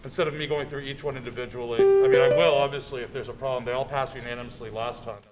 instead of me going through each one individually. I mean, I will, obviously, if there's a problem. They all passed unanimously last time.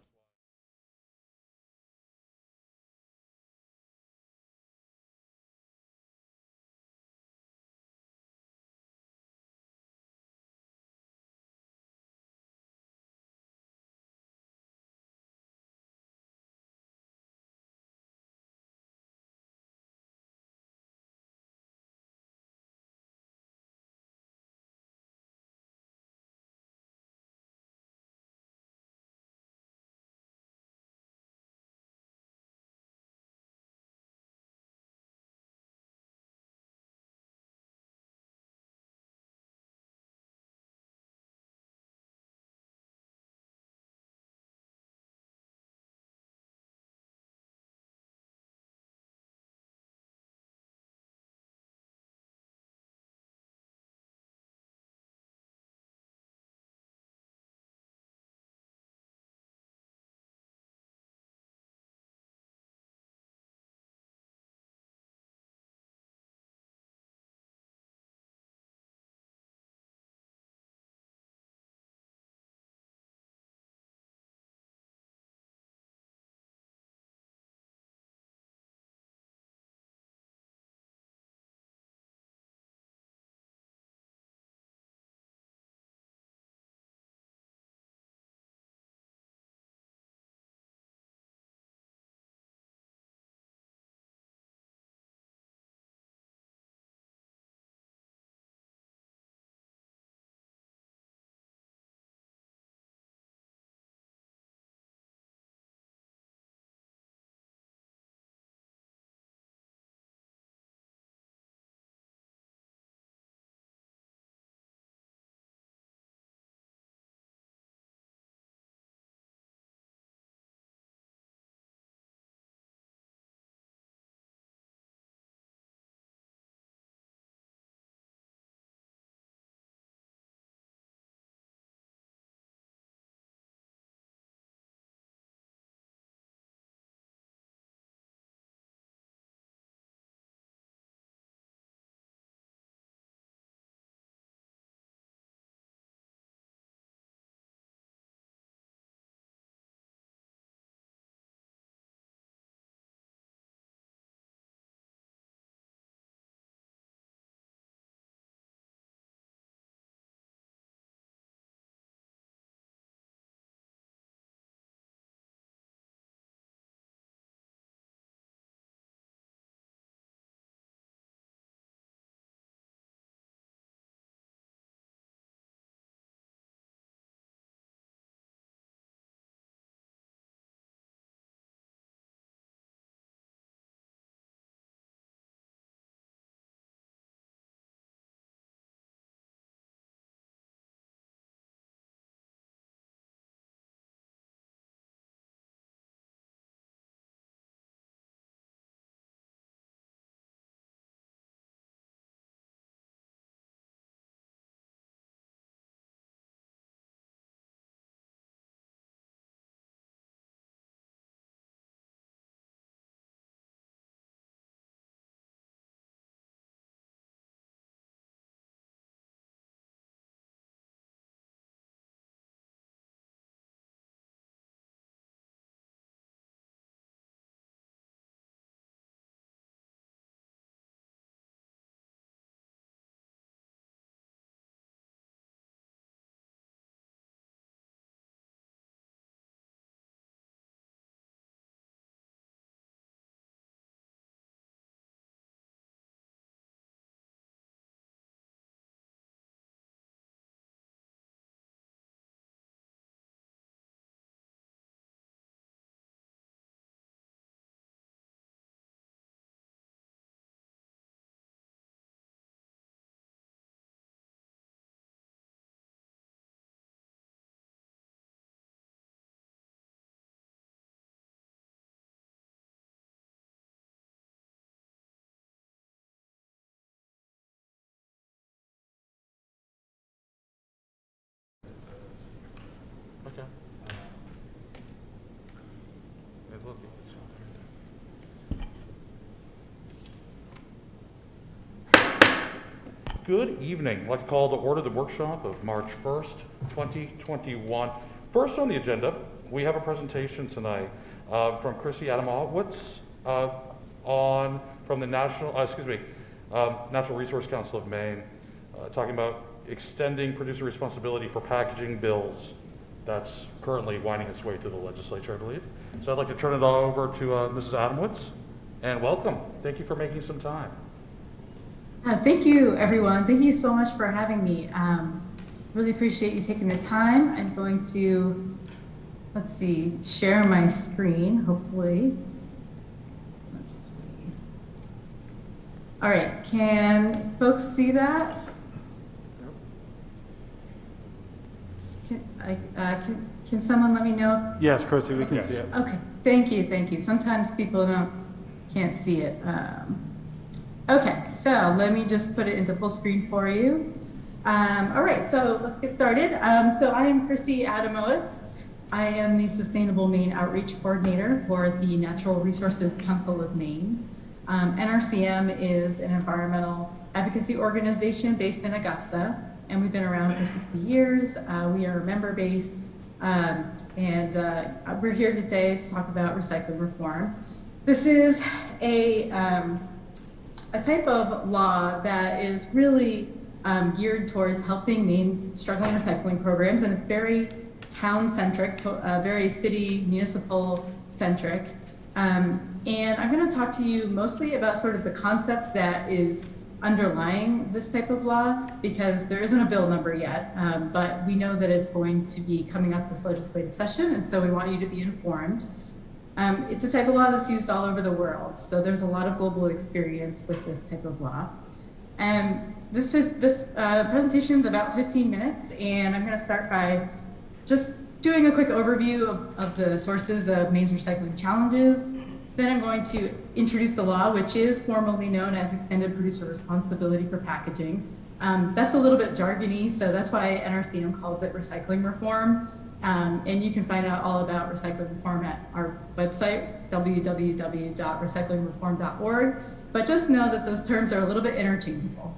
Good evening. I'd like to call to order the workshop of March 1st, 2021. First on the agenda, we have a presentation tonight from Chrissy Adamowitz from the Natural Resource Council of Maine, talking about extending producer responsibility for packaging bills. That's currently winding its way through the legislature, I believe. So I'd like to turn it all over to Mrs. Adamowitz, and welcome. Thank you for making some time. Thank you, everyone. Thank you so much for having me. Really appreciate you taking the time. I'm going to, share my screen, hopefully. Let's see. All right, can folks see that? Can someone let me know? Yes, Chrissy, we can see it. Okay, thank you. Sometimes people can't see it. Okay, so let me just put it into full screen for you. All right, so let's get started. So I am Chrissy Adamowitz. I am the Sustainable Maine Outreach Coordinator for the Natural Resources Council of Maine. NRCM is an environmental advocacy organization based in Augusta, and we've been around for 60 years. We are member-based, and we're here today to talk about recycling reform. This is a type of law that is really geared towards helping Maine's struggling recycling programs, and it's very town-centric, very city, municipal-centric. And I'm going to talk to you mostly about sort of the concept that is underlying this type of law, because there isn't a bill number yet, but we know that it's going to be coming up this legislative session, and so we want you to be informed. It's a type of law that's used all over the world, so there's a lot of global experience with this type of law. This presentation is about 15 minutes, and I'm going to start by just doing a quick overview of the sources of Maine's recycling challenges. Then I'm going to introduce the law, which is formally known as Extended Producer Responsibility for Packaging. That's a little bit jargony, so that's why NRCM calls it recycling reform. And you can find out all about recycling reform at our website, www.recyclingreform.org. But just know that those terms are a little bit interchangeable.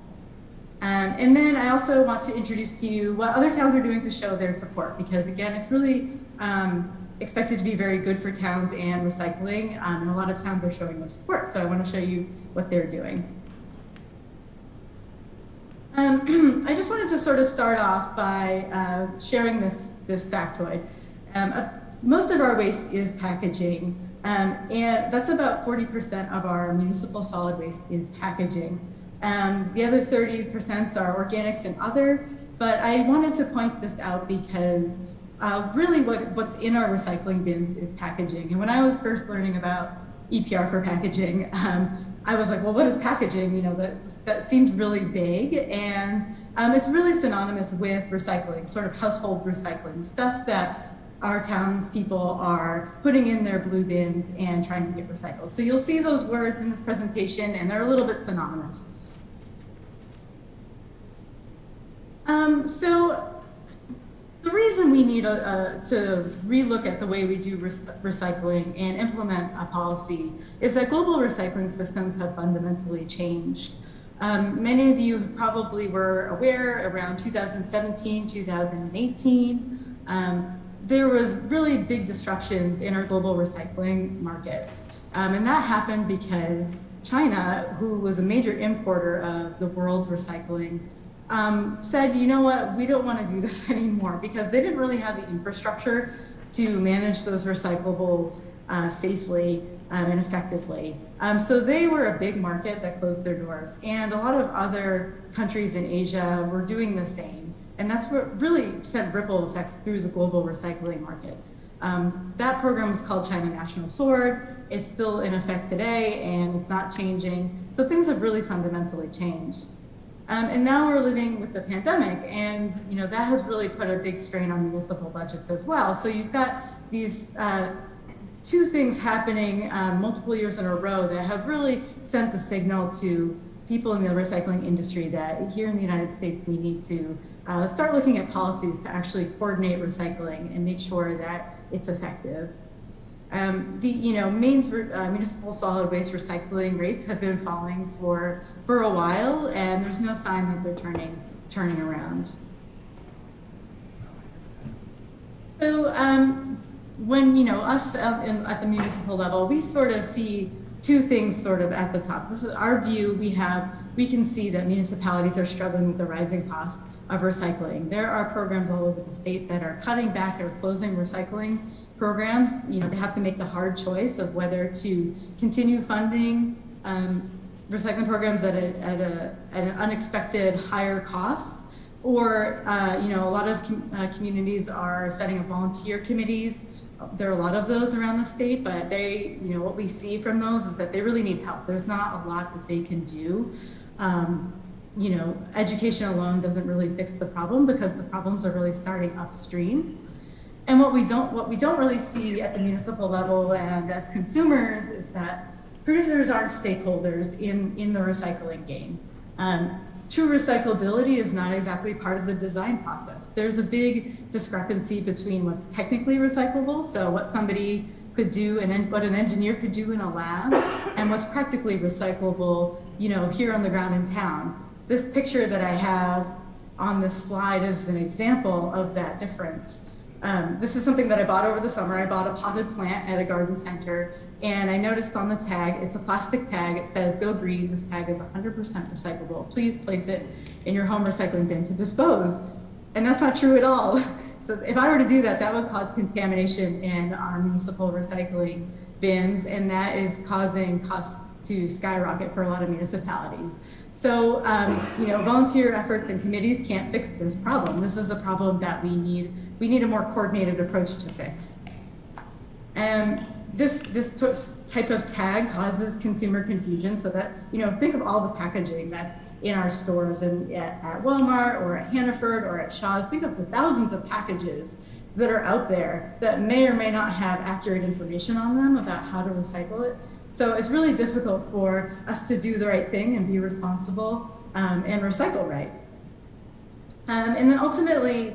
And then I also want to introduce to you what other towns are doing to show their support, because again, it's really expected to be very good for towns and recycling, and a lot of towns are showing their support. So I want to show you what they're doing. I just wanted to sort of start off by sharing this factoid. Most of our waste is packaging, and that's about 40% of our municipal solid waste is packaging. The other 30% are organics and other, but I wanted to point this out because really what's in our recycling bins is packaging. And when I was first learning about EPR for packaging, I was like, well, what is packaging? You know, that seemed really vague, and it's really synonymous with recycling, sort of household recycling, stuff that our townspeople are putting in their blue bins and trying to get recycled. So you'll see those words in this presentation, and they're a little bit synonymous. So the reason we need to relook at the way we do recycling and implement a policy is that global recycling systems have fundamentally changed. Many of you probably were aware around 2017, 2018, there was really big disruptions in our global recycling markets. And that happened because China, who was a major importer of the world's recycling, said, you know what, we don't want to do this anymore, because they didn't really have the infrastructure to manage those recyclables safely and effectively. So they were a big market that closed their doors, and a lot of other countries in Asia were doing the same. And that's what really sent ripple effects through the global recycling markets. That program is called China National Sword. It's still in effect today, and it's not changing. So things have really fundamentally changed. And now we're living with the pandemic, and you know that has really put a big strain on municipal budgets as well. So you've got these two things happening multiple years in a row that have really sent the signal to people in the recycling industry that here in the United States we need to start looking at policies to actually coordinate recycling and make sure that it's effective. Maine's municipal solid waste recycling rates have been falling for a while, and there's no sign that they're turning around. So when us at the municipal level, we sort of see two things sort of at the top. This is our view. We can see that municipalities are struggling with the rising cost of recycling. There are programs all over the state that are cutting back or closing recycling programs. They have to make the hard choice of whether to continue funding recycling programs at an unexpected higher cost, or a lot of communities are setting up volunteer committees. There are a lot of those around the state, but what we see from those is that they really need help. There's not a lot that they can do. Education alone doesn't really fix the problem, because the problems are really starting upstream. And what we don't really see at the municipal level and as consumers is that producers aren't stakeholders in the recycling game. True recyclability is not exactly part of the design process. There's a big discrepancy between what's technically recyclable, so what somebody could do and then what an engineer could do in a lab, and what's practically recyclable, here on the ground in town. This picture that I have on this slide is an example of that difference. This is something that I bought over the summer. I bought a potted plant at a garden center, and I noticed on the tag, it's a plastic tag, it says "Go Green." This tag is 100% recyclable. Please place it in your home recycling bin to dispose. And that's not true at all. So if I were to do that, that would cause contamination in our municipal recycling bins, and that is causing costs to skyrocket for a lot of municipalities. So, volunteer efforts and committees can't fix this problem. This is a problem that we need a more coordinated approach to fix. And this type of tag causes consumer confusion, so that, think of all the packaging that's in our stores and at Walmart or at Hannaford or at Shaw's. Think of the thousands of packages that are out there that may or may not have accurate information on them about how to recycle it. So it's really difficult for us to do the right thing and be responsible and recycle right. And then ultimately,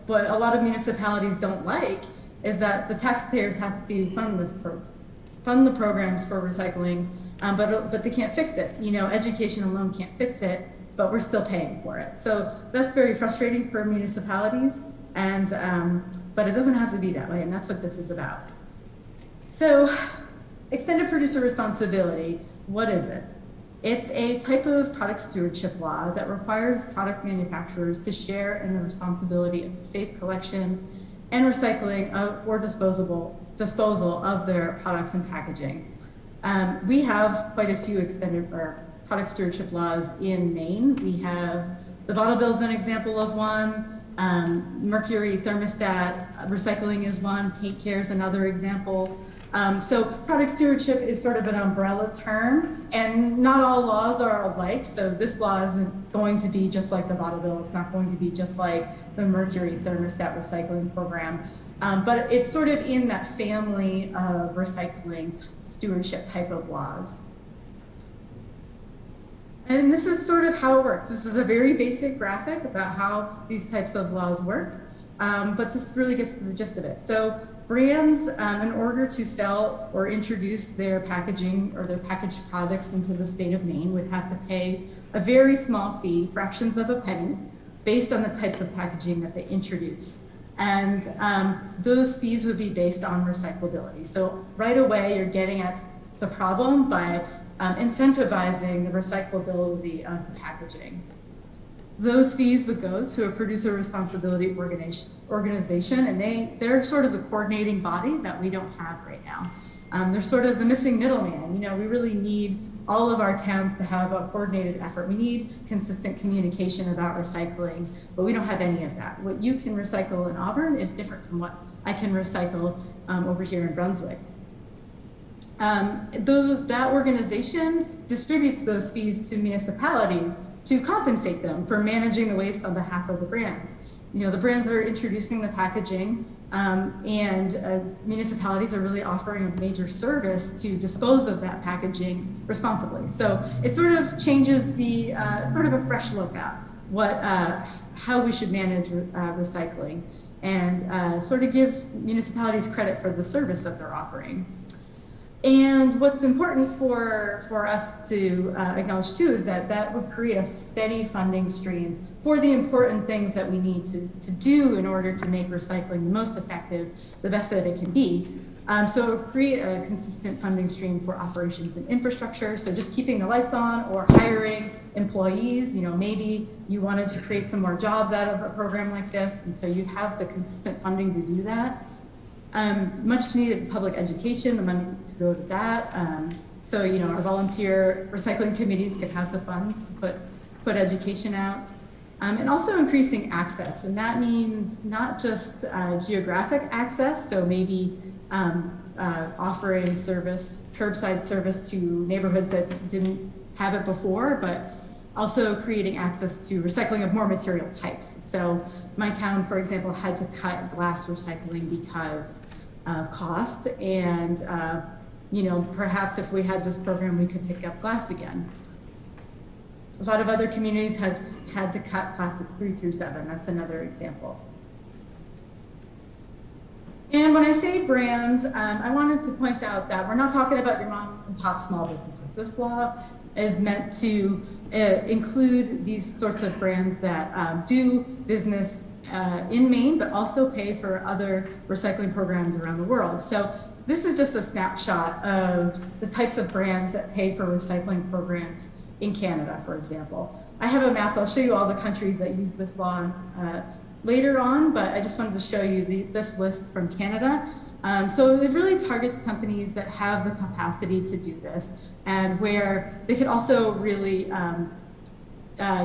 what a lot of municipalities don't like is that the taxpayers have to fund the programs for recycling, but they can't fix it. Education alone can't fix it, but we're still paying for it. So that's very frustrating for municipalities, and but it doesn't have to be that way, and that's what this is about. So, extended producer responsibility, what is it? It's a type of product stewardship law that requires product manufacturers to share in the responsibility of the safe collection and recycling or disposal of their products and packaging. We have quite a few extended product stewardship laws in Maine. We have the bottle bill is an example of one. Mercury thermostat recycling is one. Paint care is another example. So product stewardship is sort of an umbrella term, and not all laws are alike. So this law isn't going to be just like the bottle bill. It's not going to be just like the Mercury thermostat recycling program. But it's sort of in that family of recycling stewardship type of laws. And this is sort of how it works. This is a very basic graphic about how these types of laws work, but this really gets to the gist of it. So brands, in order to sell or introduce their packaging or their packaged products into the state of Maine, would have to pay a very small fee, fractions of a penny, based on the types of packaging that they introduce. And those fees would be based on recyclability. So right away, you're getting at the problem by incentivizing the recyclability of the packaging. Those fees would go to a producer responsibility organization, and they're sort of the coordinating body that we don't have right now. They're sort of the missing middleman. We really need all of our towns to have a coordinated effort. We need consistent communication about recycling, but we don't have any of that. What you can recycle in Auburn is different from what I can recycle over here in Brunswick. That organization distributes those fees to municipalities to compensate them for managing the waste on behalf of the brands. The brands are introducing the packaging, and municipalities are really offering a major service to dispose of that packaging responsibly. So it sort of changes the sort of a fresh look at how we should manage recycling. and sort of gives municipalities credit for the service that they're offering. And what's important for us to acknowledge too is that that would create a steady funding stream for the important things that we need to do in order to make recycling the most effective, the best that it can be. So it would create a consistent funding stream for operations and infrastructure. So just keeping the lights on or hiring employees, maybe you wanted to create some more jobs out of a program like this. And so you'd have the consistent funding to do that. Much needed public education, the money to go to that. So, our volunteer recycling committees could have the funds to put education out. And also increasing access. And that means not just geographic access, so maybe offering curbside service to neighborhoods that didn't have it before, but also creating access to recycling of more material types. So my town, for example, had to cut glass recycling because of cost. And, perhaps if we had this program, we could pick up glass again. A lot of other communities have had to cut classes 3 through 7. That's another example. And when I say brands, I wanted to point out that we're not talking about your mom and pop small businesses. This law is meant to include these sorts of brands that do business in Maine, but also pay for other recycling programs around the world. So this is just a snapshot of the types of brands that pay for recycling programs in Canada, for example. I have a map. I'll show you all the countries that use this law later on, but I just wanted to show you this list from Canada. So it really targets companies that have the capacity to do this and where they could also really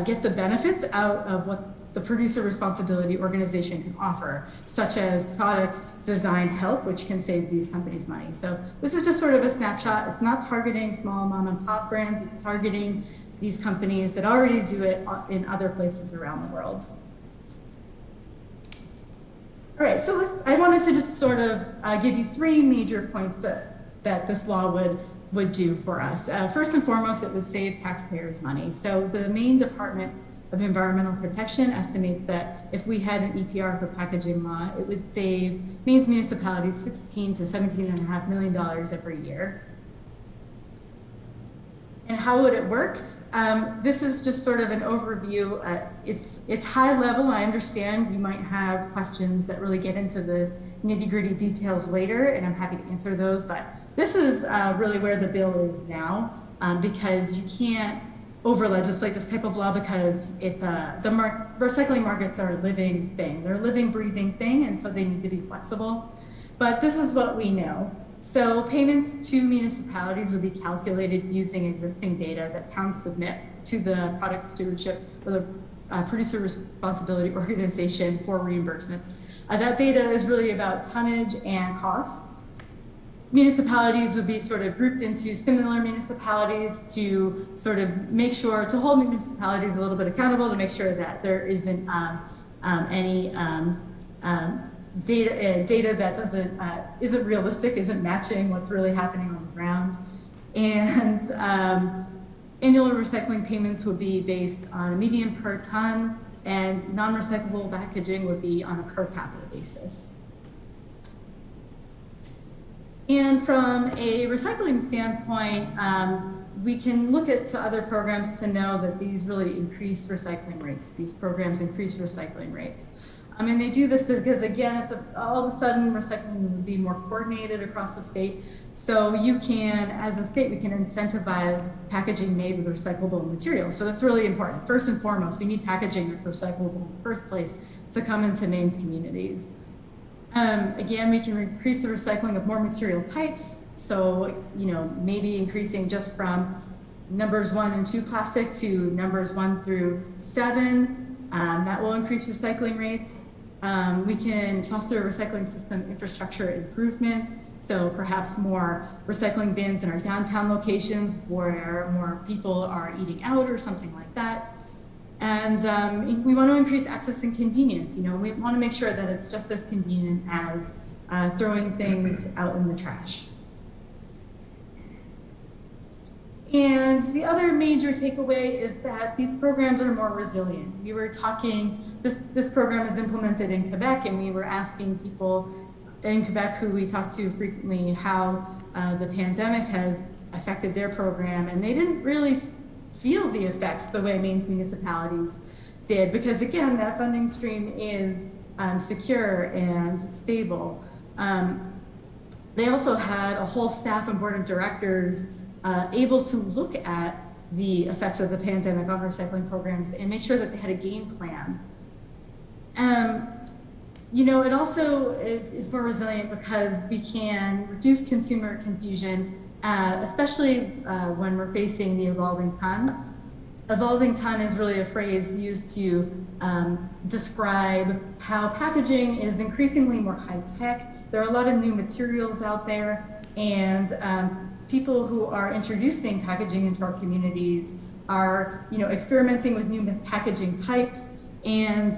get the benefits out of what the producer responsibility organization can offer, such as product design help, which can save these companies money. So this is just sort of a snapshot. It's not targeting small mom and pop brands. It's targeting these companies that already do it in other places around the world. All right, so I wanted to just sort of give you 3 major points that this law would do for us. First and foremost, it would save taxpayers money. So the Maine Department of Environmental Protection estimates that if we had an EPR for packaging law, it would save Maine's municipalities $16 to $17.5 million every year. And how would it work? This is just sort of an overview. It's high level. I understand you might have questions that really get into the nitty-gritty details later, and I'm happy to answer those. But this is really where the bill is now, because you can't over-legislate this type of law because it's the recycling markets are a living thing. They're a living, breathing thing, and so they need to be flexible. But this is what we know. So payments to municipalities would be calculated using existing data that towns submit to the product stewardship or the producer responsibility organization for reimbursement. That data is really about tonnage and cost. Municipalities would be sort of grouped into similar municipalities to sort of make sure, to hold municipalities a little bit accountable, to make sure that there isn't any data that isn't realistic, isn't matching what's really happening on the ground. And annual recycling payments would be based on a median per ton, and non-recyclable packaging would be on a per capita basis. And from a recycling standpoint, we can look at other programs to know that these really increase recycling rates. These programs increase recycling rates. And they do this because, again, all of a sudden recycling will be more coordinated across the state. So you can, as a state, we can incentivize packaging made with recyclable materials. So that's really important. First and foremost, we need packaging that's recyclable in the first place to come into Maine's communities. Again, we can increase the recycling of more material types. So, maybe increasing just from numbers 1 and 2 plastic to numbers 1 through 7. That will increase recycling rates. We can foster recycling system infrastructure improvements. So perhaps more recycling bins in our downtown locations where more people are eating out or something like that. And we want to increase access and convenience. We want to make sure that it's just as convenient as throwing things out in the trash. And And the other major takeaway is that these programs are more resilient. We were talking, this program is implemented in Quebec, and we were asking people in Quebec who we talk to frequently how the pandemic has affected their program, and they didn't really feel the effects the way Maine's municipalities did, because again, that funding stream is secure and stable. They also had a whole staff and board of directors able to look at the effects of the pandemic on recycling programs and make sure that they had a game plan. You know, it also is more resilient because we can reduce consumer confusion, especially when we're facing the evolving ton. Evolving ton is really a phrase used to describe how packaging is increasingly more high-tech. There are a lot of new materials out there, and people who are introducing packaging into our communities are, you know, experimenting with new packaging types, and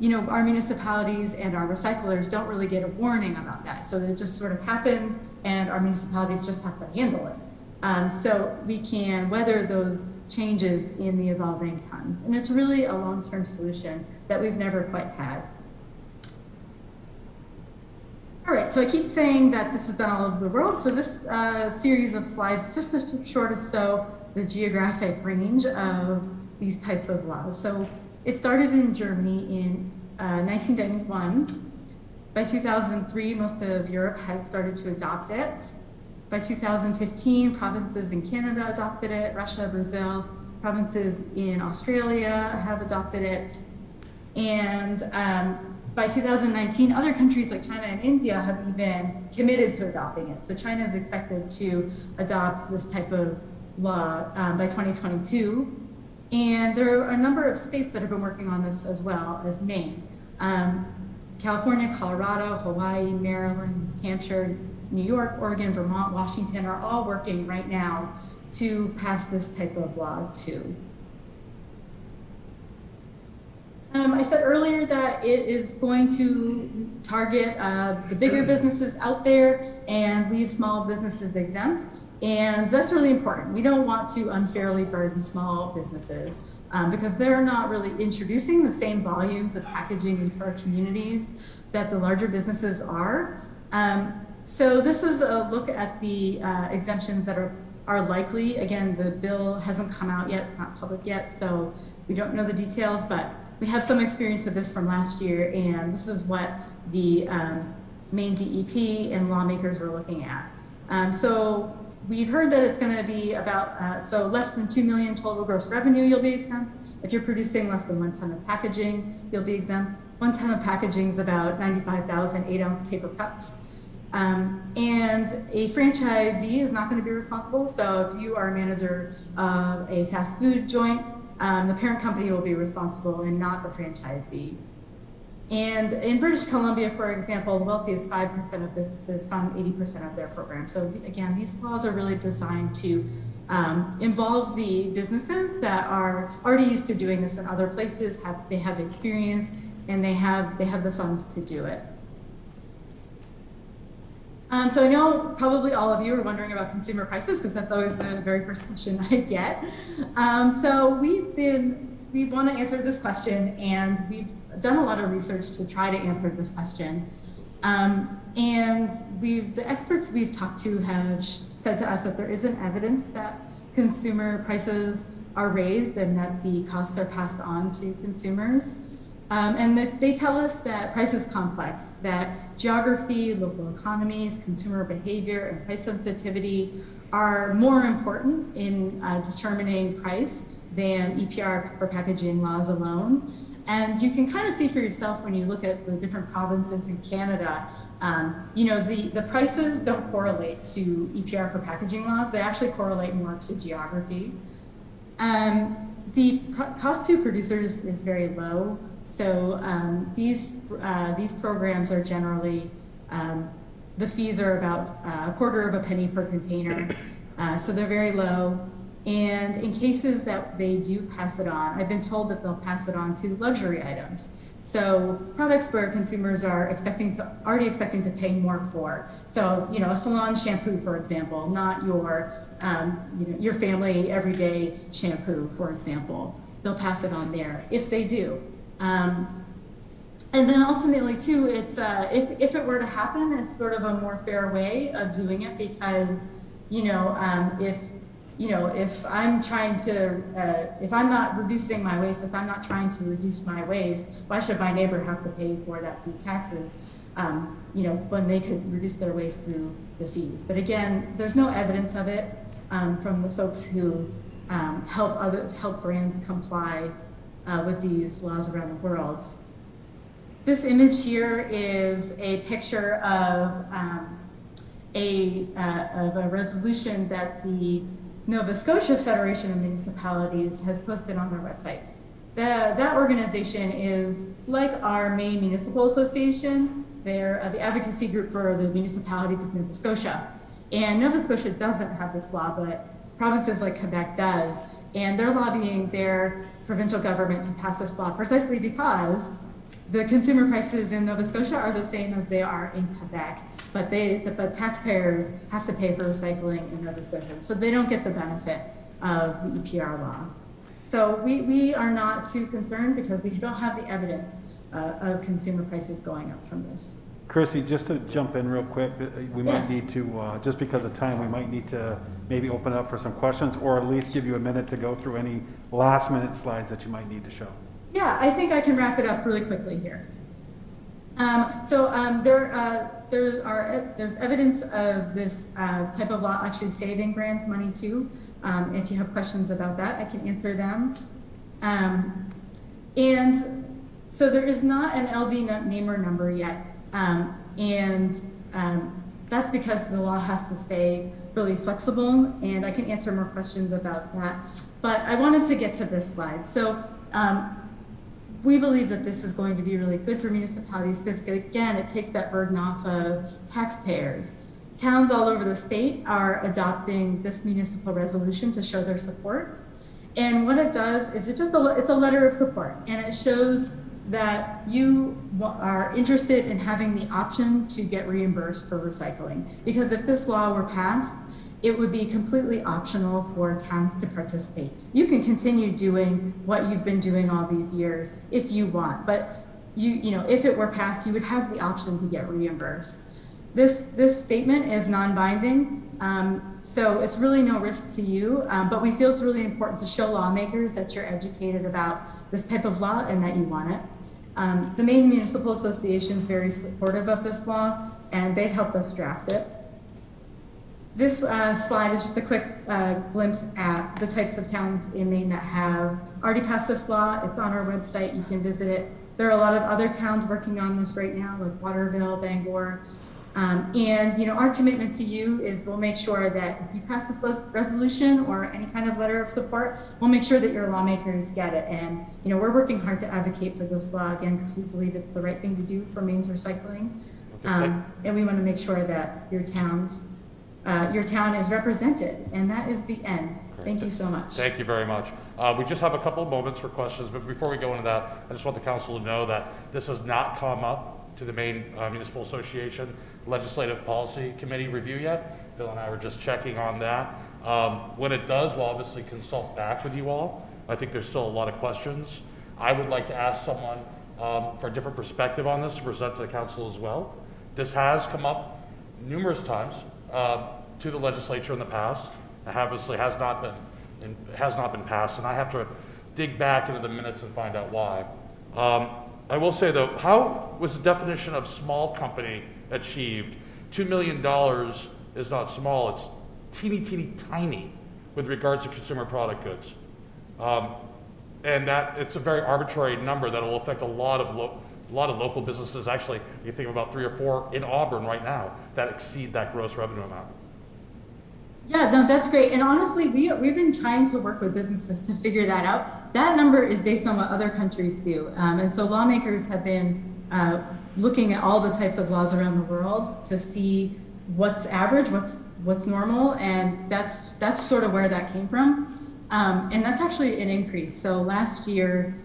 you know, our municipalities and our recyclers don't really get a warning about that. So it just sort of happens, and our municipalities just have to handle it. So we can weather those changes in the evolving ton. And it's really a long-term solution that we've never quite had. All right, so I keep saying that this is done all over the world. So this series of slides just to short us so the geographic range of these types of laws. So it started in Germany in 1991. By 2003, most of Europe has started to adopt it. By 2015, provinces in Canada adopted it, Russia, Brazil, provinces in Australia have adopted it. And by 2019, other countries like China and India have even committed to adopting it. So China is expected to adopt this type of law by 2022. And there are a number of states that have been working on this as well as Maine. California, Colorado, Hawaii, Maryland, Hampshire, New York, Oregon, Vermont, Washington are all working right now to pass this type of law too. I said earlier that it is going to target the bigger businesses out there and leave small businesses exempt. And that's really important. We don't want to unfairly burden small businesses because they're not really introducing the same volumes of packaging into our communities that the larger businesses are. So this is a look at the exemptions that are likely. Again, the bill hasn't come out yet, it's not public yet, so we don't know the details, but we have some experience with this from last year, and this is what the Maine DEP and lawmakers were looking at. So we've heard that it's going to be about, so less than 2 million total gross revenue, you'll be exempt. If you're producing less than 1 ton of packaging, you'll be exempt. 1 ton of packaging is about 95,000 8-ounce paper cups. And a franchisee is not going to be responsible. So if you are a manager of a fast food joint, the parent company will be responsible and not the franchisee. And in British Columbia, for example, the wealthiest 5% of businesses fund 80% of their program. So again, these laws are really designed to involve the businesses that are already used to doing this in other places, they have experience, and they have the funds to do it. So I know probably all of you are wondering about consumer prices because that's always the very first question I get. So we want to answer this question, and we've done a lot of research to try to answer this question. And the experts we've talked to have said to us that there isn't evidence that consumer prices are raised and that the costs are passed on to consumers. And that they tell us that price is complex, that geography, local economies, consumer behavior, and price sensitivity are more important in determining price than EPR for packaging laws alone. And you can kind of see for yourself when you look at the different provinces in Canada, you know, the prices don't correlate to EPR for packaging laws. They actually correlate more to geography. The cost to producers is very low. So these programs are generally, the fees are about a quarter of a penny per container. So they're very low. And in cases that they do pass it on, I've been told that they'll pass it on to luxury items. So products where consumers are already expecting to pay more for. So, a salon shampoo, for example, not your family everyday shampoo, for example. They'll pass it on there if they do. And then ultimately too, it's if it were to happen, it's sort of a more fair way of doing it because, if I'm trying to, if I'm not reducing my waste, if I'm not trying to reduce my waste, why should my neighbor have to pay for that through taxes? When they could reduce their waste through the fees. But again, there's no evidence of it from the folks who help brands comply with these laws around the world. This image here is a picture of a resolution that the Nova Scotia Federation of Municipalities has posted on their website. That organization is like our Maine Municipal Association. They're the advocacy group for the municipalities of Nova Scotia. And Nova Scotia doesn't have this law, but provinces like Quebec does. And they're lobbying their provincial government to pass this law precisely because the consumer prices in Nova Scotia are the same as they are in Quebec, but taxpayers have to pay for recycling in Nova Scotia, so they don't get the benefit of the EPR law. So we are not too concerned because we don't have the evidence of consumer prices going up from this. Chrissy, just to jump in real quick, we might Yes. need to, just because of time, we might need to maybe open up for some questions or at least give you a minute to go through any last minute slides that you might need to show. Yeah, I think I can wrap it up really quickly here. There's evidence of this type of law actually saving brands money too. If you have questions about that, I can answer them. And so there is not an LD namer number yet. That's because the law has to stay really flexible, and I can answer more questions about that. But I wanted to get to this slide. So we believe that this is going to be really good for municipalities because, again, it takes that burden off of taxpayers. Towns all over the state are adopting this municipal resolution to show their support. And what it does is it's a letter of support, and it shows that you are interested in having the option to get reimbursed for recycling. Because if this law were passed, it would be completely optional for towns to participate. You can continue doing what you've been doing all these years if you want, but if it were passed, you would have the option to get reimbursed. This statement is non-binding, so it's really no risk to you, but we feel it's really important to show lawmakers that you're educated about this type of law and that you want it. The Maine Municipal Association is very supportive of this law, and they helped us draft it. This slide is just a quick glimpse at the types of towns in Maine that have already passed this law. It's on our website. You can visit it. There are a lot of other towns working on this right now, like Waterville, Bangor. Our commitment to you is we'll make sure that if you pass this resolution or any kind of letter of support, we'll make sure that your lawmakers get it. And, we're working hard to advocate for this law, again, because we believe it's the right thing to do for Maine's recycling. And we want to make sure that your town is represented, and that is the end. Great. Thank you so much. Thank you very much. We just have a couple of moments for questions, but before we go into that, I just want the council to know that this has not come up to the Maine Municipal Association Legislative Policy Committee review yet. Bill and I were just checking on that. When it does, we'll obviously consult back with you all. I think there's still a lot of questions. I would like to ask someone for a different perspective on this to present to the council as well. This has come up numerous times to the legislature in the past. It obviously has not been passed, and I have to dig back into the minutes and find out why. I will say though, how was the definition of small company achieved? $2 million is not small; it's teeny tiny with regards to consumer product goods, and that it's a very arbitrary number that will affect a lot of local businesses. Actually, you think of about 3 or 4 in Auburn right now that exceed that gross revenue amount. Yeah, no, that's great. And honestly, we've been trying to work with businesses to figure that out. That number is based on what other countries do. And so lawmakers have been looking at all the types of laws around the world to see what's average, what's normal, and that's sort of where that came from. And that's actually an increase. So last year,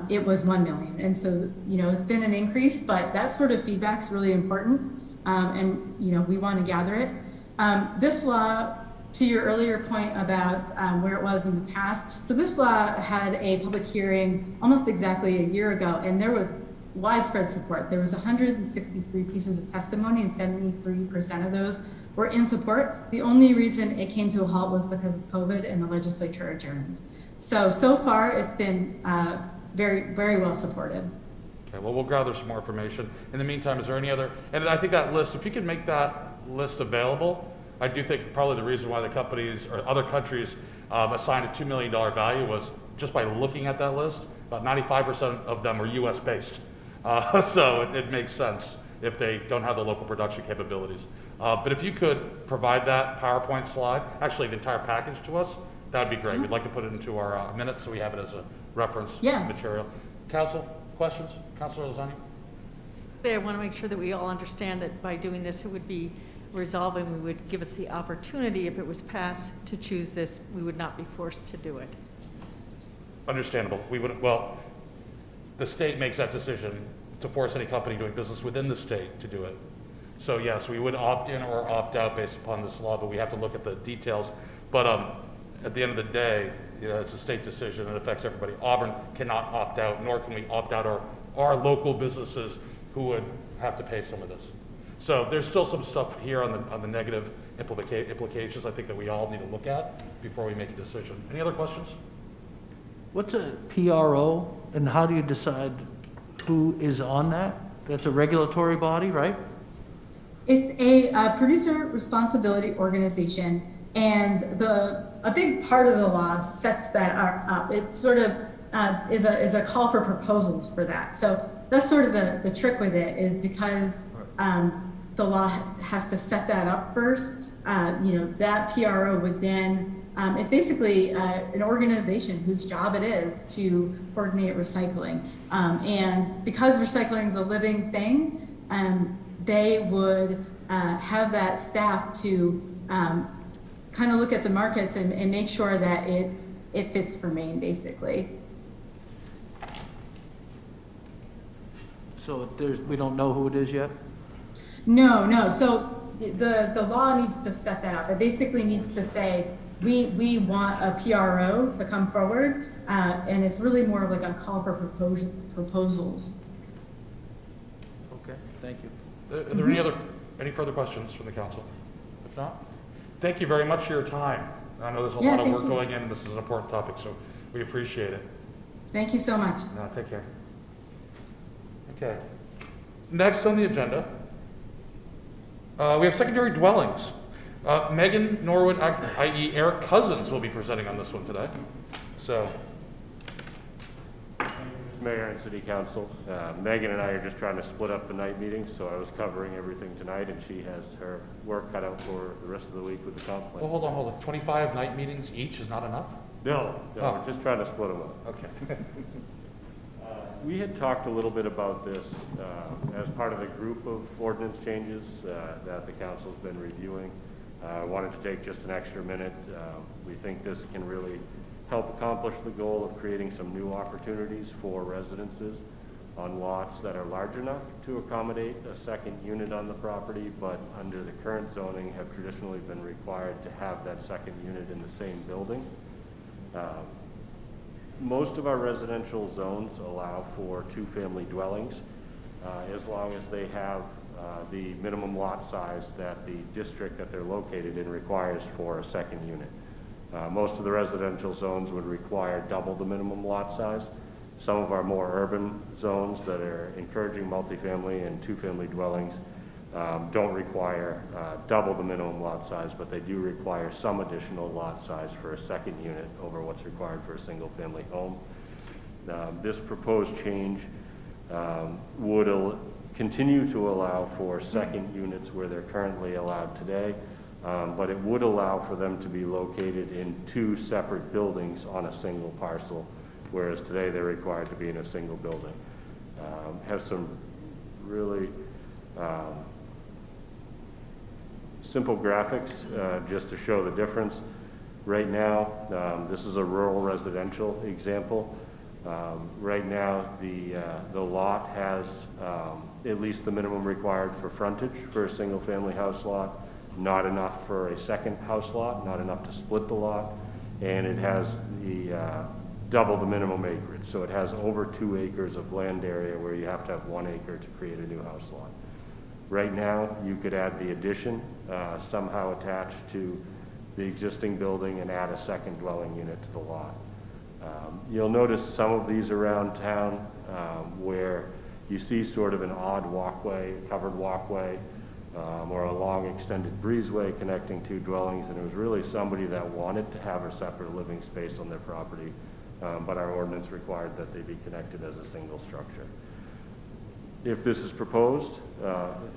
it was 1 million. And so, it's been an increase, but that sort of feedback's really important. And, we want to gather it. This law, to your earlier point about where it was in the past, so this law had a public hearing almost exactly a year ago, and there was widespread support. There was 163 pieces of testimony, and 73% of those were in support. The only reason it came to a halt was because of COVID and the legislature adjourned. So far it's been very, very well supported. Okay, well, we'll gather some more information. In the meantime, is there any other, and I think that list, if you could make that list available, I do think probably the reason why the companies or other countries assigned a $2 million value was just by looking at that list, about 95% of them are US based. So it makes sense if they don't have the local production capabilities. But if you could provide that PowerPoint slide, actually the entire package to us, that'd be great. We'd like to put it into our minutes so we have it as a reference material. Council, questions? Councilor Lozani? I want to make sure that we all understand that by doing this, it would be resolving, we would give us the opportunity, if it was passed, to choose this. We would not be forced to do it. Understandable. We would, well, the state makes that decision to force any company doing business within the state to do it. So yes, we would opt in or opt out based upon this law, but we have to look at the details. But at the end of the day, it's a state decision. It affects everybody. Auburn cannot opt out, nor can we opt out our local businesses who would have to pay some of this. So there's still some stuff here on the negative implications I think that we all need to look at before we make a decision. Any other questions? What's a PRO, and how do you decide who is on that? That's a regulatory body, right? It's a producer responsibility organization, and a big part of the law sets that up. It sort of is a call for proposals for that. So that's sort of the trick with it, is because the law has to set that up first. That PRO would then, it's basically an organization whose job it is to coordinate recycling. And because recycling is a living thing, they would have that staff to kind of look at the markets and make sure that it fits for Maine, basically. So we don't know who it is yet? No. So the law needs to set that up. It basically needs to say, we want a PRO to come forward, and it's really more of like a call for proposals. Okay, thank you. Are there any further questions from the council? If not, thank you very much for your time. I know there's a lot of work going in. This is an important topic, so we appreciate it. Thank you so much. No, take care. Okay. Next on the agenda, we have secondary dwellings. Megan Norwood, i.e. Eric Cousins, will be presenting on this one today. So, Mayor and City Council. Megan and I are just trying to split up the night meetings, so I was covering everything tonight, and she has her work cut out for the rest of the week with the comp plan. well, hold on. 25 night meetings each is not enough? No, we're just trying to split them up. Okay. We had talked a little bit about this as part of the group of ordinance changes that the council's been reviewing. I wanted to take just an extra minute. We think this can really help accomplish the goal of creating some new opportunities for residences on lots that are large enough to accommodate a second unit on the property, but under the current zoning have traditionally been required to have that second unit in the same building. Most of our residential zones allow for two-family dwellings as long as they have the minimum lot size that the district that they're located in requires for a second unit. Most of the residential zones would require double the minimum lot size. Some of our more urban zones that are encouraging multifamily and two-family dwellings don't require double the minimum lot size, but they do require some additional lot size for a second unit over what's required for a single-family home. This proposed change would continue to allow for second units where they're currently allowed today, but it would allow for them to be located in two separate buildings on a single parcel, whereas today they're required to be in a single building. Have some really simple graphics just to show the difference. Right now, this is a rural residential example. Right now, the lot has at least the minimum required for frontage for a single-family house lot, not enough for a second house lot, not enough to split the lot, and it has the double the minimum acreage. So it has over 2 acres of land area where you have to have 1 acre to create a new house lot. Right now, you could add the addition somehow attached to the existing building and add a second dwelling unit to the lot. You'll notice some of these around town where you see sort of an odd walkway, covered walkway, or a long extended breezeway connecting 2 dwellings, and it was really somebody that wanted to have a separate living space on their property, but our ordinance required that they be connected as a single structure. If this is proposed,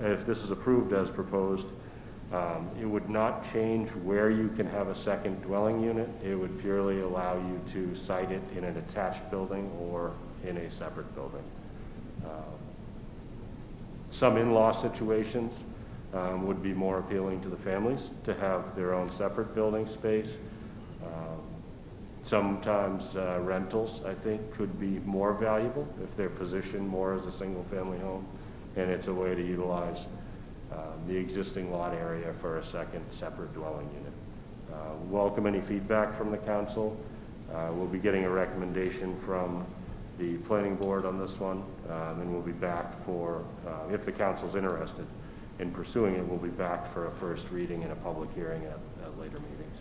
if this is approved as proposed, it would not change where you can have a second dwelling unit. It would purely allow you to site it in an attached building or in a separate building. Some in-law situations would be more appealing to the families to have their own separate building space. Sometimes rentals, I think, could be more valuable if they're positioned more as a single-family home, and it's a way to utilize the existing lot area for a second separate dwelling unit. Welcome any feedback from the council. We'll be getting a recommendation from the planning board on this one, and we'll be back for, if the council's interested in pursuing it, we'll be back for a first reading and a public hearing at later meetings.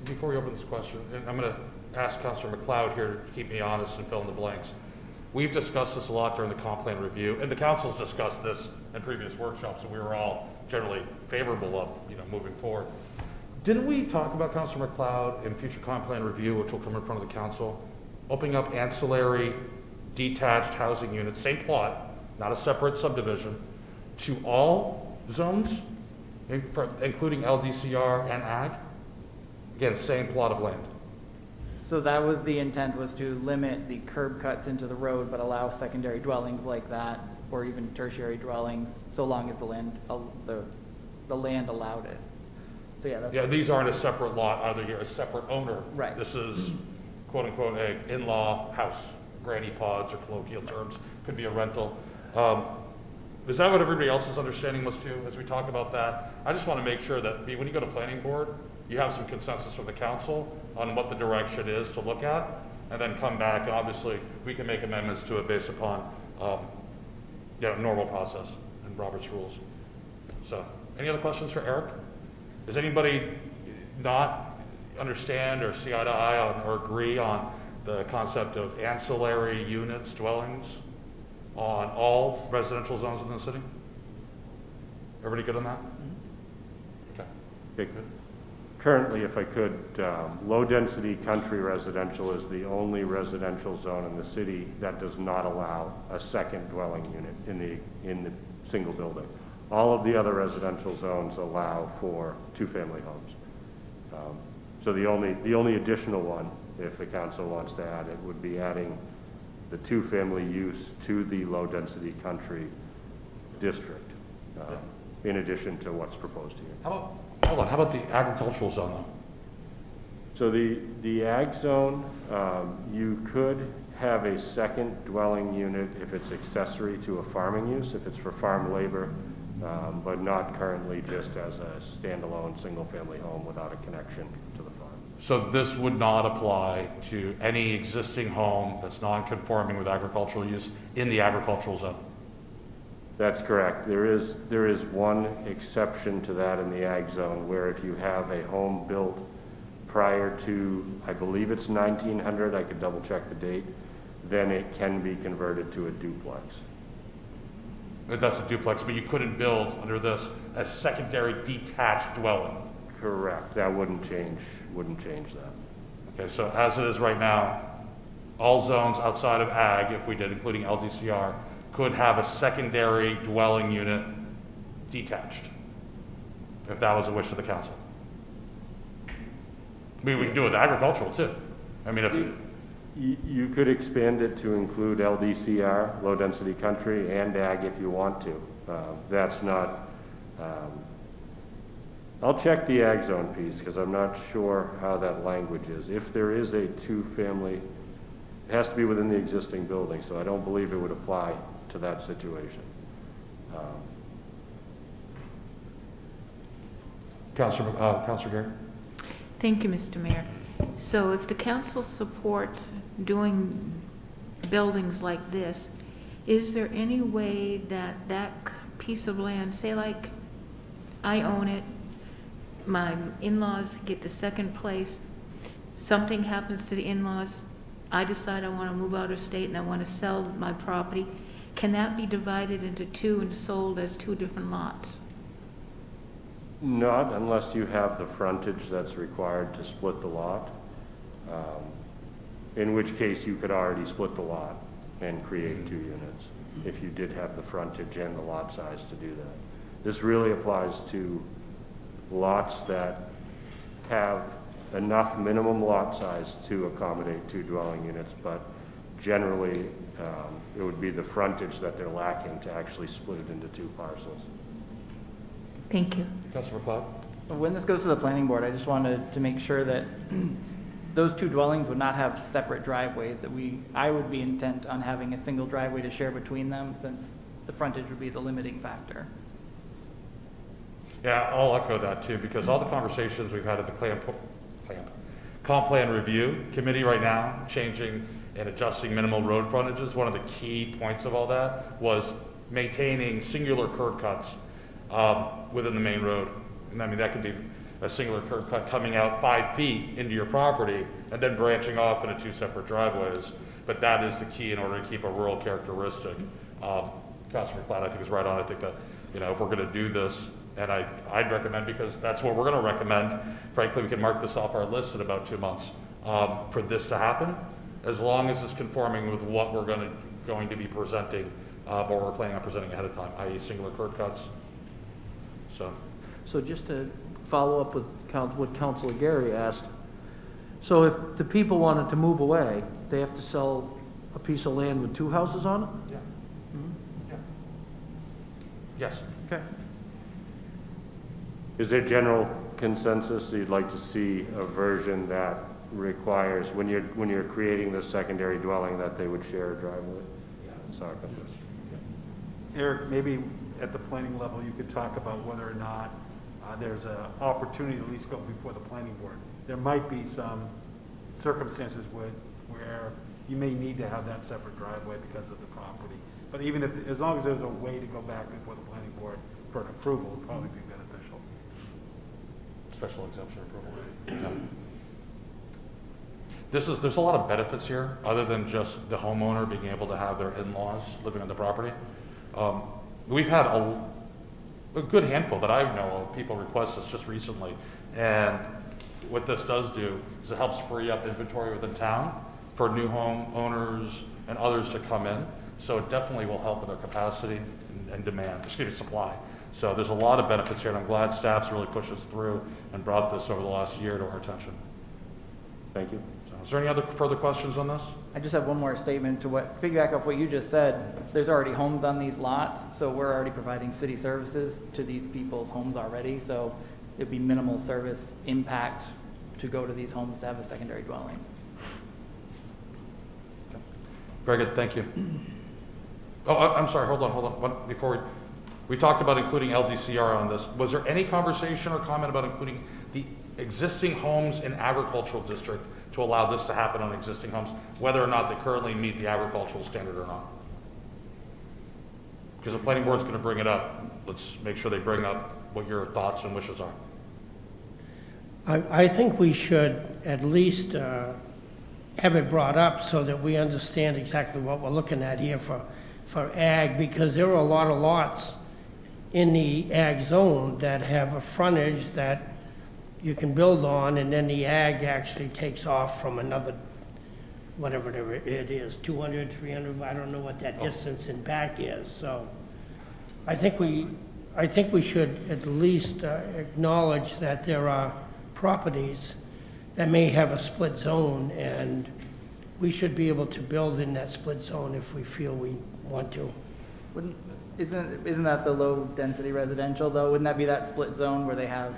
Before we open this question, and I'm going to ask Councilor McLeod here to keep me honest and fill in the blanks. We've discussed this a lot during the comp plan review, and the council's discussed this in previous workshops, and we were all generally favorable of, moving forward. Didn't we talk about, Councilor McLeod, in future comp plan review, which will come in front of the council, opening up ancillary detached housing units, same plot, not a separate subdivision, to all zones, including LDCR and ag? Again, same plot of land. So that was the intent, was to limit the curb cuts into the road, but allow secondary dwellings like that, or even tertiary dwellings, so long as the land allowed it. So yeah, that's. Yeah, these aren't a separate lot, either you're a separate owner. Right. This is quote unquote a in-law house, granny pods or colloquial terms, could be a rental. Is that what everybody else's understanding was too, as we talk about that? I just want to make sure that when you go to planning board, you have some consensus from the council on what the direction is to look at, and then come back, and obviously we can make amendments to it based upon normal process and Robert's rules. So, any other questions for Eric? Does anybody not understand or see eye to eye on or agree on the concept of ancillary units, dwellings on all residential zones in the city? Everybody good on that? Okay. Okay, good. Currently, if I could, low-density country residential is the only residential zone in the city that does not allow a second dwelling unit in the single building. All of the other residential zones allow for 2-family homes. So the only additional one, if the council wants to add it, would be adding the 2-family use to the low-density country district, in addition to what's proposed here. How about the agricultural zone though? So the ag zone, you could have a second dwelling unit if it's accessory to a farming use, if it's for farm labor, but not currently just as a standalone single-family home without a connection to the farm. So this would not apply to any existing home that's non-conforming with agricultural use in the agricultural zone? That's correct. There is one exception to that in the ag zone, where if you have a home built prior to, I believe it's 1900, I could double check the date, then it can be converted to a duplex. That's a duplex, but you couldn't build under this a secondary detached dwelling. Correct. That wouldn't change that. Okay, so as it is right now, all zones outside of ag, if we did, including LDCR, could have a secondary dwelling unit detached, if that was a wish of the council. We could do it with agricultural too. I mean, if You could expand it to include LDCR, low density country, and ag if you want to. That's not, I'll check the ag zone piece because I'm not sure how that language is. If there is a 2-family It has to be within the existing building, so I don't believe it would apply to that situation. Councilor Gary? Thank you, Mr. Mayor. So if the council supports doing buildings like this, is there any way that that piece of land, say like I own it, my in-laws get the second place, something happens to the in-laws, I decide I want to move out of state and I want to sell my property, can that be divided into two and sold as two different lots? Not unless you have the frontage that's required to split the lot, in which case you could already split the lot and create 2 units if you did have the frontage and the lot size to do that. This really applies to lots that have enough minimum lot size to accommodate 2 dwelling units, but generally it would be the frontage that they're lacking to actually split it into 2 parcels. Thank you. Councilor McLeod? When this goes to the planning board, I just wanted to make sure that those 2 dwellings would not have separate driveways, that I would be intent on having a single driveway to share between them, since the frontage would be the limiting factor. Yeah, I'll echo that too, because all the conversations we've had at the comp plan review committee right now, changing and adjusting minimal road frontages, one of the key points of all that was maintaining singular curb cuts within the main road. And I mean, that could be a singular curb cut coming out 5 feet into your property and then branching off into 2 separate driveways. But that is the key in order to keep a rural characteristic. Councilor McLeod, I think, is right on. I think that, if we're going to do this, and I'd recommend, because that's what we're going to recommend, frankly, we can mark this off our list in about 2 months for this to happen, as long as it's conforming with what we're going to be presenting, or we're planning on presenting ahead of time, i.e. singular curb cuts. So just to follow up with what Councilor Gary asked, so if the people wanted to move away, they have to sell a piece of land with 2 houses on it? Yeah. Yeah. Yes. Okay. Is there general consensus you'd like to see a version that requires, when you're creating the secondary dwelling, that they would share a driveway? Sorry about this. Eric, maybe at the planning level, you could talk about whether or not there's an opportunity to at least go before the planning board. There might be some circumstances where you may need to have that separate driveway because of the property. But even as long as there's a way to go back before the planning board for an approval, it would probably be beneficial. Special exemption approval. Yeah. There's a lot of benefits here, other than just the homeowner being able to have their in-laws living on the property. We've had a good handful that I know of people request this just recently, and what this does do is it helps free up inventory within town for new homeowners and others to come in. So it definitely will help with our capacity and demand, supply. So there's a lot of benefits here, and I'm glad staff's really pushed us through and brought this over the last year to our attention. Thank you. So is there any other further questions on this? I just have one more statement to piggyback off what you just said. There's already homes on these lots, so we're already providing city services to these people's homes already, so it'd be minimal service impact to go to these homes to have a secondary dwelling. Okay. Very good, thank you. Oh, I'm sorry, hold on. Before we talked about including LDCR on this. Was there any conversation or comment about including the existing homes in agricultural district to allow this to happen on existing homes, whether or not they currently meet the agricultural standard or not? Because the planning board's going to bring it up. Let's make sure they bring up what your thoughts and wishes are. I think we should at least have it brought up so that we understand exactly what we're looking at here for ag, because there are a lot of lots in the ag zone that have a frontage that you can build on, and then the ag actually takes off from another, whatever it is, 200, 300, I don't know what that distance in back is. So I think we should at least acknowledge that there are properties that may have a split zone, and we should be able to build in that split zone if we feel we want to. Isn't that the low density residential though? Wouldn't that be that split zone where they have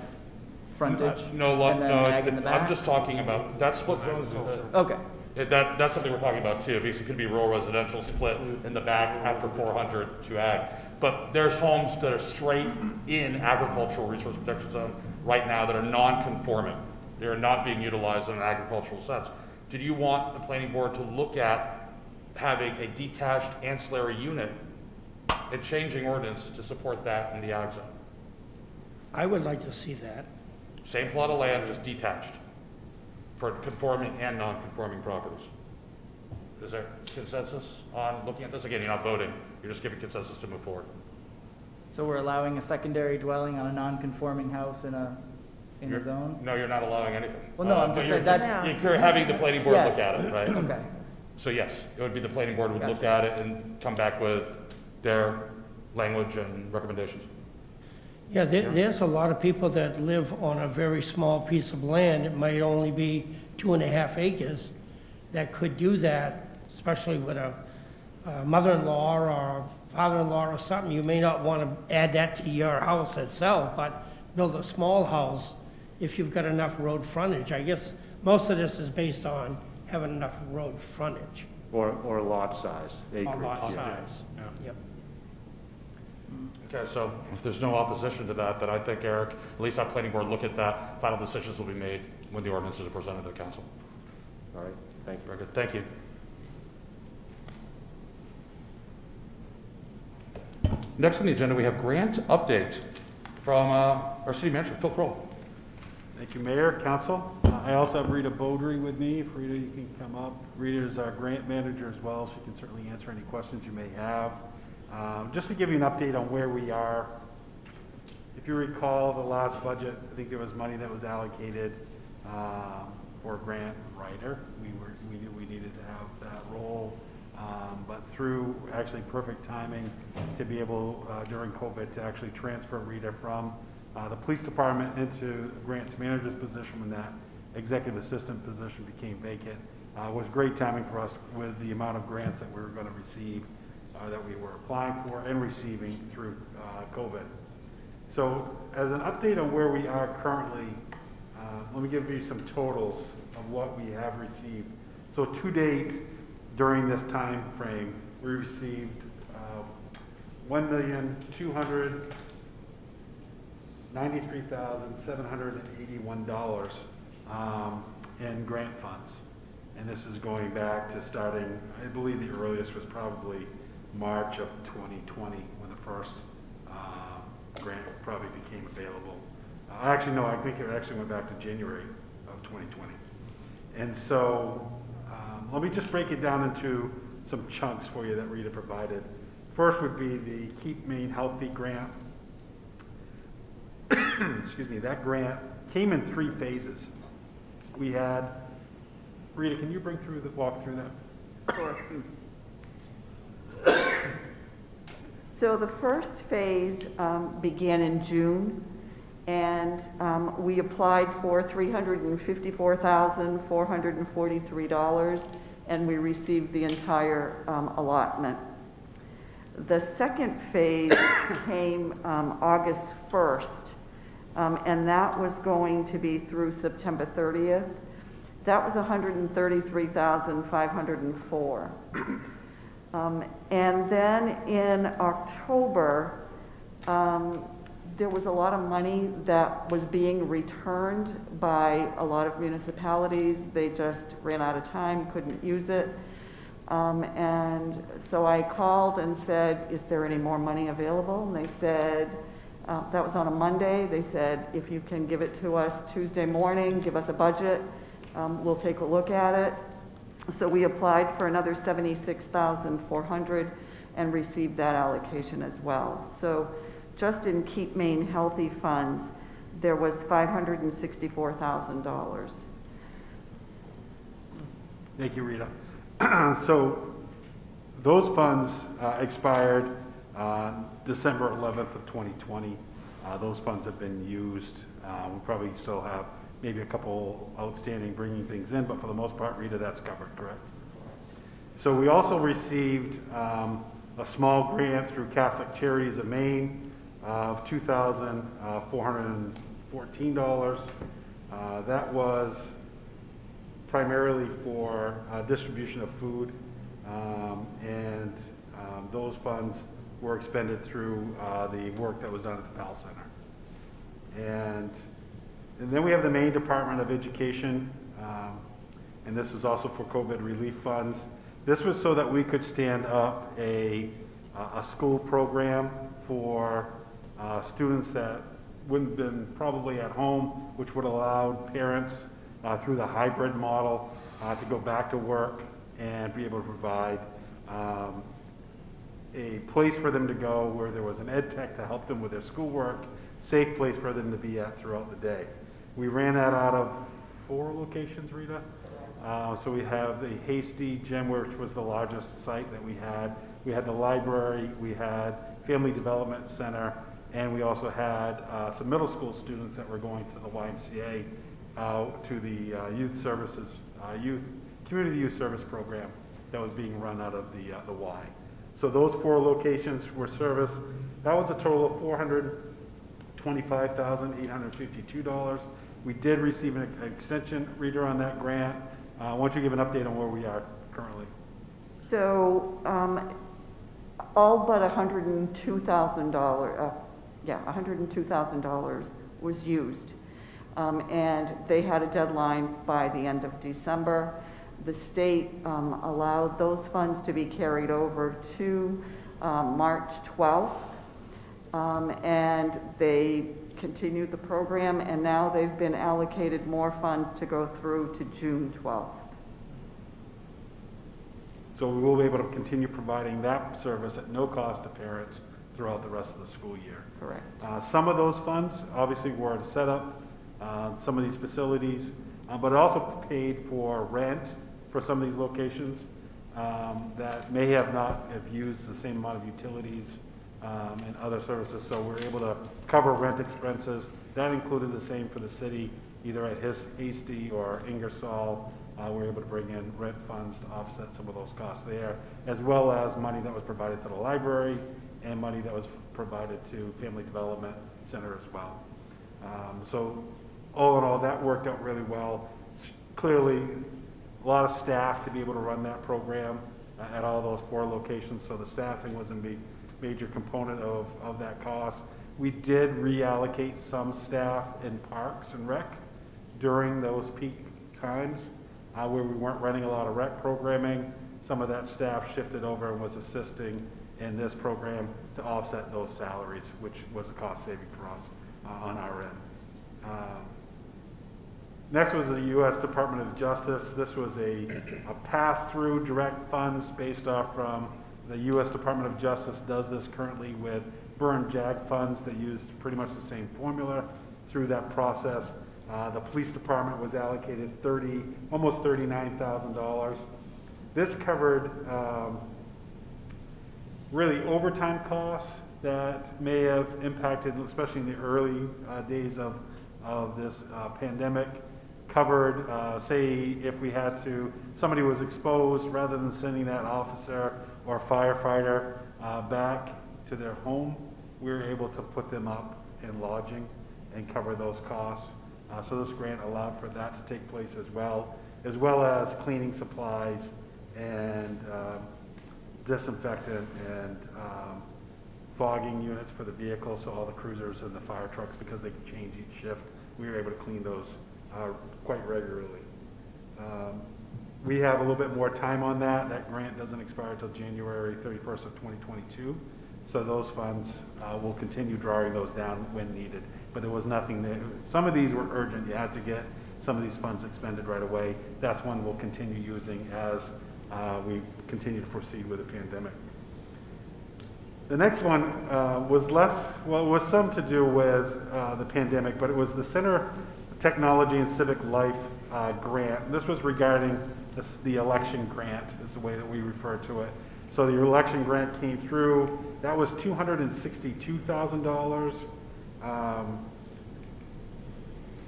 frontage? No, and then ag in the back? I'm just talking about that split zone. Okay. That's something we're talking about too, because it could be rural residential split in the back after 400 to ag. But there's homes that are straight in agricultural resource protection zone right now that are non-conforming. They are not being utilized in an agricultural sense. Did you want the planning board to look at having a detached ancillary unit and changing ordinance to support that in the ag zone? I would like to see that. Same plot of land, just detached for conforming and non-conforming properties. Is there consensus on looking at this? Again, you're not voting, you're just giving consensus to move forward. So we're allowing a secondary dwelling on a non-conforming house in a zone? No, you're not allowing anything. Well, no, I'm But just you're saying that's, You're having the planning board look Yes. at it, right? okay. So yes, it would be the planning board would look Gotcha. at it and come back with their language and recommendations. Yeah, there's a lot of people that live on a very small piece of land. It might only be 2.5 acres that could do that, especially with a mother-in-law or a father-in-law or something. You may not want to add that to your house itself, but build a small house if you've got enough road frontage. I guess most of this is based on having enough road frontage Or lot size, acreage. or lot yeah. size. Yep. Okay, so if there's no opposition to that, then I think, Eric, at least have planning board look at that. Final decisions will be made when the ordinances are presented to the council. All right, thank you. Very good, thank you. Next on the agenda, we have grant update from our city manager, Phil Kroll. Thank you, Mayor, Council. I also have Rita Beaudry with me. If Rita, you can come up. Rita is our grant manager as well. She can certainly answer any questions you may have. Just to give you an update on where we are, if you recall the last budget, I think there was money that was allocated for a grant writer. We knew we needed to have that role, but through actually perfect timing to be able, during COVID, to actually transfer Rita from the police department into grants manager's position when that executive assistant position became vacant, was great timing for us with the amount of grants that we were going to receive, that we were applying for and receiving through COVID. So as an update on where we are currently, let me give you some totals of what we have received. So to date, during this time frame, we received $1,293,781 in grant funds. And this is going back to starting, I believe the earliest was probably March of 2020 when the first grant probably became available. Actually, no, I think it actually went back to January of 2020. And so let me just break it down into some chunks for you that Rita provided. First would be the Keep Maine Healthy grant. Excuse me, that grant came in 3 phases. We had, Rita, can you walk through that? So the first phase began in June, and we applied for $354,443, and we received the entire allotment. The second phase came August 1st, and that was going to be through September 30th. That was $133,504. And then in October, there was a lot of money that was being returned by a lot of municipalities. They just ran out of time, couldn't use it. And so I called and said, is there any more money available? And they said, that was on a Monday. They said, if you can give it to us Tuesday morning, give us a budget, we'll take a look at it. So we applied for another $76,400 and received that allocation as well. So just in Keep Maine Healthy funds, there was $564,000. Thank you, Rita. So those funds expired December 11th of 2020. Those funds have been used. We probably still have maybe a couple outstanding bringing things in, but for the most part, Rita, that's covered, correct? So we also received a small grant through Catholic Charities of Maine of $2,414. That was primarily for distribution of food, and those funds were expended through the work that was done at the PAL Center. And then we have the Maine Department of Education, and this is also for COVID relief funds. This was so that we could stand up a school program for students that wouldn't have been probably at home, which would allow parents through the hybrid model to go back to work and be able to provide a place for them to go where there was an ed tech to help them with their schoolwork, safe place for them to be at throughout the day. We ran that out of 4 locations, Rita. So we have the Hasty Gym, which was the largest site that we had. We had the library, we had Family Development Center, and we also had some middle school students that were going to the YMCA to the youth services, community youth service program that was being run out of the Y. So those 4 locations were serviced. That was a total of $425,852. We did receive an extension, Reader, on that grant. Why don't you give an update on where we are currently? So, all but $102,000, $102,000 was used. And they had a deadline by the end of December. The state allowed those funds to be carried over to March 12th. And they continued the program, and now they've been allocated more funds to go through to June 12th. So we will be able to continue providing that service at no cost to parents throughout the rest of the school year. Correct. Some of those funds obviously were to set up some of these facilities, but it also paid for rent for some of these locations that may have not have used the same amount of utilities and other services. So we're able to cover rent expenses. That included the same for the city, either at Hasty or Ingersoll. We're able to bring in rent funds to offset some of those costs there, as well as money that was provided to the library and money that was provided to Family Development Center as well. So all in all, that worked out really well. Clearly, a lot of staff to be able to run that program at all those 4 locations, so the staffing was a major component of that cost. We did reallocate some staff in Parks and Rec during those peak times where we weren't running a lot of rec programming. Some of that staff shifted over and was assisting in this program to offset those salaries, which was a cost saving for us on our end. Next was the U.S. Department of Justice. This was a pass-through direct funds based off from the U.S. Department of Justice does this currently with burn JAG funds that use pretty much the same formula through that process. The police department was allocated almost $39,000. This covered really overtime costs that may have impacted, especially in the early days of this pandemic. Covered, say, if we had somebody was exposed, rather than sending that officer or firefighter back to their home, we were able to put them up in lodging and cover those costs. So this grant allowed for that to take place as well as cleaning supplies and disinfectant and fogging units for the vehicles, so all the cruisers and the fire trucks, because they can change each shift, we were able to clean those quite regularly. We have a little bit more time on that. That grant doesn't expire until January 31st of 2022. So those funds, will continue drawing those down when needed. But there was nothing there. Some of these were urgent. You had to get some of these funds expended right away. That's one we'll continue using as we continue to proceed with the pandemic. The next one was was some to do with the pandemic, but it was the Center Technology and Civic Life grant. And this was regarding the election grant, is the way that we refer to it. So the election grant came through. That was $262,000.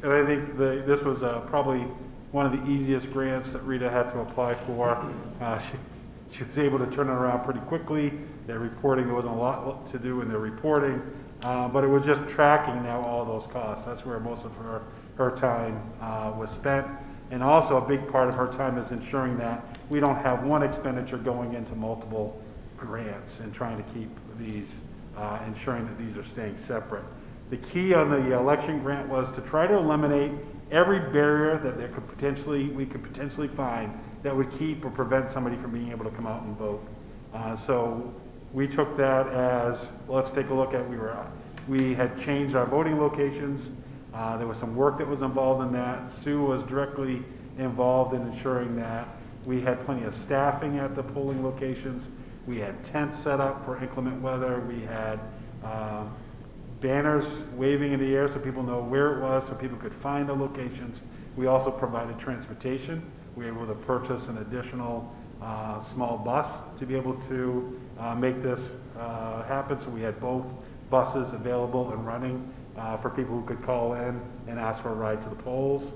And I think this was probably one of the easiest grants that Rita had to apply for. She was able to turn it around pretty quickly. Their reporting, there wasn't a lot to do in their reporting, but it was just tracking now all those costs. That's where most of her time was spent. And also, a big part of her time is ensuring that we don't have one expenditure going into multiple grants and trying to keep these, ensuring that these are staying separate. The key on the election grant was to try to eliminate every barrier that we could potentially find that would keep or prevent somebody from being able to come out and vote. So we took that as, let's take a look at, we had changed our voting locations. There was some work that was involved in that. Sue was directly involved in ensuring that we had plenty of staffing at the polling locations. We had tents set up for inclement weather. We had banners waving in the air so people know where it was, so people could find the locations. We also provided transportation. We were able to purchase an additional small bus to be able to make this happen. So we had both buses available and running for people who could call in and ask for a ride to the polls.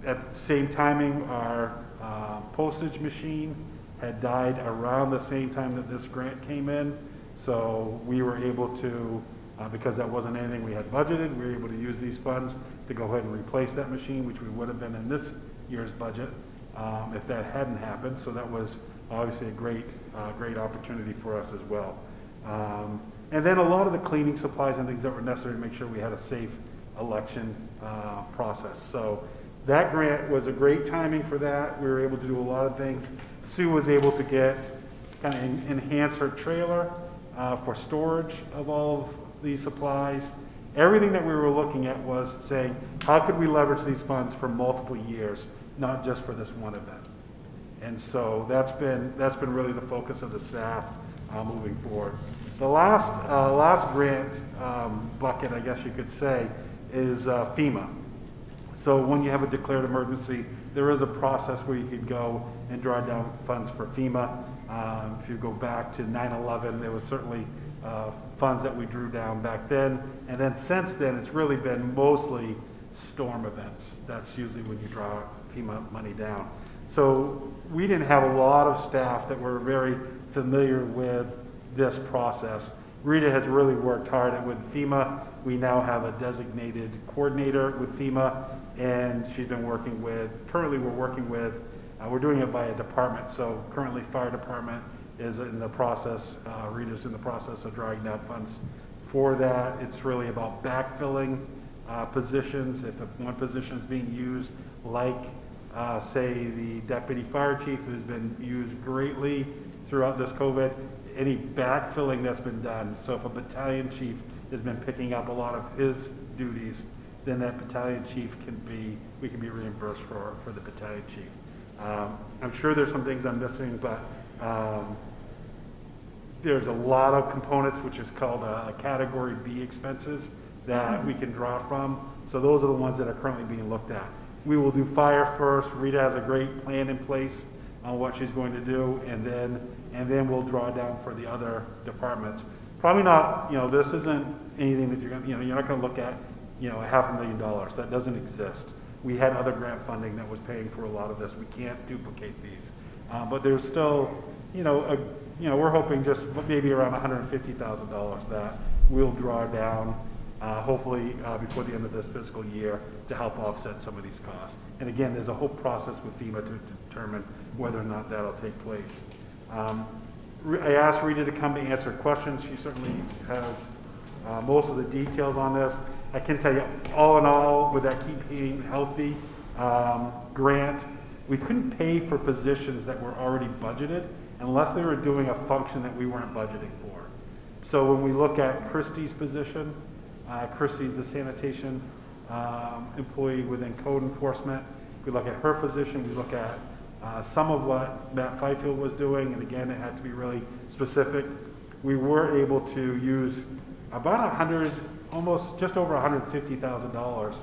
At the same timing, our postage machine had died around the same time that this grant came in. So we were able to, because that wasn't anything we had budgeted, we were able to use these funds to go ahead and replace that machine, which we would have been in this year's budget if that hadn't happened. So that was obviously a great opportunity for us as well. And then a lot of the cleaning supplies and things that were necessary to make sure we had a safe election process. So that grant was a great timing for that. We were able to do a lot of things. Sue was able to kind of enhance her trailer for storage of all of these supplies. Everything that we were looking at was saying, how could we leverage these funds for multiple years, not just for this one event? And so that's been really the focus of the staff moving forward. The last grant bucket, I guess you could say, is FEMA. So when you have a declared emergency, there is a process where you could go and draw down funds for FEMA. If you go back to 9/11, there was certainly funds that we drew down back then. And then since then, it's really been mostly storm events. That's usually when you draw FEMA money down. So we didn't have a lot of staff that were very familiar with this process. Rita has really worked hard with FEMA. We now have a designated coordinator with FEMA, and she's been working with, currently we're working with, we're doing it by a department. So currently fire department is in the process, Rita's in the process of drawing down funds for that. It's really about backfilling positions. If the one position is being used, like say the deputy fire chief who's been used greatly throughout this COVID, any backfilling that's been done. So if a battalion chief has been picking up a lot of his duties, then that battalion chief we can be reimbursed for the battalion chief. I'm sure there's some things I'm missing, but there's a lot of components, which is called a category B expenses that we can draw from. So those are the ones that are currently being looked at. We will do fire first. Rita has a great plan in place on what she's going to do, and then we'll draw down for the other departments. Probably not, this isn't anything that you're not going to look at, $500,000. That doesn't exist. We had other grant funding that was paying for a lot of this. We can't duplicate these. But there's still, we're hoping just maybe around $150,000 that we'll draw down, hopefully before the end of this fiscal year, to help offset some of these costs. And again, there's a whole process with FEMA to determine whether or not that'll take place. I asked Rita to come to answer questions. She certainly has most of the details on this. I can tell you, all in all, with that Keep Eating Healthy grant, we couldn't pay for positions that were already budgeted unless they were doing a function that we weren't budgeting for. So when we look at Christie's position, Christie's the sanitation employee within code enforcement. We look at her position, we look at some of what Matt Fifield was doing, and again, it had to be really specific. We were able to use about almost just over $150,000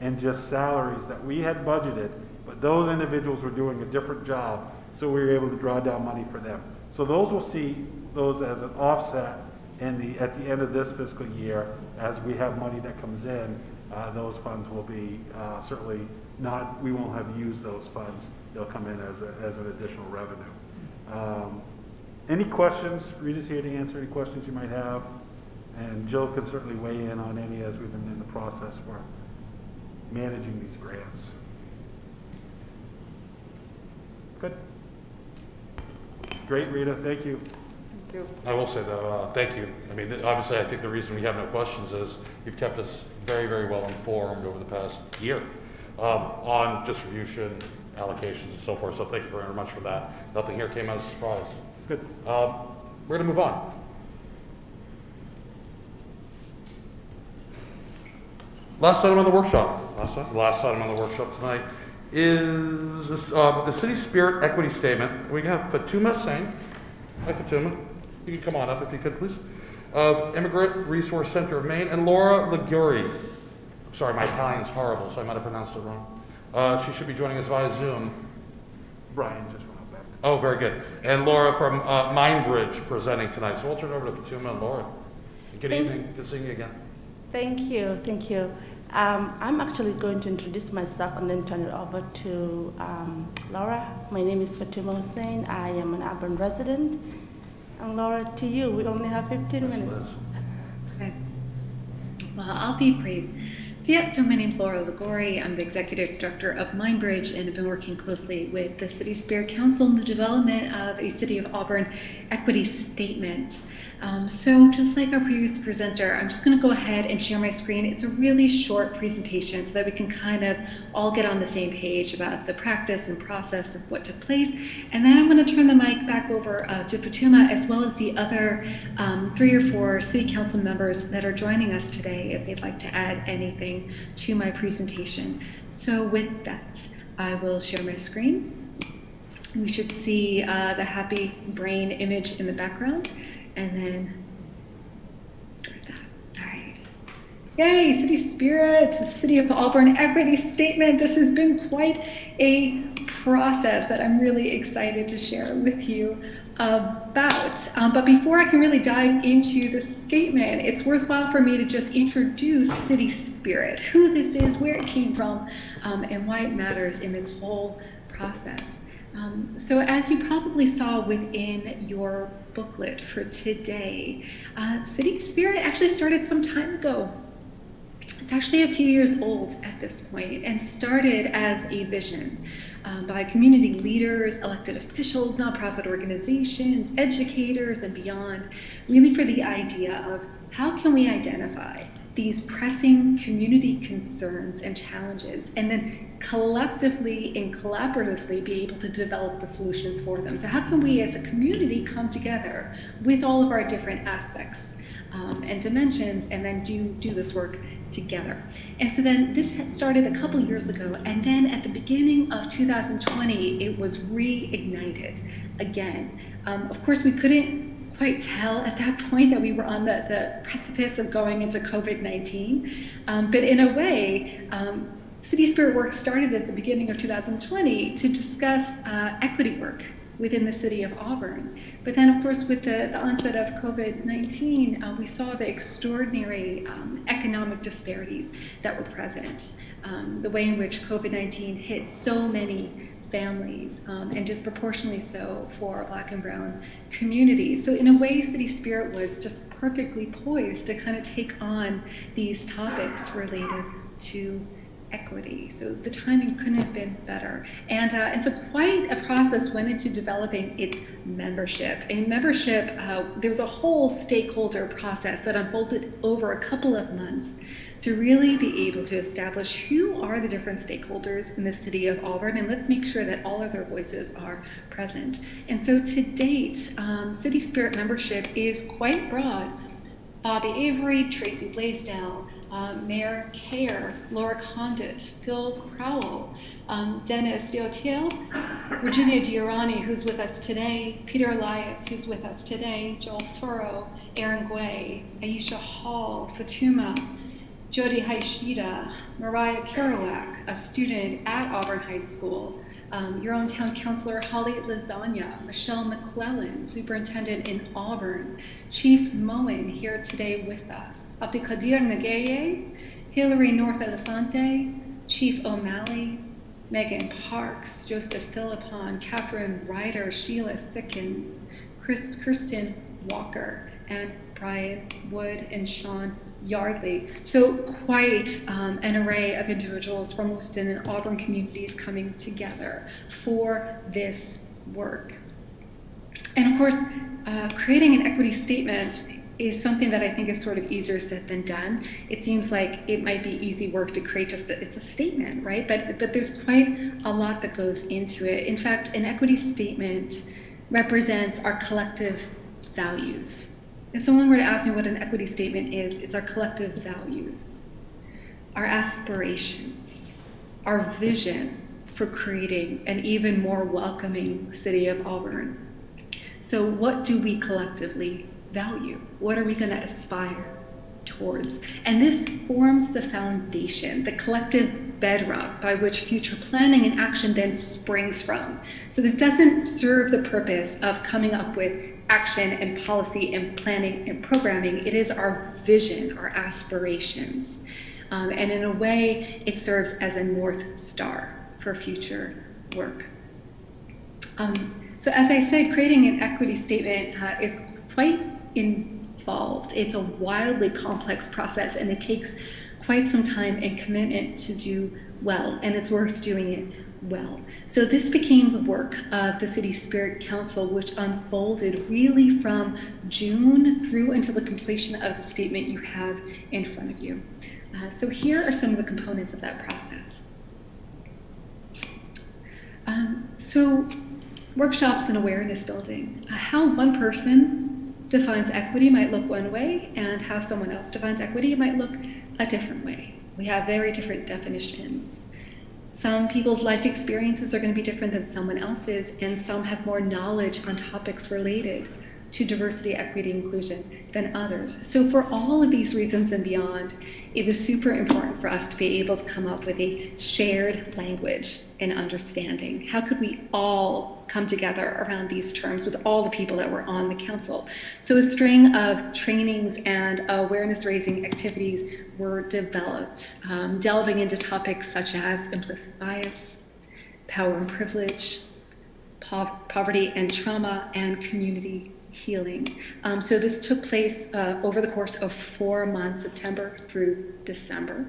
in just salaries that we had budgeted, but those individuals were doing a different job, so we were able to draw down money for them. So those will see those as an offset at the end of this fiscal year. As we have money that comes in, those funds will be certainly not, we won't have used those funds. They'll come in as an additional revenue. Any questions? Rita's here to answer any questions you might have. And Jill can certainly weigh in on any as we've been in the process for. managing these grants. Good. Great, Rita, thank you. Thank you. I will say though, thank you. I mean, obviously, I think the reason we have no questions is you've kept us very, very well informed over the past year on distribution, allocations, and so forth. So thank you very much for that. Nothing here came as a surprise. Good. We're going to move on. Last item on the workshop. Last item on the workshop tonight is this, the city spirit equity statement. We have Fatuma Singh. Hi, Fatuma. You can come on up if you could, please. Of Immigrant Resource Center of Maine, and Laura Liguri. Sorry, my Italian's horrible, so I might have pronounced it wrong. She should be joining us via Zoom. Brian just went up back. Oh, very good. And Laura from Mindbridge presenting tonight. So we'll turn it over to Fatuma and Laura. Good evening. Good seeing you again. Thank you, thank you. I'm actually going to introduce myself and then turn it over to Laura. My name is Fatuma Hussein. I am an Auburn resident. And Laura, to you, we only have 15 minutes. Okay. Well, I'll be brief. So my name's Laura Liguri. I'm the executive director of Mindbridge and have been working closely with the City Spirit Council in the development of a City of Auburn equity statement. So just like our previous presenter, I'm just going to go ahead and share my screen. It's a really short presentation so that we can kind of all get on the same page about the practice and process of what took place. And then I'm going to turn the mic back over to Fatuma, as well as the other 3 or 4 city council members that are joining us today if they'd like to add anything to my presentation. So with that, I will share my screen. We should see the happy brain image in the background. And then start that. All right. Yay, City Spirit, the City of Auburn equity statement. This has been quite a process that I'm really excited to share with you about. But before I can really dive into the statement, it's worthwhile for me to just introduce City Spirit, who this is, where it came from, and why it matters in this whole process. So as you probably saw within your booklet for today, City Spirit actually started some time ago. It's actually a few years old at this point and started as a vision by community leaders, elected officials, nonprofit organizations, educators, and beyond, really for the idea of how can we identify these pressing community concerns and challenges, and then collectively and collaboratively be able to develop the solutions for them. So how can we as a community come together with all of our different aspects and dimensions and then do this work together? And so then this had started a couple years ago, and then at the beginning of 2020, it was reignited again. Of course, we couldn't quite tell at that point that we were on the precipice of going into COVID-19. But in a way, City Spirit work started at the beginning of 2020 to discuss equity work within the city of Auburn. But then, of course, with the onset of COVID-19, we saw the extraordinary economic disparities that were present, the way in which COVID-19 hit so many families, and disproportionately so for Black and Brown communities. So in a way, City Spirit was just perfectly poised to kind of take on these topics related to equity. So the timing couldn't have been better. And so quite a process went into developing its membership. And membership, there was a whole stakeholder process that unfolded over a couple of months to really be able to establish who are the different stakeholders in the city of Auburn, and let's make sure that all of their voices are present. And so to date, City Spirit membership is quite broad. Bobby Avery, Tracy Blaisdell, Mayor Kerr, Laura Condit, Phil Crowell, Dennis Diotil, Virginia Diorani, who's with us today, Peter Elias, who's with us today, Joel Furrow, Aaron Guay, Aisha Hall, Fatuma, Jody Haishida, Mariah Kerouac, a student at Auburn High School, your own town councilor Holly Lasagna, Michelle McClellan, superintendent in Auburn, Chief Moen here today with us, Abdikadir Nageye, Hillary North Elisante, Chief O'Malley, Megan Parks, Joseph Philippon, Catherine Ryder, Sheila Sickens, Kristen Walker, and Brian Wood and Sean Yardley. So quite an array of individuals from Lewiston and Auburn communities coming together for this work. And of course, creating an equity statement is something that I think is sort of easier said than done. It seems like it might be easy work to create it's a statement, right? But there's quite a lot that goes into it. In fact, an equity statement represents our collective values. If someone were to ask me what an equity statement is, it's our collective values, our aspirations, our vision for creating an even more welcoming city of Auburn. So what do we collectively value? What are we going to aspire towards? And this forms the foundation, the collective bedrock by which future planning and action then springs from. So this doesn't serve the purpose of coming up with action and policy and planning and programming. It is our vision, our aspirations. And in a way, it serves as a North Star for future work. So as I said, creating an equity statement is quite involved. It's a wildly complex process, and it takes quite some time and commitment to do well, and it's worth doing it well. So this became the work of the City Spirit Council, which unfolded really from June through until the completion of the statement you have in front of you. So here are some of the components of that process. So workshops and awareness building. How one person defines equity might look one way, and how someone else defines equity might look a different way. We have very different definitions. Some people's life experiences are going to be different than someone else's, and some have more knowledge on topics related to diversity, equity, inclusion than others. So for all of these reasons and beyond, it was super important for us to be able to come up with a shared language and understanding. How could we all come together around these terms with all the people that were on the council? So a string of trainings and awareness-raising activities were developed, delving into topics such as implicit bias, power and privilege, poverty and trauma, and community healing. So this took place over the course of 4 months, September through December.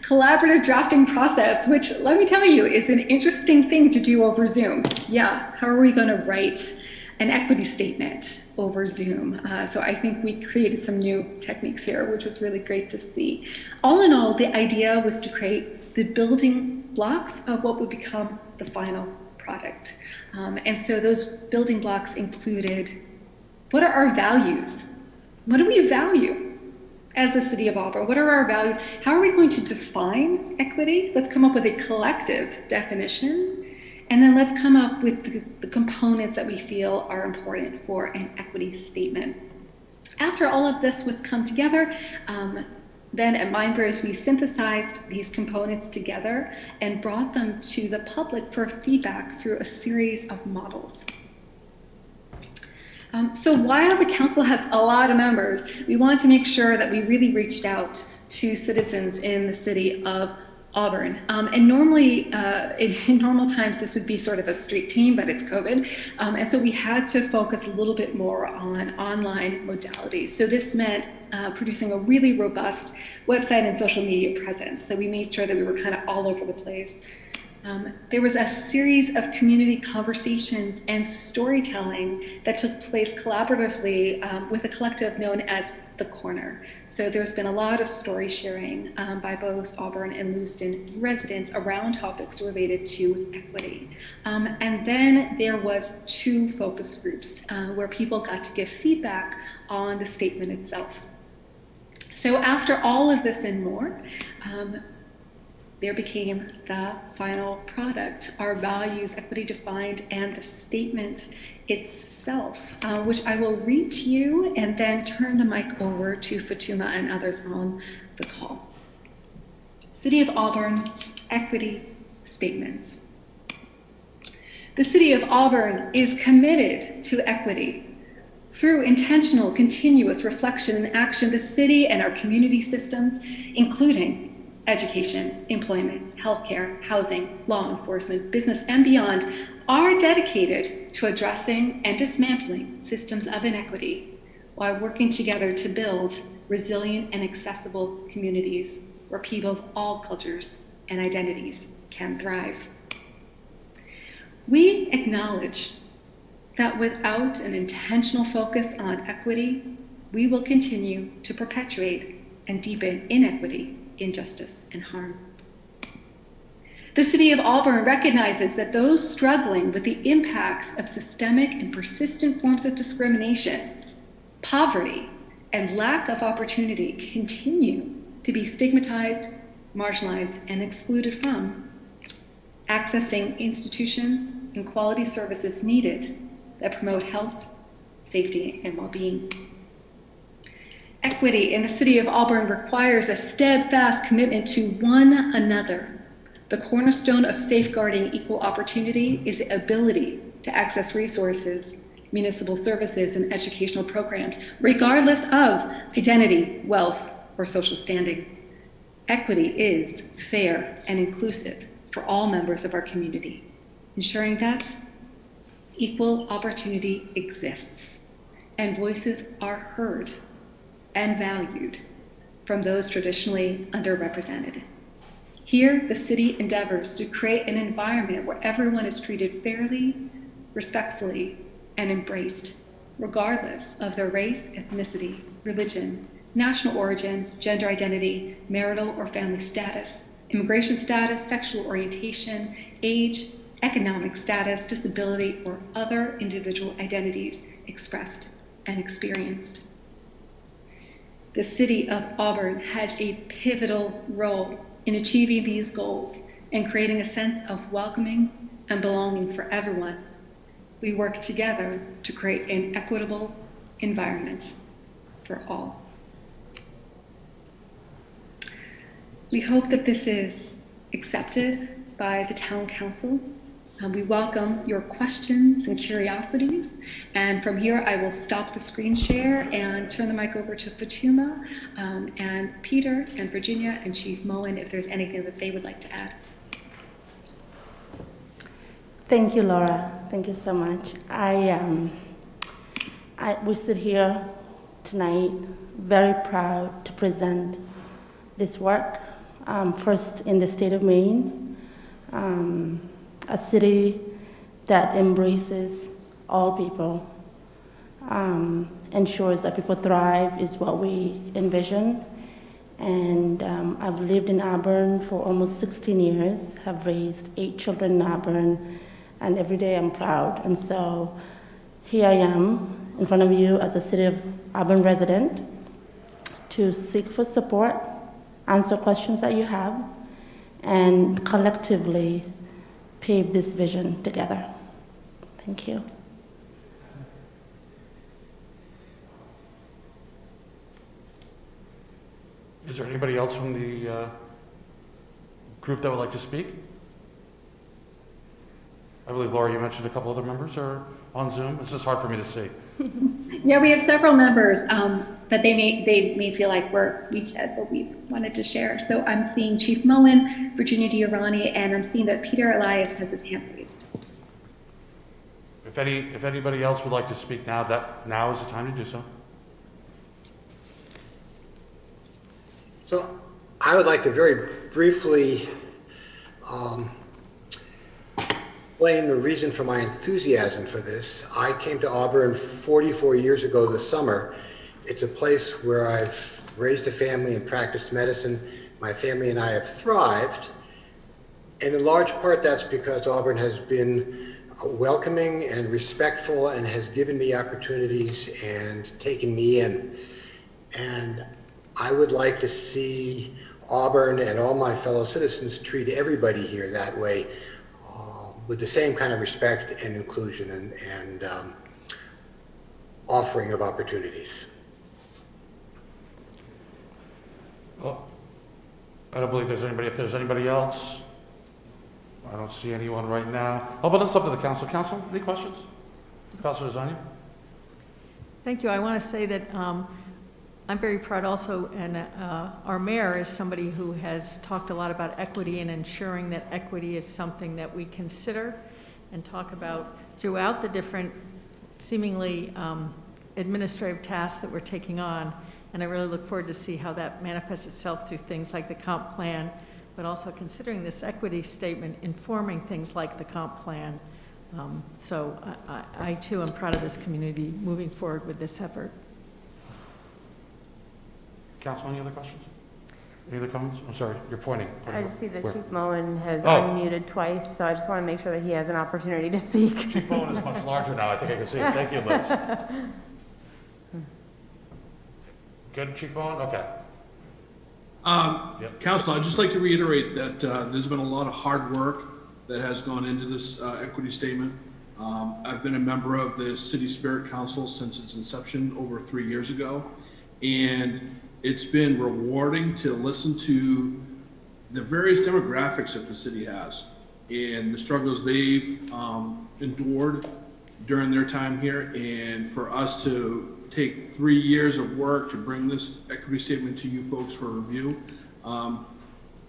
Collaborative drafting process, which let me tell you is an interesting thing to do over Zoom. Yeah, how are we going to write an equity statement over Zoom? So I think we created some new techniques here, which was really great to see. All in all, the idea was to create the building blocks of what would become the final product. And so those building blocks included, what are our values? What do we value as the City of Auburn? What are our values? How are we going to define equity? Let's come up with a collective definition. And then let's come up with the components that we feel are important for an equity statement. After all of this was come together, then at MindBridge, we synthesized these components together and brought them to the public for feedback through a series of models. So while the council has a lot of members, we wanted to make sure that we really reached out to citizens in the city of Auburn. And normally, in normal times, this would be sort of a street team, but it's COVID. And so we had to focus a little bit more on online modalities. So this meant producing a really robust website and social media presence. So we made sure that we were kind of all over the place. There was a series of community conversations and storytelling that took place collaboratively with a collective known as The Corner. So there's been a lot of story sharing by both Auburn and Lewiston residents around topics related to equity. And then there was 2 focus groups where people got to give feedback on the statement itself. So after all of this and more, there became the final product, our values, equity defined, and the statement itself, which I will read to you and then turn the mic over to Fatuma and others on the call. City of Auburn, equity statement. The City of Auburn is committed to equity. Through intentional, continuous reflection and action, the city and our community systems, including education, employment, healthcare, housing, law enforcement, business, and beyond are dedicated to addressing and dismantling systems of inequity while working together to build resilient and accessible communities where people of all cultures and identities can thrive. We acknowledge that without an intentional focus on equity, we will continue to perpetuate and deepen inequity, injustice, and harm. The City of Auburn recognizes that those struggling with the impacts of systemic and persistent forms of discrimination, poverty, and lack of opportunity continue to be stigmatized, marginalized, and excluded from accessing institutions and quality services needed that promote health, safety, and well-being. Equity in the City of Auburn requires a steadfast commitment to one another. The cornerstone of safeguarding equal opportunity is the ability to access resources, municipal services, and educational programs, regardless of identity, wealth, or social standing. Equity is fair and inclusive for all members of our community, ensuring that equal opportunity exists and voices are heard and valued from those traditionally underrepresented. Here, the city endeavors to create an environment where everyone is treated fairly, respectfully, and embraced, regardless of their race, ethnicity, religion, national origin, gender identity, marital or family status, immigration status, sexual orientation, age, economic status, disability, or other individual identities expressed and experienced. The City of Auburn has a pivotal role in achieving these goals and creating a sense of welcoming and belonging for everyone. We work together to create an equitable environment for all. We hope that this is accepted by the Town Council. We welcome your questions and curiosities. And from here, I will stop the screen share and turn the mic over to Fatuma and Peter and Virginia and Chief Moen if there's anything that they would like to add. Thank you, Laura. Thank you so much. We sit here tonight very proud to present this work, first in the state of Maine, a city that embraces all people, ensures that people thrive is what we envision. And I've lived in Auburn for almost 16 years, have raised 8 children in Auburn, and every day I'm proud. And so here I am in front of you as a City of Auburn resident to seek for support, answer questions that you have, and collectively pave this vision together. Thank you. Is there anybody else from the group that would like to speak? I believe, Laura, you mentioned a couple other members are on Zoom. This is hard for me to see. Yeah, we have several members, but they may feel like we've said what we wanted to share. So I'm seeing Chief Moen, Virginia Diorani, and I'm seeing that Peter Elias has his hand raised. If anybody else would like to speak now, now is the time to do so. So I would like to very briefly explain the reason for my enthusiasm for this. I came to Auburn 44 years ago this summer. It's a place where I've raised a family and practiced medicine. My family and I have thrived. And in large part, that's because Auburn has been welcoming and respectful and has given me opportunities and taken me in. And I would like to see Auburn and all my fellow citizens treat everybody here that way, with the same kind of respect and inclusion and offering of opportunities. Well, I don't believe there's anybody. If there's anybody else, I don't see anyone right now. I'll open this up to the council. Council, any questions? Councilor Zania? Thank you. I want to say that I'm very proud also, and our mayor is somebody who has talked a lot about equity and ensuring that equity is something that we consider and talk about throughout the different seemingly administrative tasks that we're taking on. And I really look forward to see how that manifests itself through things like the comp plan, but also considering this equity statement informing things like the comp plan. So I too am proud of this community moving forward with this effort. Council, any other questions? Any other comments? I'm sorry, you're pointing. I just see that Where? Chief Mullen has Oh. unmuted twice, so I just want to make sure that he has an opportunity to speak. Chief Bowen is much larger now. I think I can see it. Thank you, Liz. Good, Chief Bowen? Okay. Yep. Council, I'd just like to reiterate that there's been a lot of hard work that has gone into this equity statement. I've been a member of the City Spirit Council since its inception over 3 years ago, and it's been rewarding to listen to the various demographics that the city has and the struggles they've endured during their time here, and for us to take 3 years of work to bring this equity statement to you folks for review.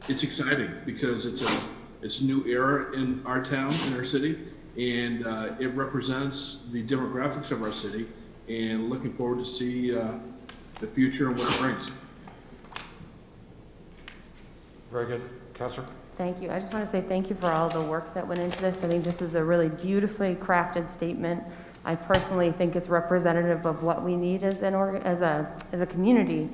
It's exciting because it's a new era in our town, in our city, and it represents the demographics of our city, and looking forward to see the future and what it brings. Very good. Councilor? Thank you. I just want to say thank you for all the work that went into this. I think this is a really beautifully crafted statement. I personally think it's representative of what we need as a community,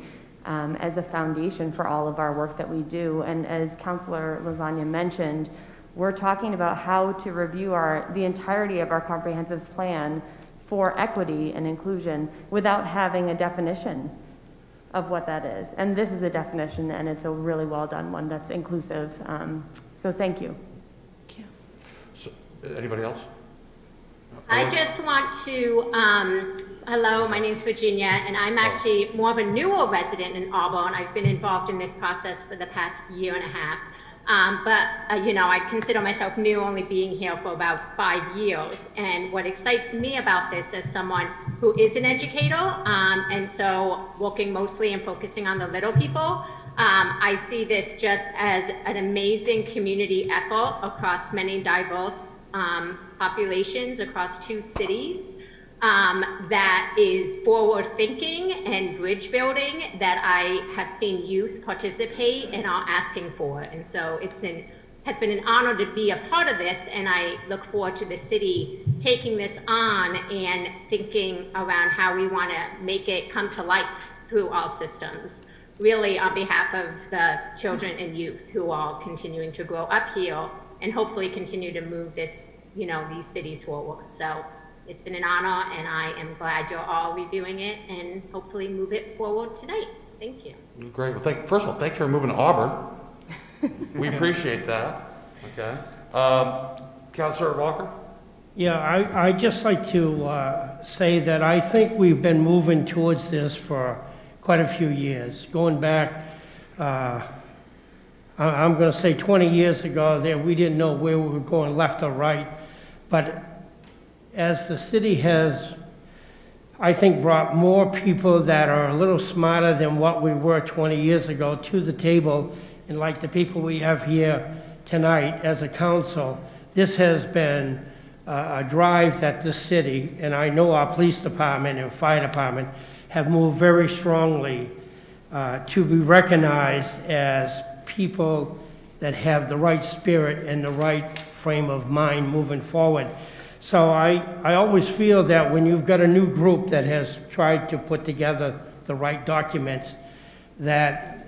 as a foundation for all of our work that we do. And as Councilor Lasagna mentioned, we're talking about how to review the entirety of our comprehensive plan for equity and inclusion without having a definition of what that is. And this is a definition, and it's a really well done one that's inclusive. So thank you. Thank you. So, anybody else? I just want to, hello, my name's Virginia, and I'm actually more of a newer resident in Auburn. I've been involved in this process for the past year and a half. You know, I consider myself new, only being here for about 5 years. And what excites me about this as someone who is an educator, and so working mostly and focusing on the little people, I see this just as an amazing community effort across many diverse populations across 2 cities that is forward thinking and bridge building that I have seen youth participate and are asking for. And so has been an honor to be a part of this, and I look forward to the city taking this on and thinking around how we want to make it come to life through all systems, really on behalf of the children and youth who are continuing to grow up here and hopefully continue to move this, you know, these cities forward. So it's been an honor, and I am glad you're all reviewing it and hopefully move it forward tonight. Thank you. Great. Well, first of all, thank you for moving to Auburn. We appreciate that. Okay. Councilor Walker? Yeah, I'd just like to say that I think we've been moving towards this for quite a few years. Going back, I'm going to say 20 years ago, we didn't know where we were going, left or right. But as the city has, I think, brought more people that are a little smarter than what we were 20 years ago to the table, and like the people we have here tonight as a council, this has been a drive that the city, and I know our police department and fire department, have moved very strongly to be recognized as people that have the right spirit and the right frame of mind moving forward. So I always feel that when you've got a new group that has tried to put together the right documents, that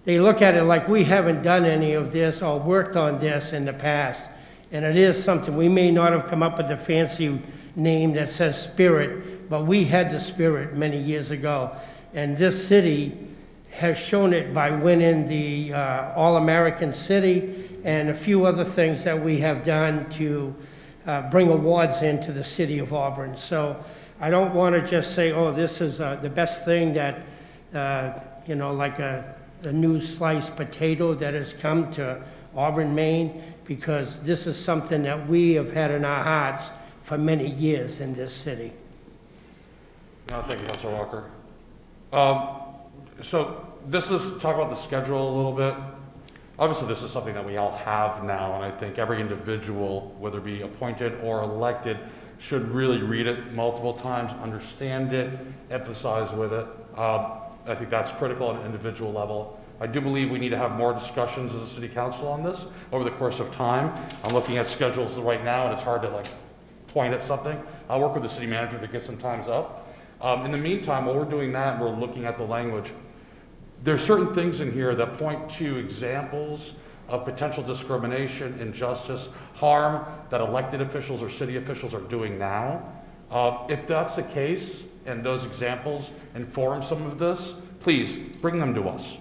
they look at it like we haven't done any of this or worked on this in the past. And it is something, we may not have come up with a fancy name that says spirit, but we had the spirit many years ago. And this city has shown it by winning the All-American City and a few other things that we have done to bring awards into the City of Auburn. So I don't want to just say, oh, this is the best thing that, you know, like a new sliced potato that has come to Auburn, Maine, because this is something that we have had in our hearts for many years in this city. No, thank you, Councilor Walker. So this is, talk about the schedule a little bit. Obviously, this is something that we all have now, and I think every individual, whether it be appointed or elected, should really read it multiple times, understand it, emphasize with it. I think that's critical at an individual level. I do believe we need to have more discussions as a city council on this over the course of time. I'm looking at schedules right now, and it's hard to like point at something. I'll work with the city manager to get some times up. In the meantime, while we're doing that, we're looking at the language. There's certain things in here that point to examples of potential discrimination, injustice, harm that elected officials or city officials are doing now. If that's the case, and those examples inform some of this, please bring them to us.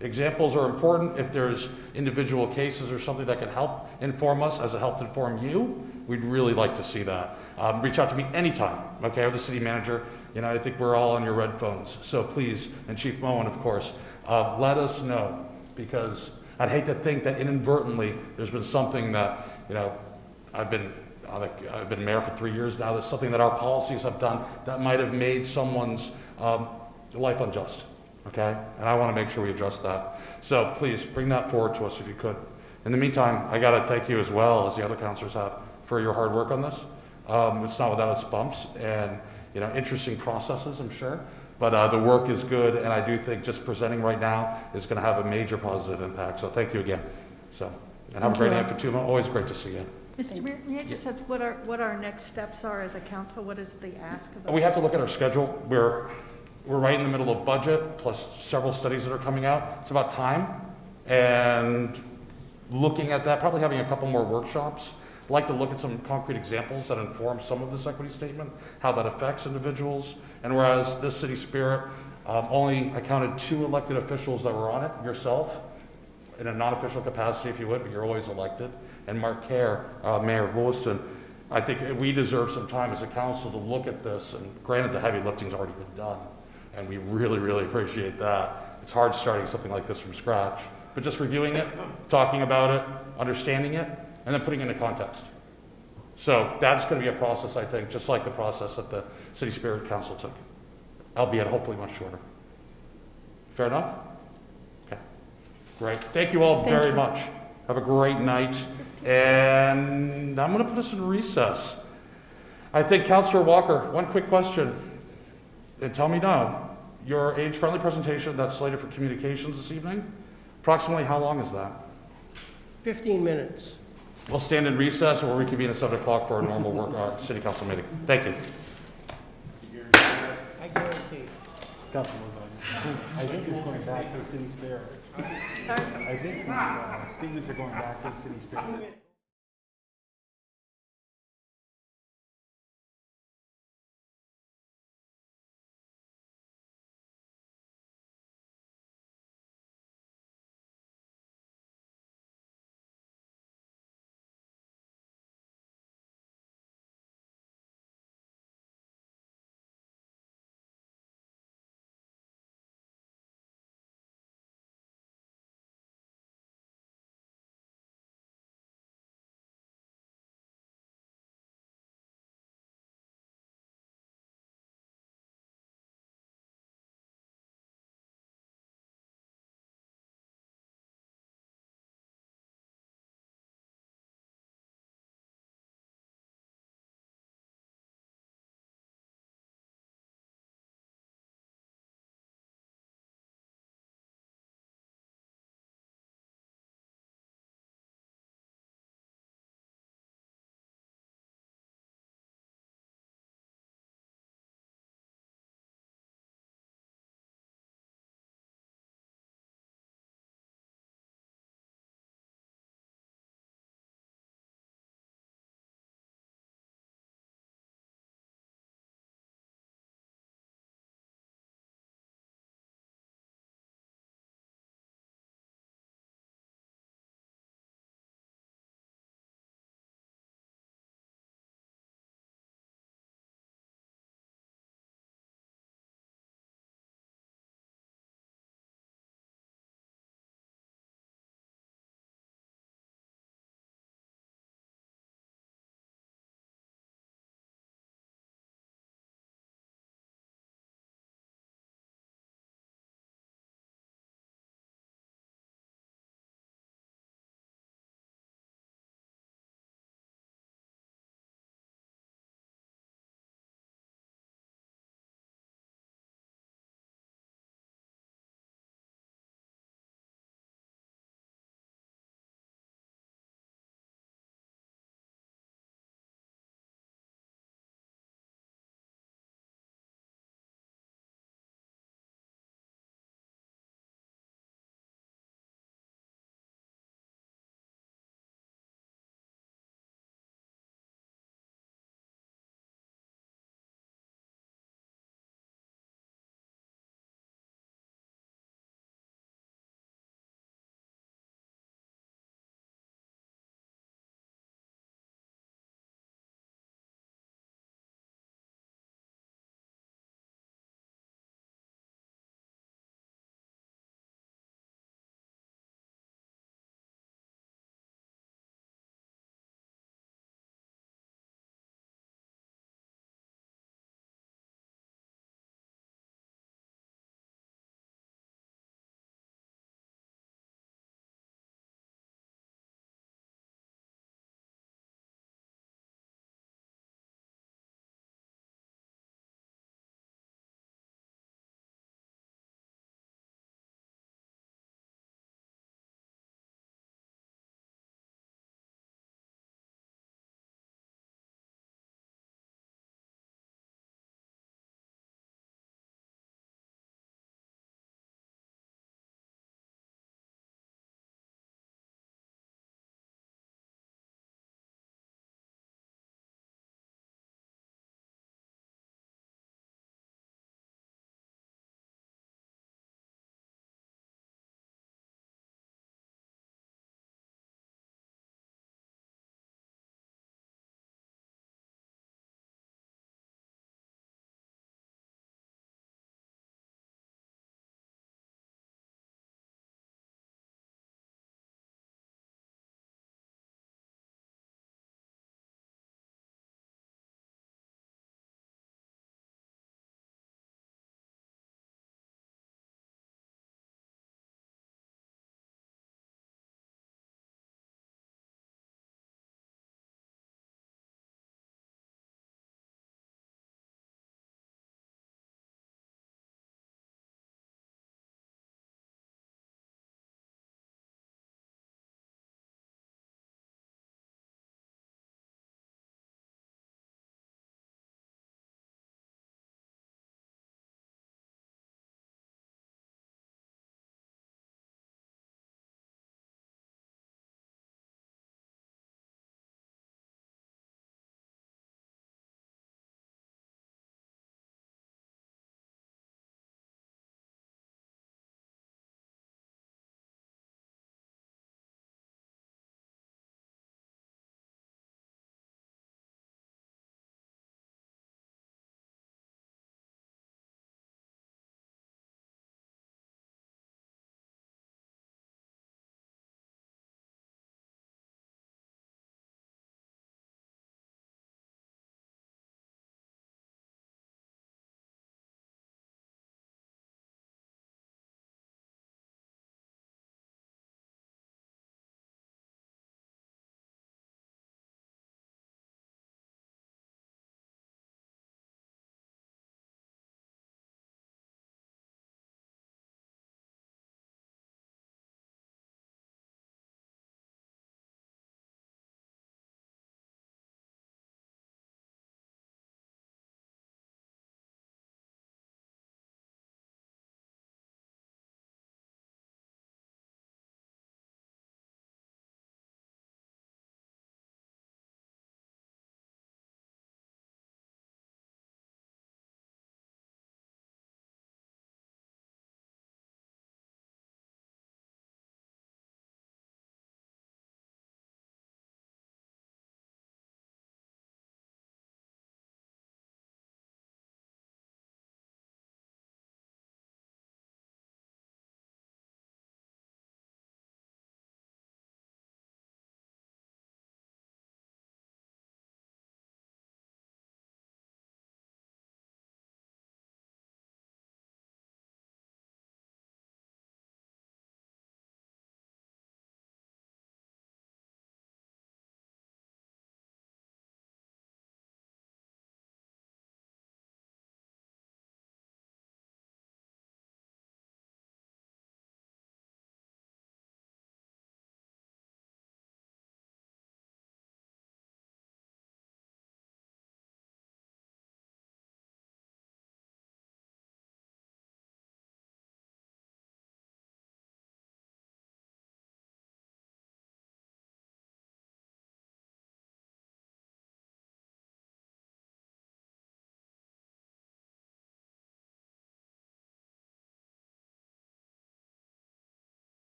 Examples are important. If there's individual cases or something that can help inform us as it helped inform you, we'd really like to see that. Reach out to me anytime, okay, or the city manager. You know, I think we're all on your red phones. So please, and Chief Moen, of course, let us know, because I'd hate to think that inadvertently there's been something that, you know, I've been mayor for 3 years now. There's something that our policies have done that might have made someone's life unjust, okay? And I want to make sure we address that. So please bring that forward to us if you could. In the meantime, I got to thank you as well as the other councilors have for your hard work on this. It's not without its bumps and, you know, interesting processes, I'm sure. But the work is good, and I do think just presenting right now is going to have a major positive impact. So thank you again. So, and have a great night for Tuma. Always great to see you. Mr. Mayor, may I just ask what our next steps are as a council? What is the ask of us? We have to look at our schedule. We're right in the middle of budget, plus several studies that are coming out. It's about time. And looking at that, probably having a couple more workshops. I'd like to look at some concrete examples that inform some of this equity statement, how that affects individuals. And whereas this city spirit only accounted 2 elected officials that were on it, yourself, in a non-official capacity, if you would, but you're always elected, and Mark Kerr, Mayor of Lewiston. I think we deserve some time as a council to look at this, and granted the heavy lifting's already been done, and we really, really appreciate that. It's hard starting something like this from scratch, but just reviewing it, talking about it, understanding it, and then putting it into context. So that's going to be a process, I think, just like the process that the City Spirit Council took, albeit hopefully much shorter. Fair enough? Okay, great. Thank you all very much. Have a great night. And I'm going to put us in recess. I think, Councilor Walker, one quick question, and tell me no. Your age-friendly presentation that's slated for communications this evening, approximately how long is that? 15 minutes. We'll stand in recess or we'll reconvene at 7 o'clock for our normal work, city council meeting. Thank you. I guarantee. Council I think it's going back to the city spirit. Sorry? I think the statements are going back to the city spirit.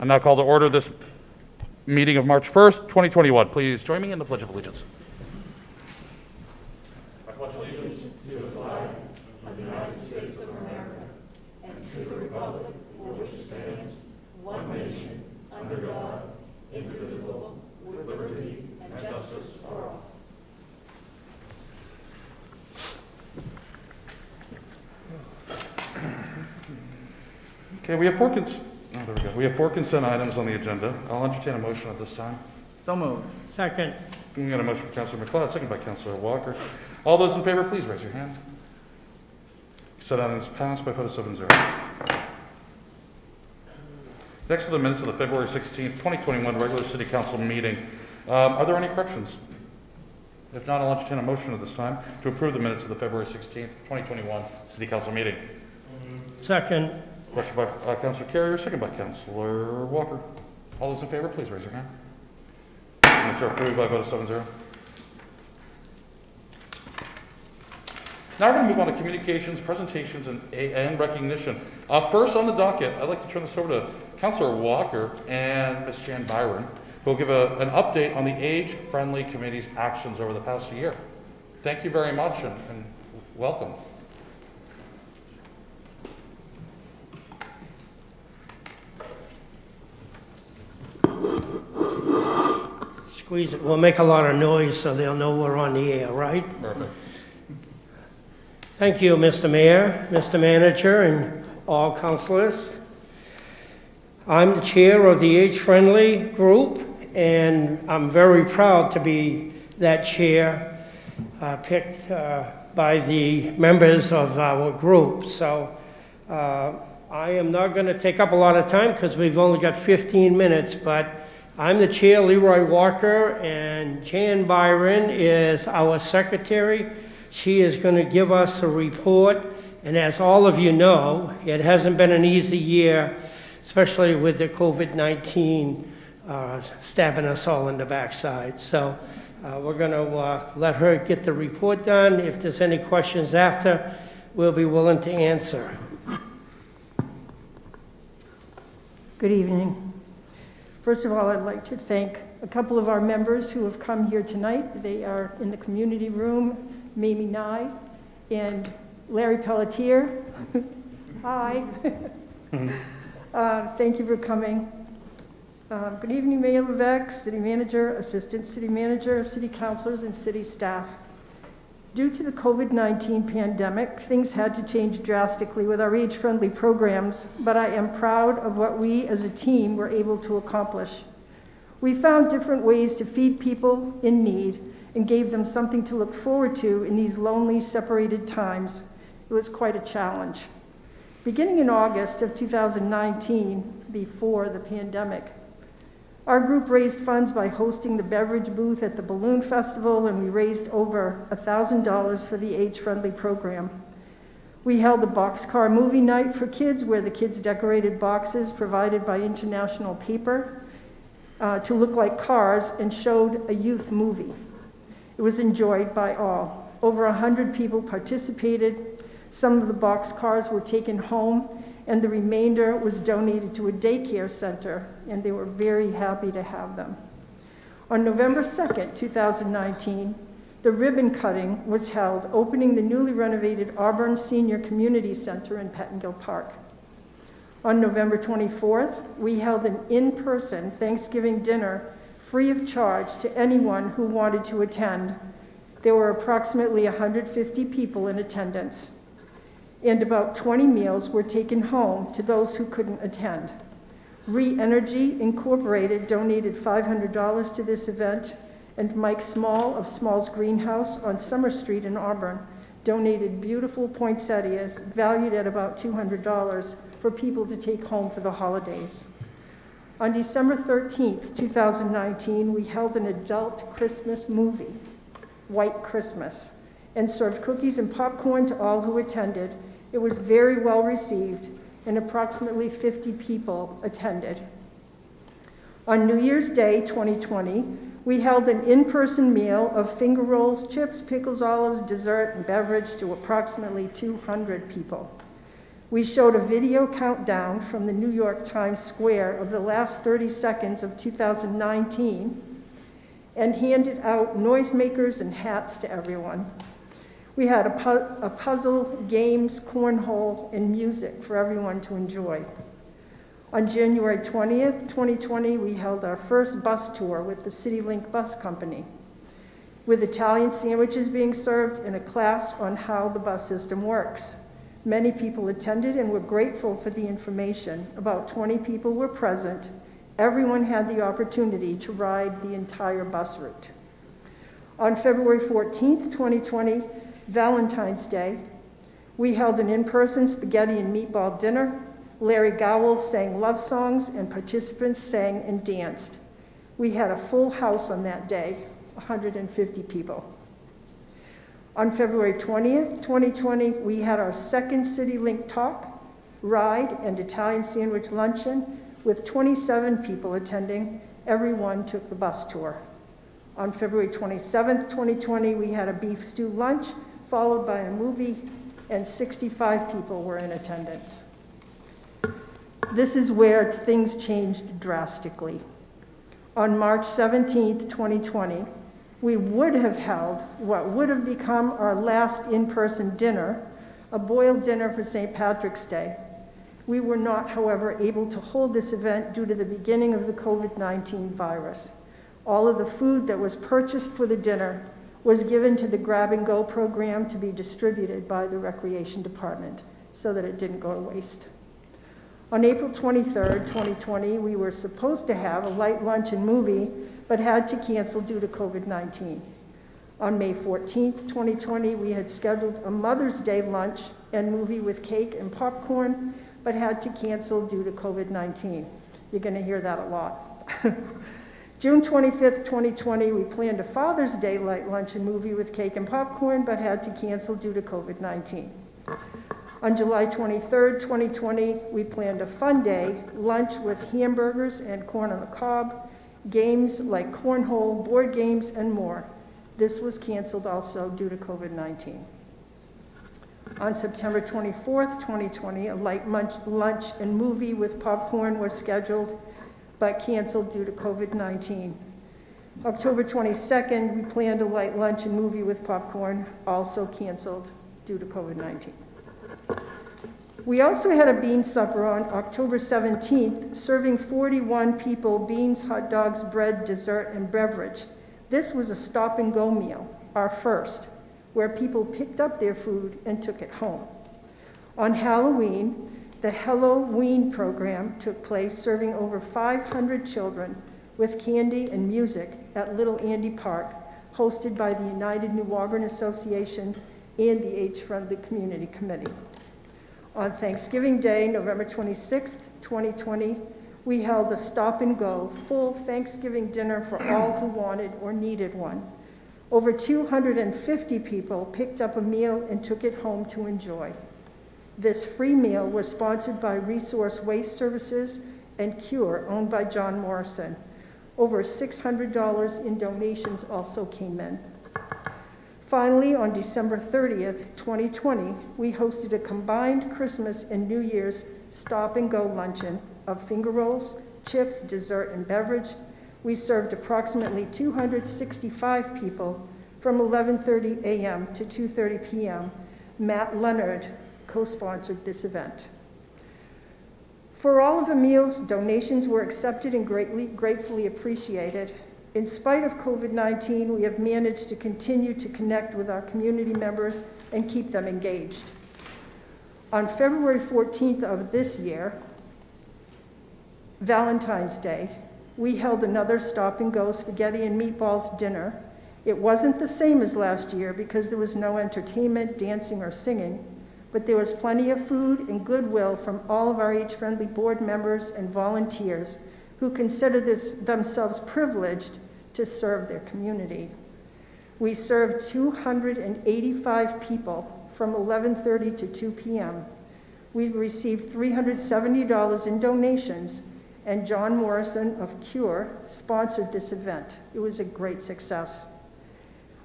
I now call to order this meeting of March 1st, 2021. Please join me in the Pledge of Allegiance. I pledge allegiance to the flag of the United States of America and to the republic for which it stands, one nation, under God, indivisible, with liberty and justice for all. Okay, we have four consent items on the agenda. I'll entertain a motion at this time. So moved. Second. We got a motion from Councilor McLeod, second by Councilor Walker. All those in favor, please raise your hand. Consent item is passed by a vote of 7-0. Next are the minutes of the February 16th, 2021 regular City Council meeting. Are there any corrections? If not, I'll entertain a motion at this time to approve the minutes of the February 16th, 2021 City Council meeting. Second. Question by Councilor Carrier, second by Councilor Walker. All those in favor, please raise your hand. Minutes are approved by a vote of 7-0. Now we're going to move on to communications, presentations, and recognition. First on the docket, I'd like to turn this over to Councilor Walker and Ms. Jan Byron, who will give an update on the age-friendly committee's actions over the past year. Thank you very much and welcome. Squeeze it. We'll make a lot of noise so they'll know we're on the air, right? Perfect. Thank you, Mr. Mayor, Mr. Manager, and all councilors. I'm the chair of the Age-Friendly Group, and I'm very proud to be that chair picked by the members of our group. So I am not going to take up a lot of time because we've only got 15 minutes, but I'm the chair, Leroy Walker, and Jan Byron is our secretary. She is going to give us a report, and as all of you know, it hasn't been an easy year, especially with the COVID-19 stabbing us all in the backside. So we're going to let her get the report done. If there's any questions after, we'll be willing to answer. Good evening. First of all, I'd like to thank a couple of our members who have come here tonight. They are in the community room, Mamie Nye and Larry Pelletier. Hi. Thank you for coming. Good evening, Mayor Levesque, City Manager, Assistant City Manager, City Councilors, and City staff. Due to the COVID-19 pandemic, things had to change drastically with our age-friendly programs, but I am proud of what we as a team were able to accomplish. We found different ways to feed people in need and gave them something to look forward to in these lonely, separated times. It was quite a challenge. Beginning in August of 2019, before the pandemic, our group raised funds by hosting the beverage booth at the Balloon Festival, and we raised over $1,000 for the age-friendly program. We held a boxcar movie night for kids where the kids decorated boxes provided by International Paper to look like cars and showed a youth movie. It was enjoyed by all. Over 100 people participated. Some of the boxcars were taken home, and the remainder was donated to a daycare center, and they were very happy to have them. On November 2nd, 2019, the ribbon cutting was held, opening the newly renovated Auburn Senior Community Center in Pettingill Park. On November 24th, we held an in-person Thanksgiving dinner free of charge to anyone who wanted to attend. There were approximately 150 people in attendance, and about 20 meals were taken home to those who couldn't attend. Re-Energy Incorporated donated $500 to this event, and Mike Small of Small's Greenhouse on Summer Street in Auburn donated beautiful poinsettias valued at about $200 for people to take home for the holidays. On December 13th, 2019, we held an adult Christmas movie, White Christmas, and served cookies and popcorn to all who attended. It was very well received, and approximately 50 people attended. On New Year's Day 2020, we held an in-person meal of finger rolls, chips, pickles, olives, dessert, and beverage to approximately 200 people. We showed a video countdown from the New York Times Square of the last 30 seconds of 2019 and handed out noisemakers and hats to everyone. We had a puzzle, games, cornhole, and music for everyone to enjoy. On January 20th, 2020, we held our first bus tour with the CityLink Bus Company, with Italian sandwiches being served and a class on how the bus system works. Many people attended and were grateful for the information. About 20 people were present. Everyone had the opportunity to ride the entire bus route. On February 14th, 2020, Valentine's Day, we held an in-person spaghetti and meatball dinner. Larry Gowell sang love songs and participants sang and danced. We had a full house on that day, 150 people. On February 20th, 2020, we had our second CityLink talk, ride, and Italian sandwich luncheon with 27 people attending. Everyone took the bus tour. On February 27th, 2020, we had a beef stew lunch, followed by a movie, and 65 people were in attendance. This is where things changed drastically. On March 17th, 2020, we would have held what would have become our last in-person dinner, a boiled dinner for St. Patrick's Day. We were not, however, able to hold this event due to the beginning of the COVID-19 virus. All of the food that was purchased for the dinner was given to the Grab and Go program to be distributed by the Recreation Department so that it didn't go to waste. On April 23rd, 2020, we were supposed to have a light lunch and movie, but had to cancel due to COVID-19. On May 14th, 2020, we had scheduled a Mother's Day lunch and movie with cake and popcorn, but had to cancel due to COVID-19. You're gonna hear that a lot. June 25th, 2020, we planned a Father's Day light lunch and movie with cake and popcorn, but had to cancel due to COVID-19. On July 23rd, 2020, we planned a fun day, lunch with hamburgers and corn on the cob, games like cornhole, board games, and more. This was canceled also due to COVID-19. On September 24th, 2020, a light lunch and movie with popcorn was scheduled, but canceled due to COVID-19. October 22nd, we planned a light lunch and movie with popcorn, also canceled due to COVID-19. We also had a bean supper on October 17th, serving 41 people beans, hot dogs, bread, dessert, and beverage. This was a stop and go meal, our first, where people picked up their food and took it home. On Halloween, the Halloween program took place, serving over 500 children with candy and music at Little Andy Park, hosted by the United New Auburn Association and the Age-Friendly Community Committee. On Thanksgiving Day, November 26th, 2020, we held a stop and go full Thanksgiving dinner for all who wanted or needed one. Over 250 people picked up a meal and took it home to enjoy. This free meal was sponsored by Resource Waste Services and Cure, owned by John Morrison. Over $600 in donations also came in. Finally, on December 30th, 2020, we hosted a combined Christmas and New Year's stop and go luncheon of finger rolls, chips, dessert, and beverage. We served approximately 265 people from 11:30 a.m. to 2:30 p.m. Matt Leonard co-sponsored this event. For all of the meals, donations were accepted and gratefully appreciated. In spite of COVID-19, we have managed to continue to connect with our community members and keep them engaged. On February 14th of this year, Valentine's Day, we held another stop and go spaghetti and meatballs dinner. It wasn't the same as last year because there was no entertainment, dancing, or singing, but there was plenty of food and goodwill from all of our age-friendly board members and volunteers who consider themselves privileged to serve their community. We served 285 people from 11:30 to 2 p.m. We received $370 in donations, and John Morrison of Cure sponsored this event. It was a great success.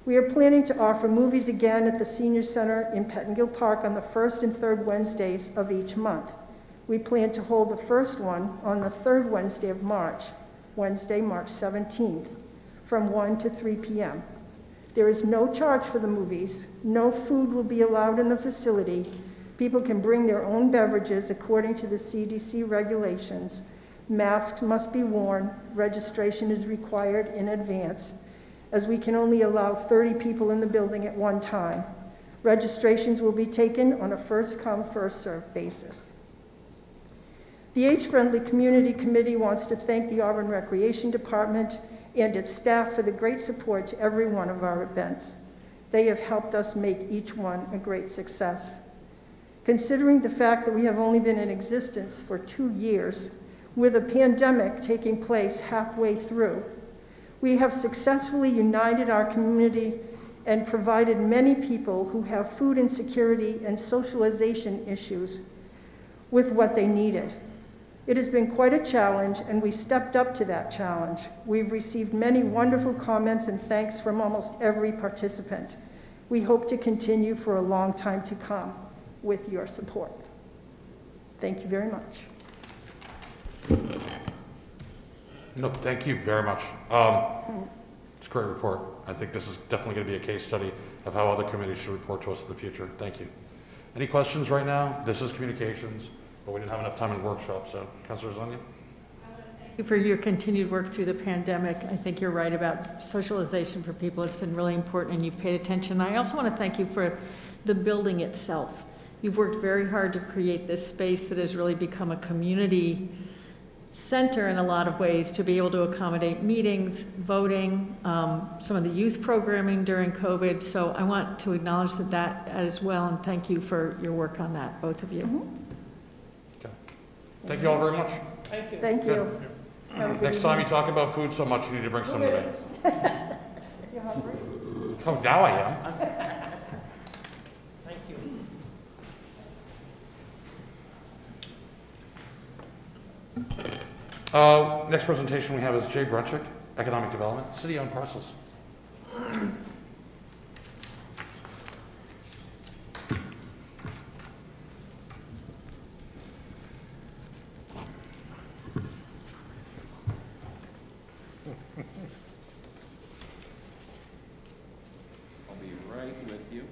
We are planning to offer movies again at the Senior Center in Pettingill Park on the first and third Wednesdays of each month. We plan to hold the first one on the third Wednesday of March, Wednesday, March 17th, from 1 to 3 p.m. There is no charge for the movies. No food will be allowed in the facility. People can bring their own beverages according to the CDC regulations. Masks must be worn. Registration is required in advance, as we can only allow 30 people in the building at one time. Registrations will be taken on a first-come, first-served basis. The Age-Friendly Community Committee wants to thank the Auburn Recreation Department and its staff for the great support to every one of our events. They have helped us make each one a great success. Considering the fact that we have only been in existence for 2 years, with a pandemic taking place halfway through, we have successfully united our community and provided many people who have food insecurity and socialization issues with what they needed. It has been quite a challenge, and we stepped up to that challenge. We've received many wonderful comments and thanks from almost every participant. We hope to continue for a long time to come with your support. Thank you very much. No, thank you very much. It's a great report. I think this is definitely going to be a case study of how other committees should report to us in the future. Thank you. Any questions right now? This is communications, but we didn't have enough time in workshop, so Councilor Zania? Thank you for your continued work through the pandemic. I think you're right about socialization for people. It's been really important, and you've paid attention. I also want to thank you for the building itself. You've worked very hard to create this space that has really become a community center in a lot of ways, to be able to accommodate meetings, voting, some of the youth programming during COVID. So I want to acknowledge that as well, and thank you for your work on that, both of you. Okay. Thank you all very much. Thank you. Thank you. Next time you talk about food so much, you need to bring some to me. You hungry? Oh, now I am. Thank you. Next presentation we have is Jay Brunchick, Economic Development, City-Owned Parcels. I'll be right with you.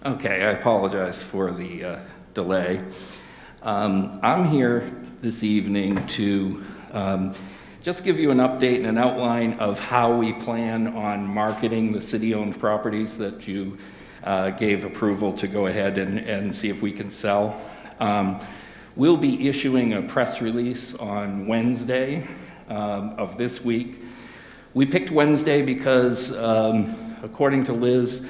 Okay, I apologize for the delay. I'm here this evening to just give you an update and an outline of how we plan on marketing the city-owned properties that you gave approval to go ahead and see if we can sell. We'll be issuing a press release on Wednesday of this week. We picked Wednesday because, according to Liz,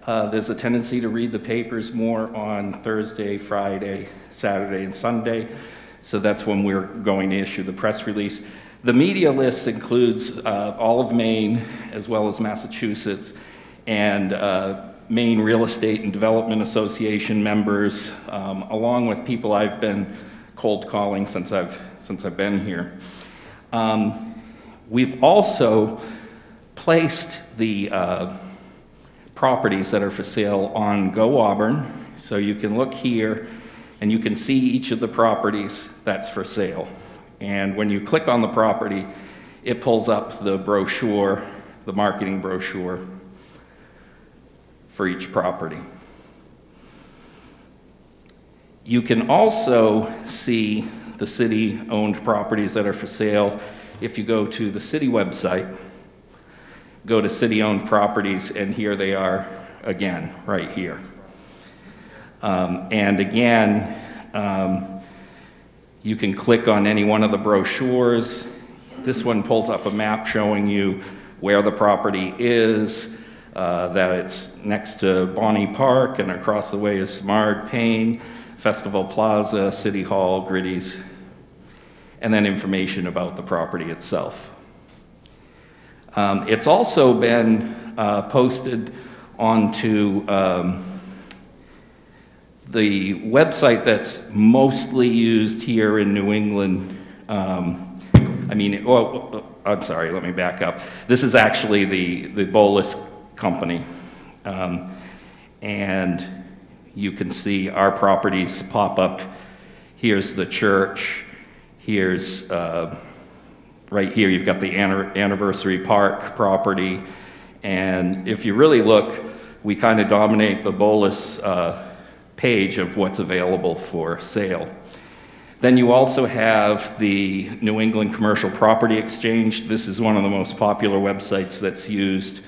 there's a tendency to read the papers more on Thursday, Friday, Saturday, and Sunday. So that's when we're going to issue the press release. The media list includes all of Maine, as well as Massachusetts, and Maine Real Estate and Development Association members, along with people I've been cold calling since I've been here. We've also placed the properties that are for sale on Go Auburn. So you can look here and you can see each of the properties that's for sale. And when you click on the property, it pulls up the brochure, the marketing brochure for each property. You can also see the city-owned properties that are for sale if you go to the city website, go to city-owned properties, and here they are again, right here. And again, you can click on any one of the brochures. This one pulls up a map showing you where the property is, that it's next to Bonnie Park, and across the way is Smart Payne, Festival Plaza, City Hall, Gritty's, and then information about the property itself. It's also been posted onto the website that's mostly used here in New England. I'm sorry, let me back up. This is actually the Bolus company. And you can see our properties pop up. Here's the church. Here's, right here, you've got the Anniversary Park property. And if you really look, we kind of dominate the Bolus page of what's available for sale. Then you also have the New England Commercial Property Exchange. This is one of the most popular websites that's used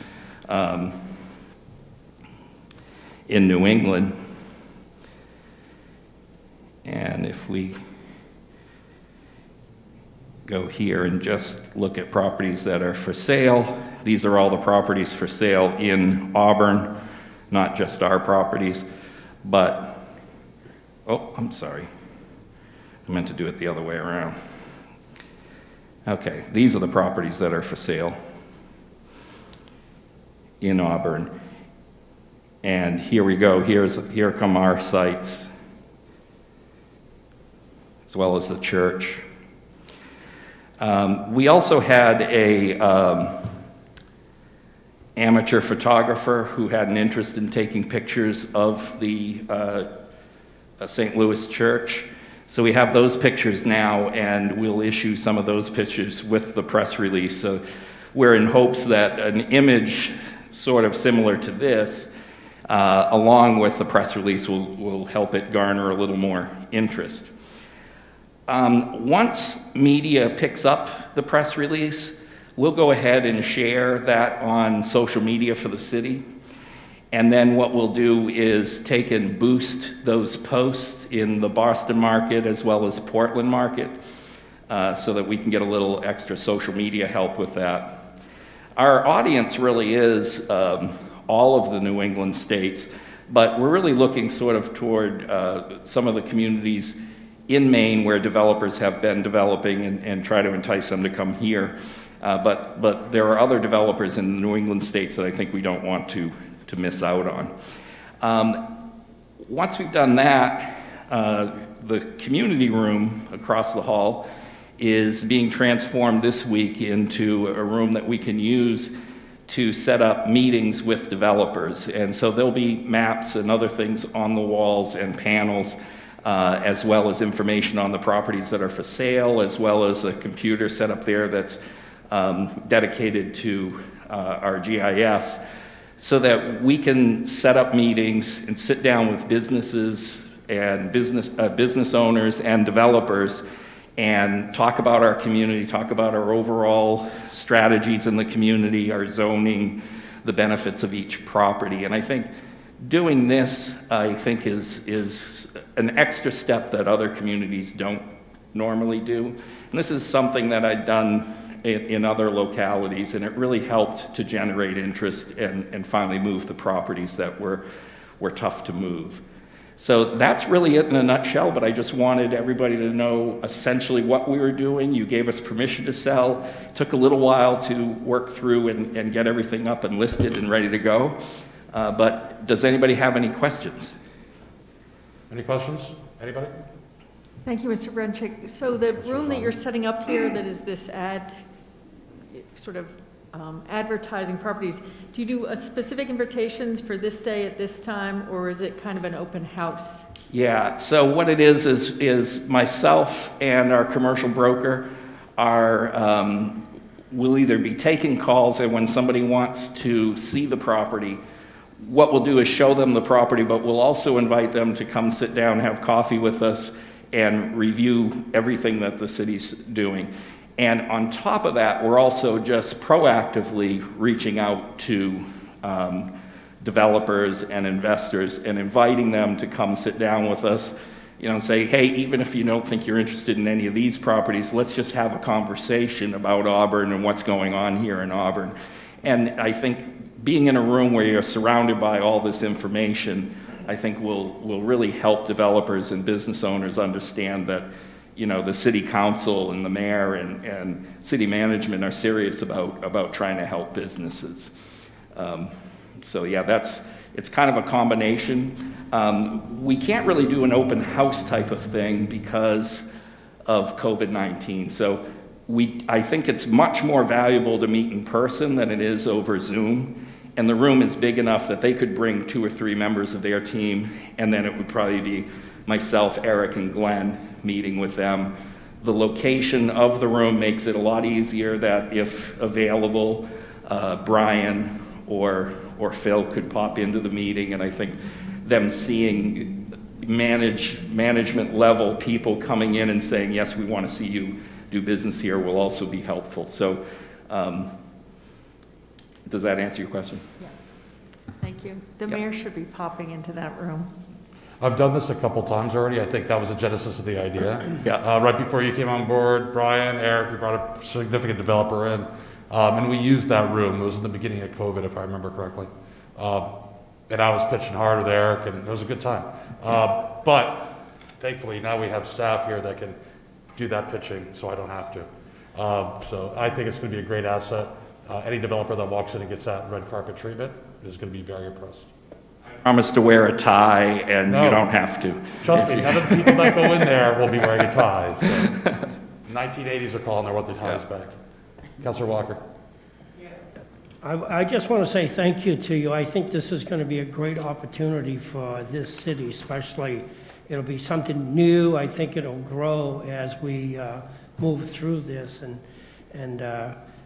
in New England. And if we go here and just look at properties that are for sale, these are all the properties for sale in Auburn, not just our properties, but, oh, I'm sorry. I meant to do it the other way around. Okay, these are the properties that are for sale in Auburn. And here we go, here come our sites, as well as the church. We also had a amateur photographer who had an interest in taking pictures of the St. Louis church. So we have those pictures now, and we'll issue some of those pictures with the press release. So we're in hopes that an image sort of similar to this, along with the press release, will help it garner a little more interest. Once media picks up the press release, we'll go ahead and share that on social media for the city. And then what we'll do is take and boost those posts in the Boston market as well as Portland market, so that we can get a little extra social media help with that. Our audience really is all of the New England states, but we're really looking sort of toward some of the communities in Maine where developers have been developing and try to entice them to come here. But there are other developers in the New England states that I think we don't want to miss out on. Once we've done that, the community room across the hall is being transformed this week into a room that we can use to set up meetings with developers. And so there'll be maps and other things on the walls and panels, as well as information on the properties that are for sale, as well as a computer set up there that's dedicated to our GIS, so that we can set up meetings and sit down with businesses and business owners and developers and talk about our community, talk about our overall strategies in the community, our zoning, the benefits of each property. And I think doing this, I think, is an extra step that other communities don't normally do. And this is something that I'd done in other localities, and it really helped to generate interest and finally move the properties that were tough to move. So that's really it in a nutshell, but I just wanted everybody to know essentially what we were doing. You gave us permission to sell. It took a little while to work through and get everything up and listed and ready to go. But does anybody have any questions? Any questions? Anybody? Thank you, Mr. Brenchick. So the room that you're setting up here, that is this advertising properties, do you do specific invitations for this day at this time, or is it kind of an open house? Yeah, so what it is myself and our commercial broker will either be taking calls, and when somebody wants to see the property, what we'll do is show them the property, but we'll also invite them to come sit down, have coffee with us, and review everything that the city's doing. And on top of that, we're also just proactively reaching out to developers and investors and inviting them to come sit down with us, you know, and say, hey, even if you don't think you're interested in any of these properties, let's just have a conversation about Auburn and what's going on here in Auburn. And I think being in a room where you're surrounded by all this information, I think will really help developers and business owners understand that, you know, the city council and the mayor and city management are serious about trying to help businesses. So yeah, it's kind of a combination. We can't really do an open house type of thing because of COVID-19. So I think it's much more valuable to meet in person than it is over Zoom. And the room is big enough that they could bring 2 or 3 members of their team, and then it would probably be myself, Eric, and Glenn meeting with them. The location of the room makes it a lot easier that if available, Brian or Phil could pop into the meeting, and I think them seeing management level people coming in and saying, yes, we want to see you do business here will also be helpful. So does that answer your question? Yeah. Thank you. The mayor should be popping into that room. I've done this a couple times already. I think that was the genesis of the idea. Yeah. Right before you came on board, Brian, Eric, we brought a significant developer in, and we used that room. It was in the beginning of COVID, if I remember correctly. And I was pitching hard with Eric, and it was a good time. But thankfully, now we have staff here that can do that pitching, so I don't have to. So I think it's going to be a great asset. Any developer that walks in and gets that red carpet treatment is going to be very impressed. Promise to wear a tie, and No. you don't have to. Trust me, none of the people that go in there will be wearing a tie. So 1980s are calling, they want their ties back. Councilor Walker. I just want to say thank you to you. I think this is going to be a great opportunity for this city, especially. It'll be something new. I think it'll grow as we move through this. And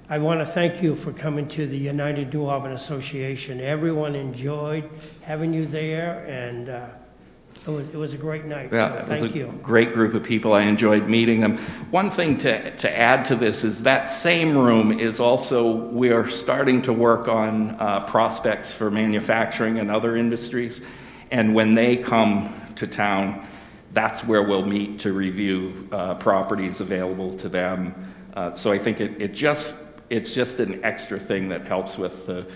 I want to thank you for coming to the United New Auburn Association. Everyone enjoyed having you there, and it was a great night. Yeah, So it was thank a you. great group of people. I enjoyed meeting them. One thing to add to this is that same room is also, we are starting to work on prospects for manufacturing and other industries. And when they come to town, that's where we'll meet to review properties available to them. So I think it's just an extra thing that helps with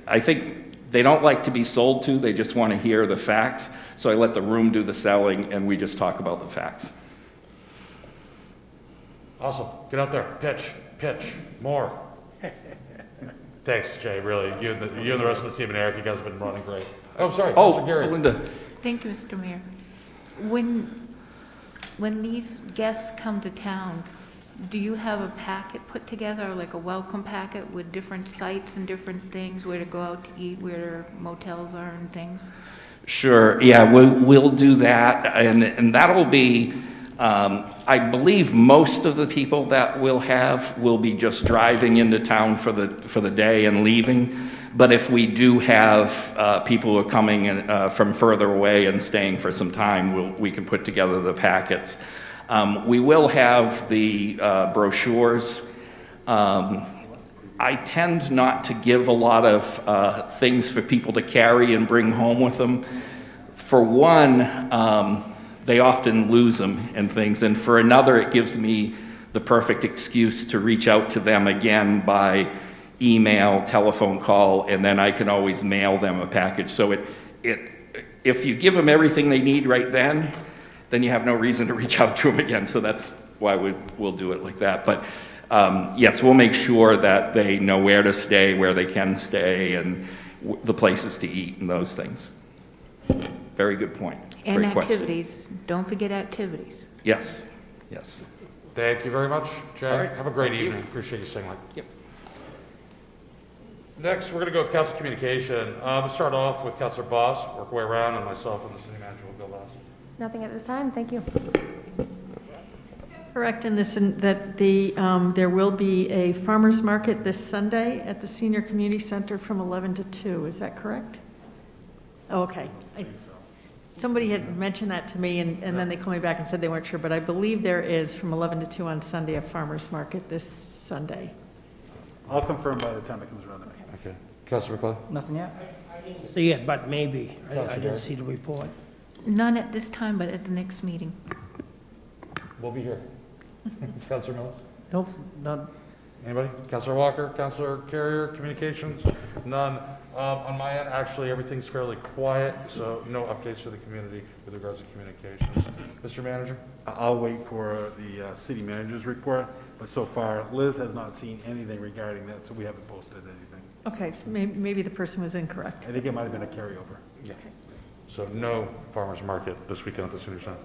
I think they don't like to be sold to, they just want to hear the facts. So I let the room do the selling, and we just talk about the facts. Awesome. Get out there. Pitch. More. Thanks, Jay. Really. You and the rest of the team and Eric, you guys have been running great. Oh, sorry. Councilor Gary. Linda. Thank you, Mr. Mayor. When these guests come to town, do you have a packet put together, like a welcome packet with different sites and different things, where to go out to eat, where motels are and things? Sure, yeah, we'll do that, and that'll be, I believe most of the people that we'll have will be just driving into town for the day and leaving. But if we do have people who are coming in, from further away and staying for some time, we can put together the packets. We will have the brochures. I tend not to give a lot of things for people to carry and bring home with them. For one, they often lose them and things, and for another, it gives me the perfect excuse to reach out to them again by email, telephone call, and then I can always mail them a package. So if you give them everything they need right then you have no reason to reach out to them again. So that's why we'll do it like that. But yes, we'll make sure that they know where to stay, where they can stay, and the places to eat and those things. Very good point. And Great question. activities. Don't forget activities. Yes. Thank you very much, Jay. All right. Have a great Thank you. evening. Appreciate you staying late. Yep. Next, we're going to go with council communication. We'll start off with Councilor Boss, work our way around, and myself and the city manager will go last. Nothing at this time, thank you. correct in this, that there will be a farmer's market this Sunday at the Senior Community Center from 11 to 2, is that correct? Oh, okay. Somebody had mentioned that to me, and then they called me back and said they weren't sure, but I believe there is from 11 to 2 on Sunday, a farmer's market this Sunday. I'll confirm by the time it comes around. Okay. Councilor McLeod? Nothing yet? See it, but maybe. I Councilor didn't see the report. None at this time, but at the next meeting. We'll be here. Councilor Mills? Nope, none. Anybody? Councilor Walker, Councilor Carrier, communications? None. On my end, actually, everything's fairly quiet, so no updates to the community with regards to communications. Mr. Manager? I'll wait for the city manager's report, but so far Liz has not seen anything regarding that, so we haven't posted anything. Okay, so maybe the person was incorrect. I think it might have been a carryover. Yeah. So no farmer's market this weekend at the senior center.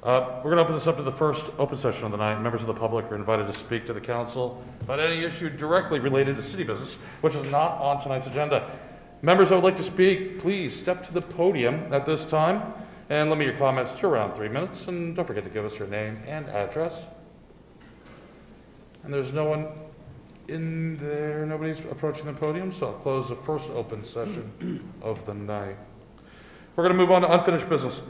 We're going to open this up to the first open session of the night. Members of the public are invited to speak to the council about any issue directly related to city business, which is not on tonight's agenda. Members that would like to speak, please step to the podium at this time and limit your comments to around 3 minutes. And don't forget to give us your name and address. And there's no one in there, nobody's approaching the podium, so I'll close the first open session of the night. We're going to move on to unfinished business.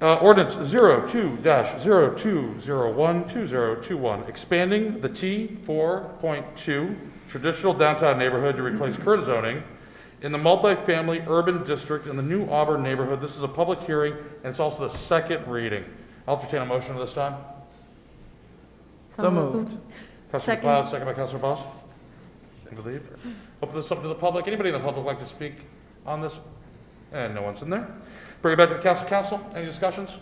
Ordinance 02-02012021, expanding the T4.2 traditional downtown neighborhood to replace current zoning in the multifamily urban district in the new Auburn neighborhood. This is a public hearing, and it's also the second reading. I'll entertain a motion at this time. So moved. Councilor Second. McLeod, second by Councilor Boss. I believe. Open this up to the public. Anybody in the public like to speak on this? And no one's in there. Bring it back to the council. Council, any discussions?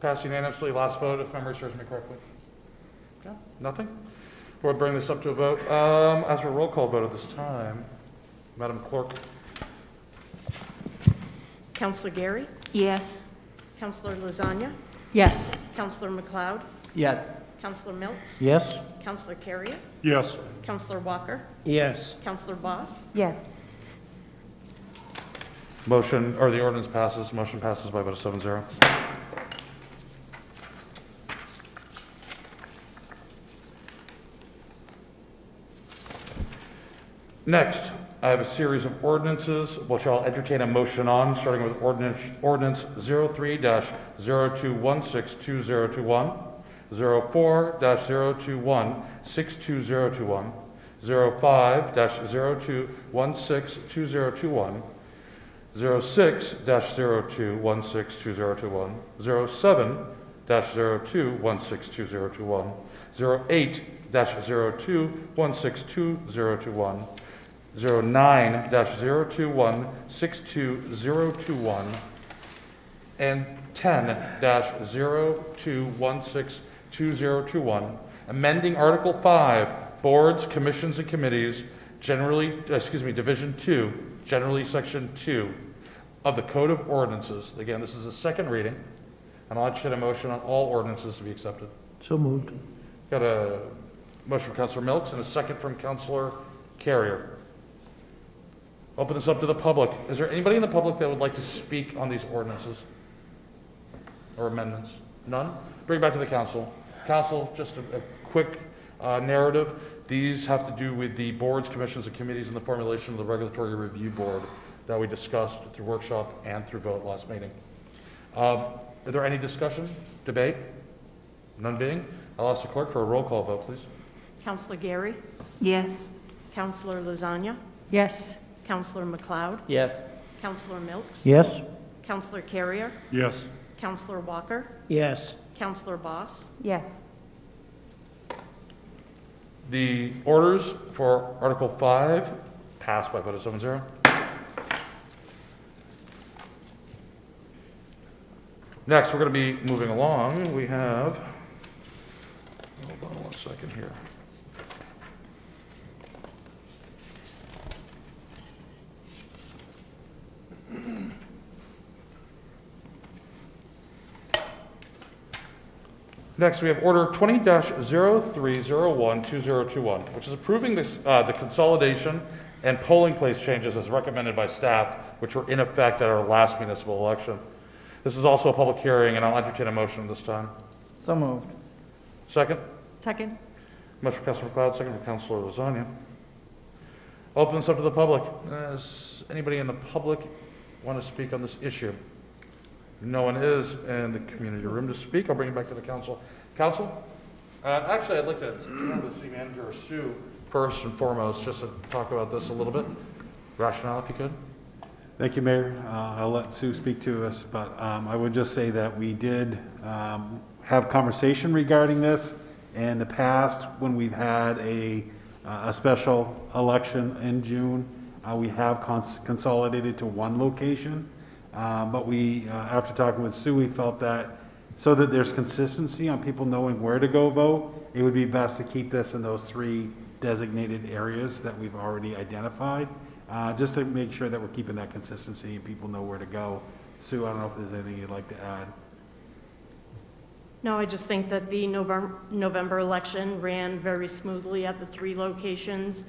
Passed unanimously. Last vote, if memory serves me correctly. Okay, nothing? We'll bring this up to a vote. As for a roll call vote at this time, Madam Clerk. Councilor Gary? Yes. Councilor Lasagna? Yes. Councilor McLeod? Yes. Councilor Milks? Yes? Councilor Carrier? Yes. Councilor Walker? Yes. Councilor Boss? Yes. Motion, or the ordinance passes. Motion passes by a vote of 7-0. Next, I have a series of ordinances, which I'll entertain a motion on, starting with ordinance 03-02162021, 04-021622021, 05-02162021, 06-02162021, 07-02162021, 08-02162021, 09-02162021, and 10-02162021, amending Article 5, Boards, Commissions, and Committees, Division 2, generally Section 2 of the Code of Ordinances. Again, this is a second reading, and I'll entertain a motion on all ordinances to be accepted. So moved. Got a motion from Councilor Milks and a second from Councilor Carrier. Open this up to the public. Is there anybody in the public that would like to speak on these ordinances or amendments? None? Bring it back to the council. Council, just a quick narrative. These have to do with the boards, commissions, and committees and the formulation of the regulatory review board that we discussed through workshop and through vote last meeting. Are there any discussion, debate? None being? I'll ask the clerk for a roll call vote, please. Councilor Gary? Yes. Councilor Lasagna? Yes. Councilor McLeod? Yes. Councilor Milks? Yes? Councilor Carrier? Yes. Councilor Walker? Yes. Councilor Boss? Yes. The orders for Article 5 passed by a vote of 7-0. Next, we're going to be moving along. We have, hold on one second here. Next, we have Order 20-03012021, which is approving this, the consolidation and polling place changes as recommended by staff, which were in effect at our last municipal election. This is also a public hearing, and I'll entertain a motion this time. So moved. Second? Second? Motion for Councilor McLeod, second for Councilor Lasagna. Open this up to the public. Does anybody in the public want to speak on this issue? No one is in the community room to speak. I'll bring it back to the council. Council? Actually, I'd like to turn to the city manager, Sue, first and foremost, just to talk about this a little bit. Rationale, if you could. Thank you, Mayor. I'll let Sue speak to us, but I would just say that we did have conversation regarding this in the past when we've had a special election in June. We have consolidated to one location, but we, after talking with Sue, we felt that so that there's consistency on people knowing where to go vote, it would be best to keep this in those 3 designated areas that we've already identified, just to make sure that we're keeping that consistency and people know where to go. Sue, I don't know if there's anything you'd like to add. No, I just think that the November election ran very smoothly at the 3 locations.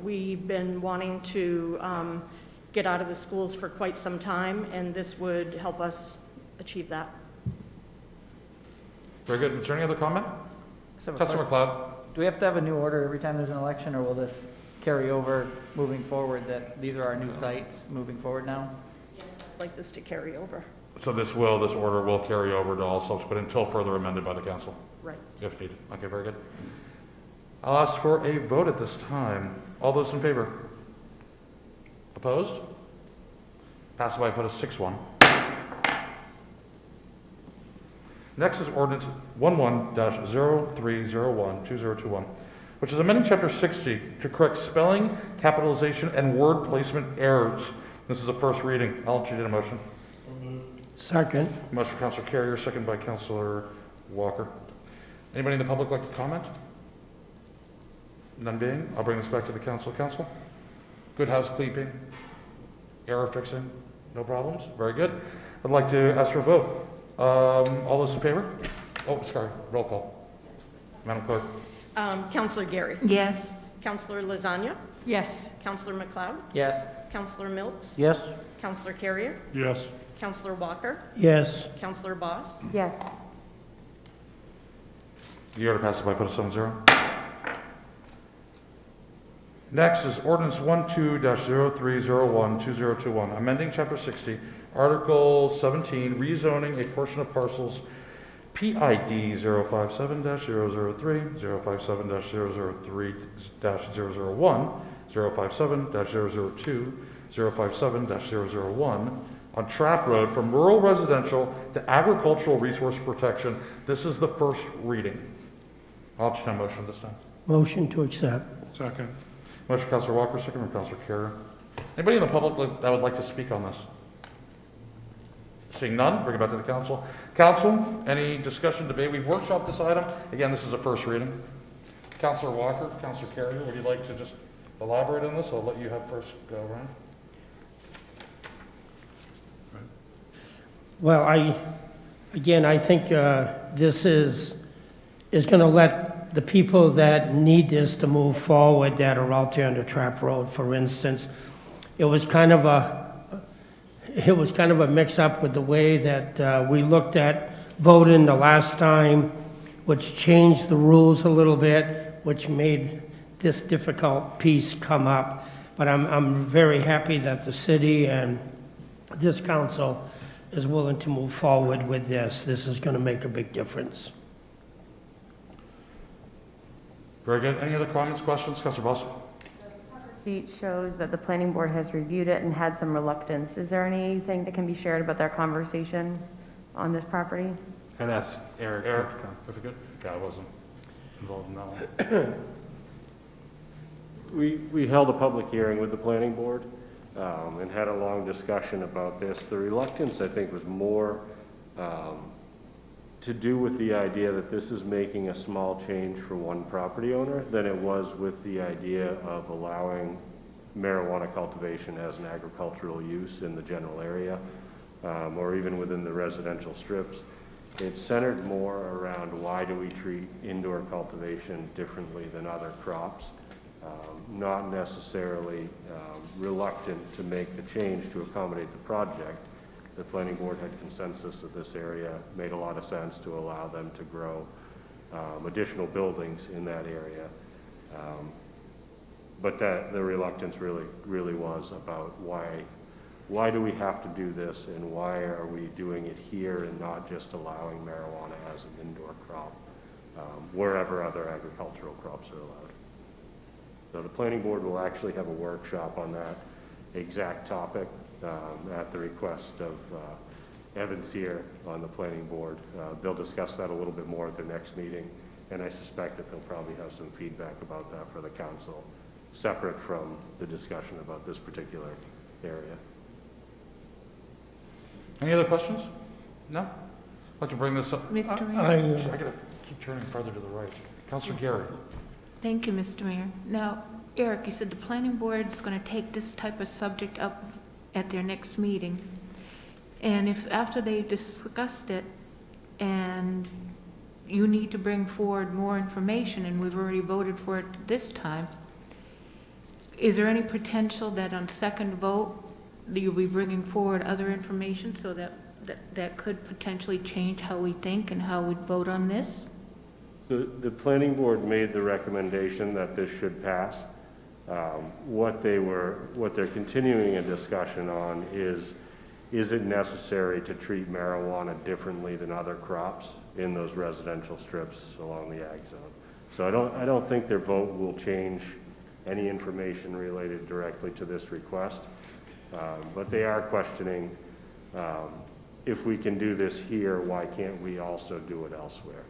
We've been wanting to get out of the schools for quite some time, and this would help us achieve that. Very good. Is there any other comment? So Councilor McLeod? do we have to have a new order every time there's an election, or will this carry over moving forward, that these are our new sites moving forward now? I'd like this to carry over. So this order will carry over to all subsequent until further amended by the council? Right. If needed. Okay, very good. I'll ask for a vote at this time. All those in favor? Opposed? Passed by a vote of 6-1. Next is ordinance 11-0301-2021, which is amending chapter 60 to correct spelling, capitalization, and word placement errors. This is a first reading. I'll entertain a motion. Second. Motion for Councilor Carrier, second by Councilor Walker. Anybody in the public like to comment? None being, I'll bring this back to the council. Council? Good housekeeping? Error fixing? No problems? Very good. I'd like to ask for a vote. All those in favor? Oh, sorry, roll call. Madam Clerk? Councilor Gary? Yes. Councilor Lasagna? Yes. Councilor McLeod? Yes. Councilor Milks? Yes? Councilor Carrier? Yes. Councilor Walker? Yes. Councilor Boss? Yes. The order passes by a vote of 7-0. Next is ordinance 12-0301-2021, amending chapter 60, article 17, rezoning a portion of parcels PID 057-003, 057-003-001, 057-002, 057-001 on Trap Road from rural residential to agricultural resource protection. This is the first reading. I'll entertain a motion this time. Motion to accept. Second. Motion for Councilor Walker, second for Councilor Carrier. Anybody in the public that would like to speak on this? Seeing none, bring it back to the council. Council, any discussion, debate? We've workshopped this item. Again, this is a first reading. Councilor Walker, Councilor Carrier, would you like to just elaborate on this? I'll let you have first go around. Well, I think this is going to let the people that need this to move forward that are out there on the Trap Road, for instance. It was kind of a mix-up with the way that we looked at voting the last time, which changed the rules a little bit, which made this difficult piece come up. But I'm very happy that the city and this council is willing to move forward with this. This is going to make a big difference. Very good. Any other comments, questions? Councilor Boss? Sheet shows that the planning board has reviewed it and had some reluctance. Is there anything that can be shared about their conversation on this property? I'd ask Eric. If you could. Yeah, I wasn't involved in that one. We held a public hearing with the planning board and had a long discussion about this. The reluctance, I think, was more to do with the idea that this is making a small change for one property owner than it was with the idea of allowing marijuana cultivation as an agricultural use in the general area or even within the residential strips. It centered more around why do we treat indoor cultivation differently than other crops, not necessarily reluctant to make the change to accommodate the project, the planning board had consensus that this area made a lot of sense to allow them to grow additional buildings in that area. But the reluctance really was about why do we have to do this, and why are we doing it here and not just allowing marijuana as an indoor crop wherever other agricultural crops are allowed. So the planning board will actually have a workshop on that exact topic at the request of Evan Sear on the planning board. They'll discuss that a little bit more at the next meeting, and I suspect that they'll probably have some feedback about that for the council, separate from the discussion about this particular area. Any other questions? No? I'd like to bring this up. Mr. Mayor? I gotta keep turning further to the right. Councilor Gary. Thank you, Mr. Mayor. Now, Eric, you said the planning board is going to take this type of subject up at their next meeting. And if after they've discussed it and you need to bring forward more information, and we've already voted for it this time, is there any potential that on second vote you'll be bringing forward other information so that could potentially change how we think and how we vote on this? The planning board made the recommendation that this should pass. What they're continuing a discussion on is it necessary to treat marijuana differently than other crops in those residential strips along the ag zone? So I don't think their vote will change any information related directly to this request, but they are questioning if we can do this here, why can't we also do it elsewhere?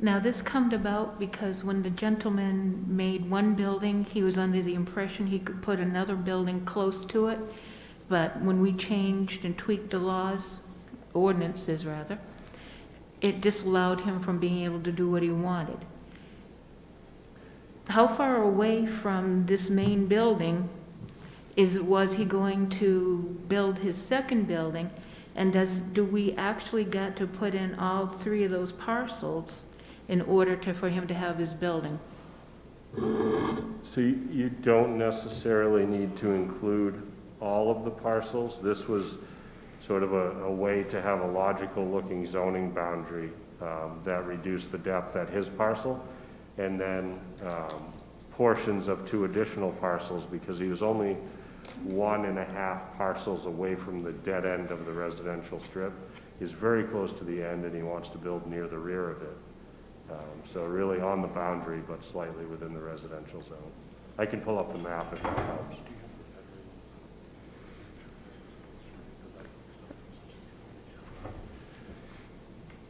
Now, this come about because when the gentleman made one building, he was under the impression he could put another building close to it. But when we changed and tweaked the laws, ordinances rather, it disallowed him from being able to do what he wanted. How far away from this main building was he going to build his second building? And do we actually get to put in all three of those parcels in order for him to have his building? So you don't necessarily need to include all of the parcels. This was sort of a way to have a logical looking zoning boundary that reduced the depth at his parcel, and then portions of 2 additional parcels, because he was only 1.5 parcels away from the dead end of the residential strip. He's very close to the end, and he wants to build near the rear of it. So really on the boundary, but slightly within the residential zone. I can pull up the map if that helps.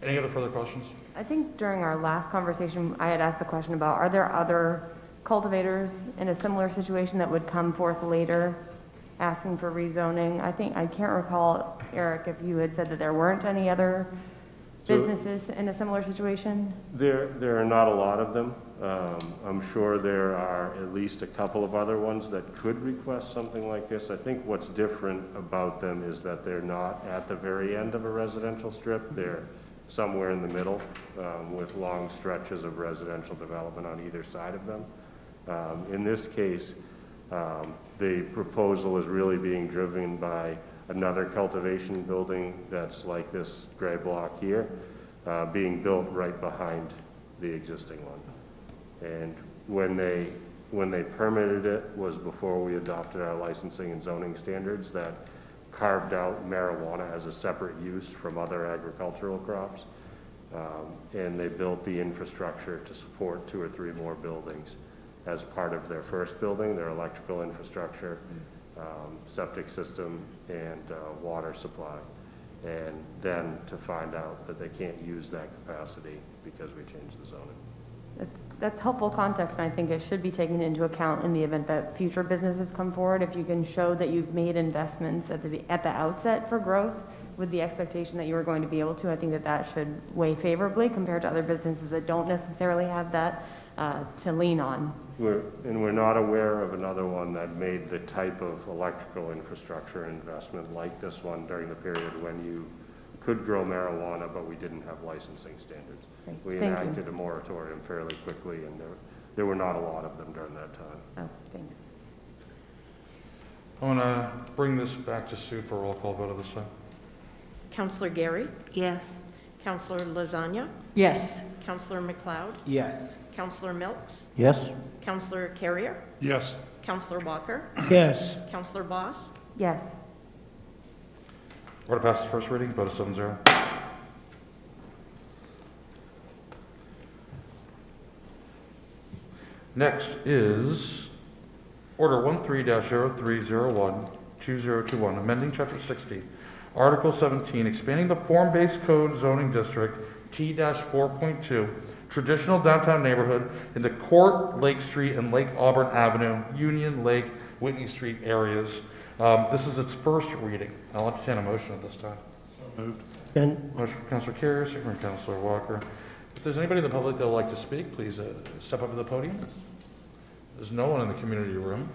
Any other further questions? I think during our last conversation, I had asked the question about, are there other cultivators in a similar situation that would come forth later asking for rezoning? I can't recall, Eric, if you had said that there weren't any other businesses in a similar situation? There are not a lot of them. I'm sure there are at least a couple of other ones that could request something like this. I think what's different about them is that they're not at the very end of a residential strip. They're somewhere in the middle with long stretches of residential development on either side of them. In this case, the proposal is really being driven by another cultivation building that's like this gray block here, being built right behind the existing one. And when they permitted it was before we adopted our licensing and zoning standards that carved out marijuana as a separate use from other agricultural crops. And they built the infrastructure to support 2 or 3 more buildings as part of their first building, their electrical infrastructure, septic system, and water supply. And then to find out that they can't use that capacity because we changed the zoning. That's helpful context, and I think it should be taken into account in the event that future businesses come forward. If you can show that you've made investments at the outset for growth with the expectation that you are going to be able to, I think that should weigh favorably compared to other businesses that don't necessarily have that to lean on. We're not aware of another one that made the type of electrical infrastructure investment like this one during the period when you could grow marijuana, but we didn't have licensing standards. Great. We Thank enacted you. a moratorium fairly quickly, and there were not a lot of them during that time. Oh, thanks. I want to bring this back to Sue for a roll call vote of this time. Counselor Gary, Yes. Counselor Lasagna, Yes. Counselor McLeod, Yes. Counselor Milks, Yes? Counselor Carrier, Yes. Counselor Walker, Yes. Counselor Boss, Yes. Order passes first reading, vote of 7-0. Next is Order 13-0301-2021, amending Chapter 60, Article 17, expanding the form-based code zoning district T-4.2, traditional downtown neighborhood in the Court, Lake Street, and Lake Auburn Avenue, Union, Lake, Whitney Street areas. This is its first reading. I'll entertain a motion at this time. Moved. Motion from Councilor Carrier, second from Councilor Walker. If there's anybody in the public that would like to speak, please step up to the podium. There's no one in the community room.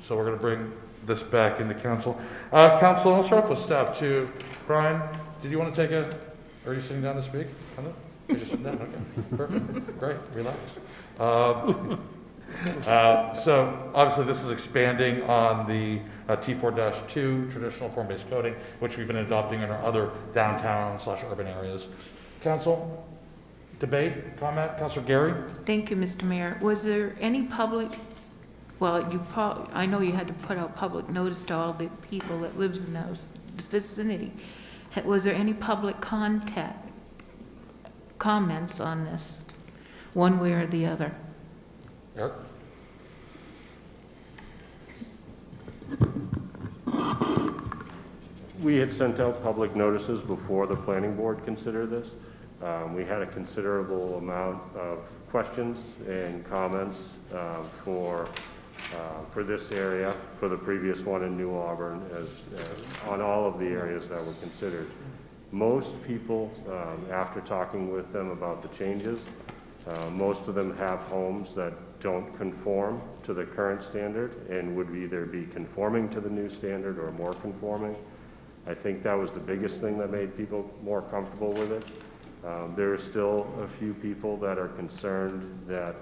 So we're going to bring this back into council. Council, I'll start off with staff too. Brian, did you want to take are you sitting down to speak? You're just sitting down, okay. Perfect, great, relax. So obviously this is expanding on the T4-2 traditional form-based coding, which we've been adopting in our other downtown/urban areas. Council, debate, comment? Councilor Gary? Thank you, Mr. Mayor. Was there any public, well, I know you had to put out public notice to all the people that lives in those vicinity. Was there any public comments on this, one way or the other? Eric? We had sent out public notices before the planning board considered this. We had a considerable amount of questions and comments for this area, for the previous one in New Auburn, on all of the areas that were considered. Most people, after talking with them about the changes, most of them have homes that don't conform to the current standard and would either be conforming to the new standard or more conforming. I think that was the biggest thing that made people more comfortable with it. There are still a few people that are concerned that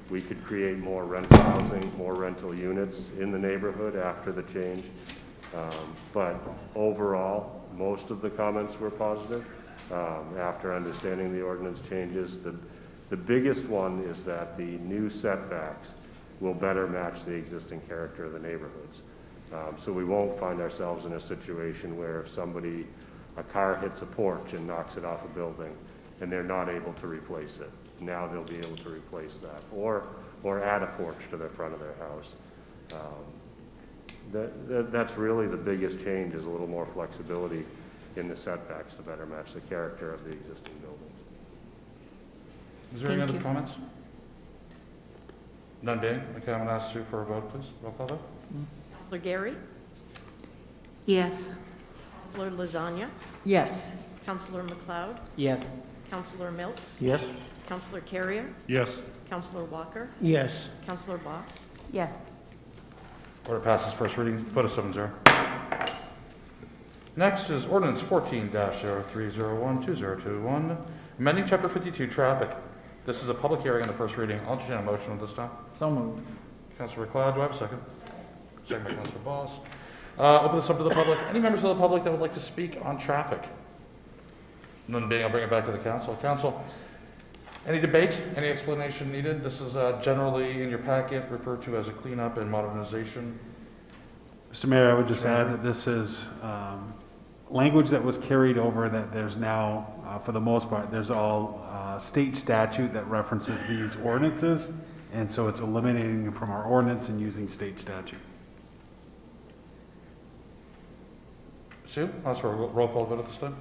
we could create more rental housing, more rental units in the neighborhood after the change. But overall, most of the comments were positive after understanding the ordinance changes. The biggest one is that the new setbacks will better match the existing character of the neighborhoods. So we won't find ourselves in a situation where if a car hits a porch and knocks it off a building and they're not able to replace it. Now they'll be able to replace that or add a porch to the front of their house. That's really the biggest change, is a little more flexibility in the setbacks to better match the character of the existing buildings. Is there any other comments? None being, okay, I'm going to ask Sue for a vote, please. Roll call vote. Counselor Gary, Yes. Counselor Lasagna, Yes. Counselor McLeod, Yes. Counselor Milks, Yes? Counselor Carrier, Yes. Counselor Walker, Yes. Counselor Boss, Yes. Order passes first reading, vote of 7-0. Next is ordinance 14-0301-2021, amending Chapter 52 traffic. This is a public hearing on the first reading. I'll entertain a motion at this time. So moved. Councilor McLeod, do I have a second? Second by Councilor Boss. Open this up to the public. Any members of the public that would like to speak on traffic? None being, I'll bring it back to the council. Council, any debate, any explanation needed? This is generally in your packet referred to as a cleanup and modernization. Mr. Mayor, I would just add that this is language that was carried over, that there's now, for the most part, there's all state statute that references these ordinances, and so it's eliminating from our ordinance and using state statute. Sue, ask for a roll call vote at this time.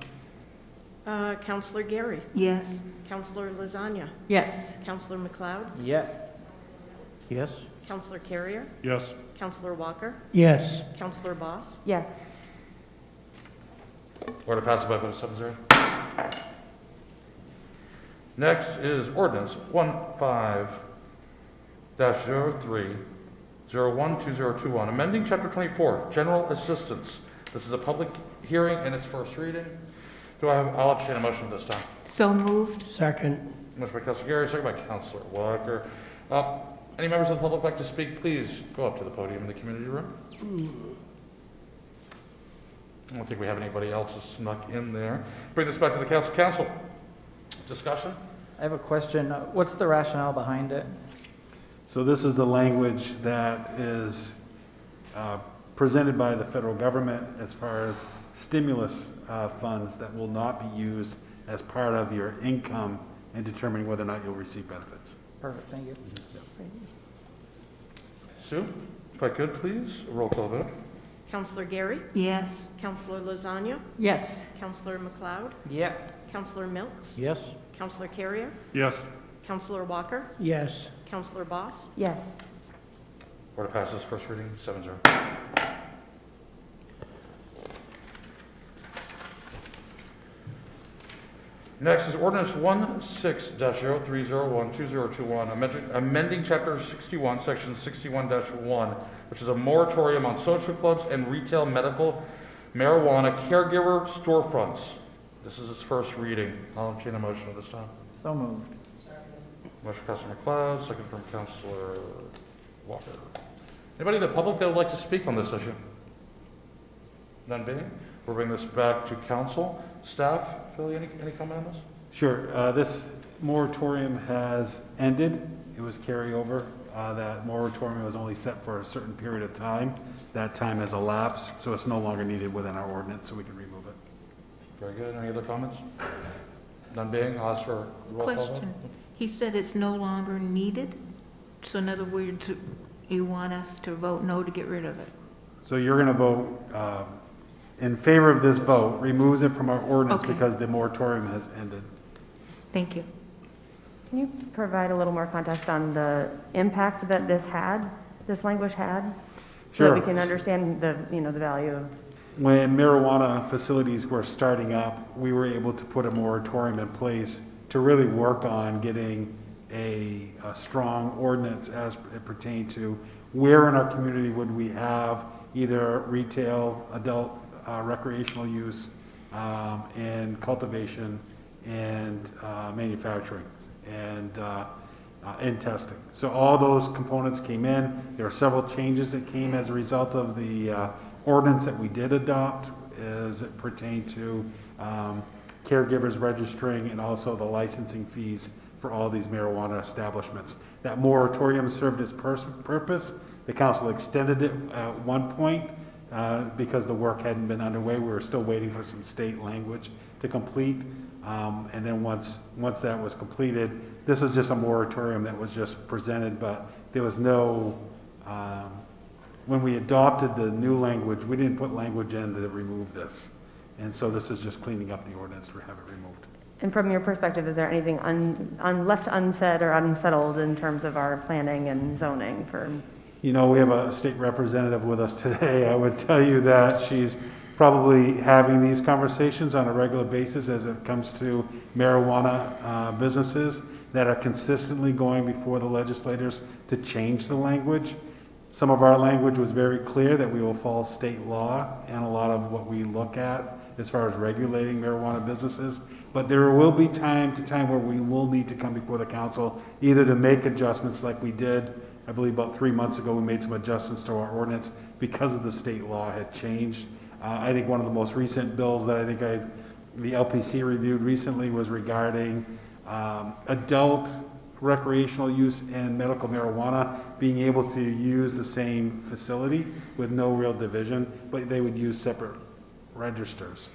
Counselor Gary, Yes. Counselor Lasagna, Yes. Counselor McLeod, Yes. Yes? Counselor Carrier, Yes. Counselor Walker, Yes. Counselor Boss, Yes. Order passes by a vote of 7-0. Next is ordinance 15-0301-2021, amending Chapter 24, General Assistance. This is a public hearing and its first reading. I'll entertain a motion this time. So moved. Second. Motion by Councilor Gary, second by Councilor Walker. Any members of the public like to speak, please go up to the podium in the community room. I don't think we have anybody else that's snuck in there. Bring this back to the council. Council, discussion? I have a question. What's the rationale behind it? So this is the language that is presented by the federal government as far as stimulus funds that will not be used as part of your income in determining whether or not you'll receive benefits. Perfect, thank you. Sue, if I could, please, a roll call vote. Counselor Gary? Yes. Counselor Lasagna? Yes. Counselor McLeod? Yes. Counselor Milks? Yes? Counselor Carrier? Yes. Counselor Walker? Yes. Counselor Boss? Yes. Order passes first reading, 7-0. Next is ordinance 16-03012021, amending chapter 61, section 61-1, which is a moratorium on social clubs and retail medical marijuana caregiver storefronts. This is its first reading. I'll entertain a motion at this time. So moved. Motion from Councilor McLeod, second from Councilor Walker. Anybody in the public that would like to speak on this issue? None being? We'll bring this back to council. Staff, Philly, any comment on this? Sure. This moratorium has ended. It was carryover. That moratorium was only set for a certain period of time. That time has elapsed, so it's no longer needed within our ordinance, so we can remove it. Very good. Any other comments? None being, I'll ask for a roll call vote. Question. He said it's no longer needed? So in other words, you want us to vote no to get rid of it? So you're going to vote in favor of this vote, removes it from our ordinance Okay. because the moratorium has ended. Thank you. Can you provide a little more context on the impact that this language had? So that Sure. we can understand the value of. When marijuana facilities were starting up, we were able to put a moratorium in place to really work on getting a strong ordinance as it pertained to where in our community would we have either retail, adult, recreational use, and cultivation and manufacturing and testing. So all those components came in. There were several changes that came as a result of the ordinance that we did adopt as it pertained to caregivers registering and also the licensing fees for all these marijuana establishments. That moratorium served its purpose. The council extended it at one point because the work hadn't been underway. We were still waiting for some state language to complete. And then once that was completed, this is just a moratorium that was just presented, but there was no, when we adopted the new language, we didn't put language in to remove this. And so this is just cleaning up the ordinance to have it removed. And from your perspective, is there anything left unsaid or unsettled in terms of our planning and zoning for? You know, we have a state representative with us today. I would tell you that she's probably having these conversations on a regular basis as it comes to marijuana businesses that are consistently going before the legislators to change the language. Some of our language was very clear that we will follow state law and a lot of what we look at as far as regulating marijuana businesses. But there will be time to time where we will need to come before the council either to make adjustments like we did, I believe about 3 months ago, we made some adjustments to our ordinance because of the state law had changed. I think one of the most recent bills that I think the LPC reviewed recently was regarding adult recreational use and medical marijuana being able to use the same facility with no real division, but they would use separate registers.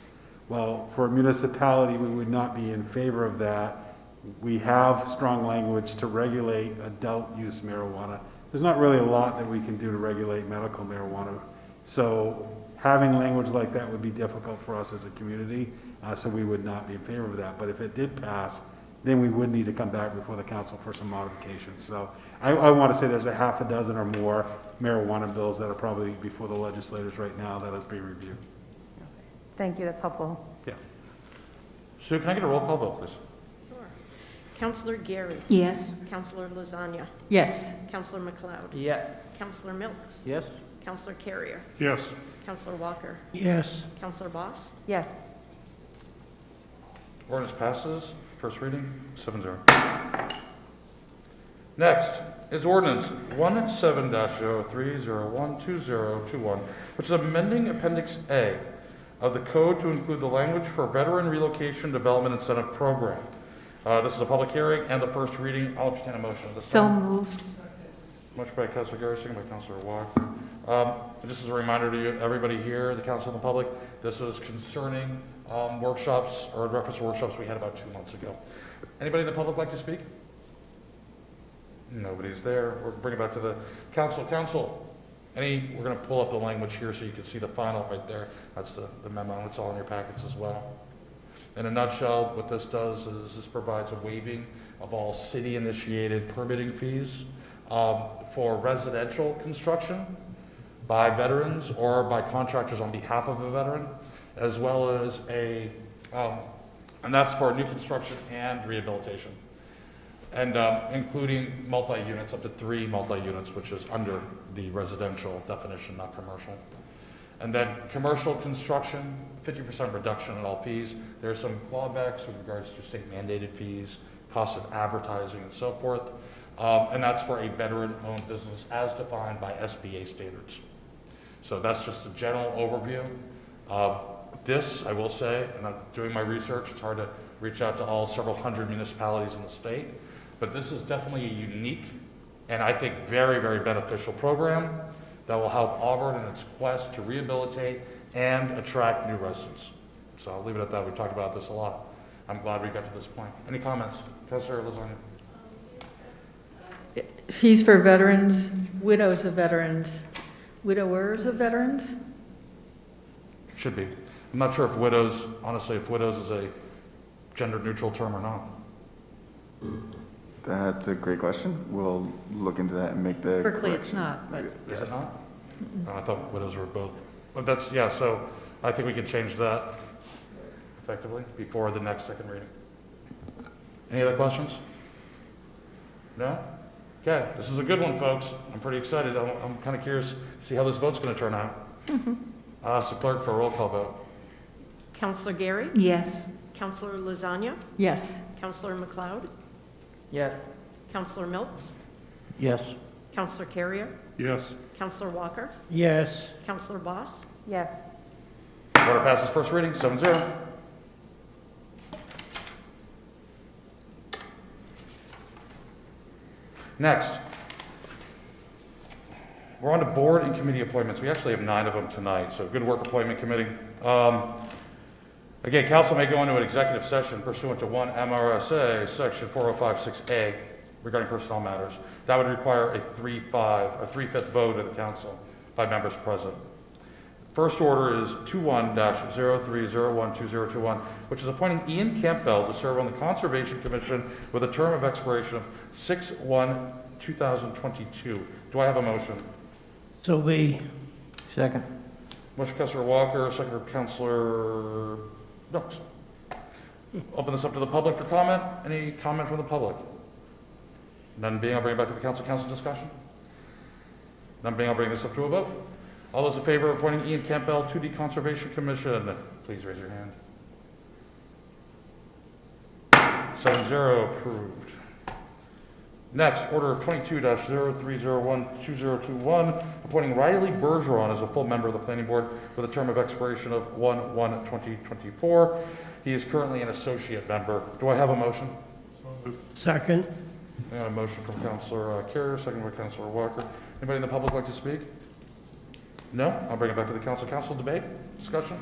Well, for a municipality, we would not be in favor of that. We have strong language to regulate adult use marijuana. There's not really a lot that we can do to regulate medical marijuana. So having language like that would be difficult for us as a community, so we would not be in favor of that. But if it did pass, then we would need to come back before the council for some modifications. So I want to say there's a half a dozen or more marijuana bills that are probably before the legislators right now that is being reviewed. Thank you, that's helpful. Yeah. Sue, can I get a roll call vote, please? Sure. Counselor Gary? Yes. Counselor Lasagna? Yes. Counselor McLeod? Yes. Counselor Milks? Yes? Counselor Carrier? Yes. Counselor Walker? Yes. Counselor Boss? Yes. Ordinance passes, first reading, 7-0. Next is ordinance 17-03012021, which is amending Appendix A of the code to include the language for Veteran Relocation Development Incentive Program. This is a public hearing and the first reading. I'll entertain a motion at this So time. moved. Motion by Councilor Garrison, by Councilor Walker. Just as a reminder to you, everybody here, the council and the public, this is concerning workshops or reference to workshops we had about 2 months ago. Anybody in the public like to speak? Nobody's there. We're going to bring it back to the council. Council, we're going to pull up the language here so you can see the final right there. That's the memo. It's all in your packets as well. In a nutshell, what this does is this provides a waiving of all city-initiated permitting fees for residential construction by veterans or by contractors on behalf of a veteran, as well as and that's for new construction and rehabilitation, and including multi-units, up to 3 multi-units, which is under the residential definition, not commercial. And then commercial construction, 50% reduction in all fees. There's some clawbacks with regards to state mandated fees, cost of advertising and so forth. And that's for a veteran-owned business as defined by SBA standards. So that's just a general overview. This, I will say, and I'm doing my research, it's hard to reach out to several hundred municipalities in the state, but this is definitely a unique and I think very, very beneficial program that will help Auburn in its quest to rehabilitate and attract new residents. So I'll leave it at that. We've talked about this a lot. I'm glad we got to this point. Any comments? Councilor Lasagna. Fees for veterans, widows of veterans, widowers of veterans? Should be. I'm not sure if widows, honestly, if widows is a gender-neutral term or not. That's a great question. We'll look into that and make the Berkeley, it's not, but. Is it not? Oh, I thought widows were both. But that's, yeah, so I think we can change that effectively before the next second reading. Any other questions? No? Okay, this is a good one, folks. I'm pretty excited. I'm kind of curious to see how this vote's going to turn out. I'll ask the clerk for a roll call vote. Counselor Gary? Yes. Counselor Lasagna? Yes. Counselor McLeod? Yes. Counselor Milks? Yes. Counselor Carrier? Yes. Counselor Walker? Yes. Counselor Boss? Yes. Order passes first reading, 7-0. Next, we're on to board and committee appointments. We actually have 9 of them tonight, so good work, appointment committee. Again, council may go into an executive session pursuant to 1 MRSA section 4056A regarding personnel matters. That would require a 3/5 vote of the council by members present. First order is 21-03012021, which is appointing Ian Campbell to serve on the Conservation Commission with a term of expiration of 6/1/2022. Do I have a motion? So be. Second. Motion, Councilor Walker, second for Councilor Milks. Open this up to the public for comment. Any comment from the public? None being, I'll bring it back to the council. Council discussion? None being, I'll bring this up to a vote. All those in favor of appointing Ian Campbell to the Conservation Commission, please raise your hand. 7-0 approved. Next, order 22-03012021, appointing Riley Bergeron as a full member of the planning board with a term of expiration of 1/1/2024. He is currently an associate member. Do I have a motion? Second. I got a motion from Councilor Carrier, second by Councilor Walker. Anybody in the public like to speak? No? I'll bring it back to the council. Council debate? Discussion?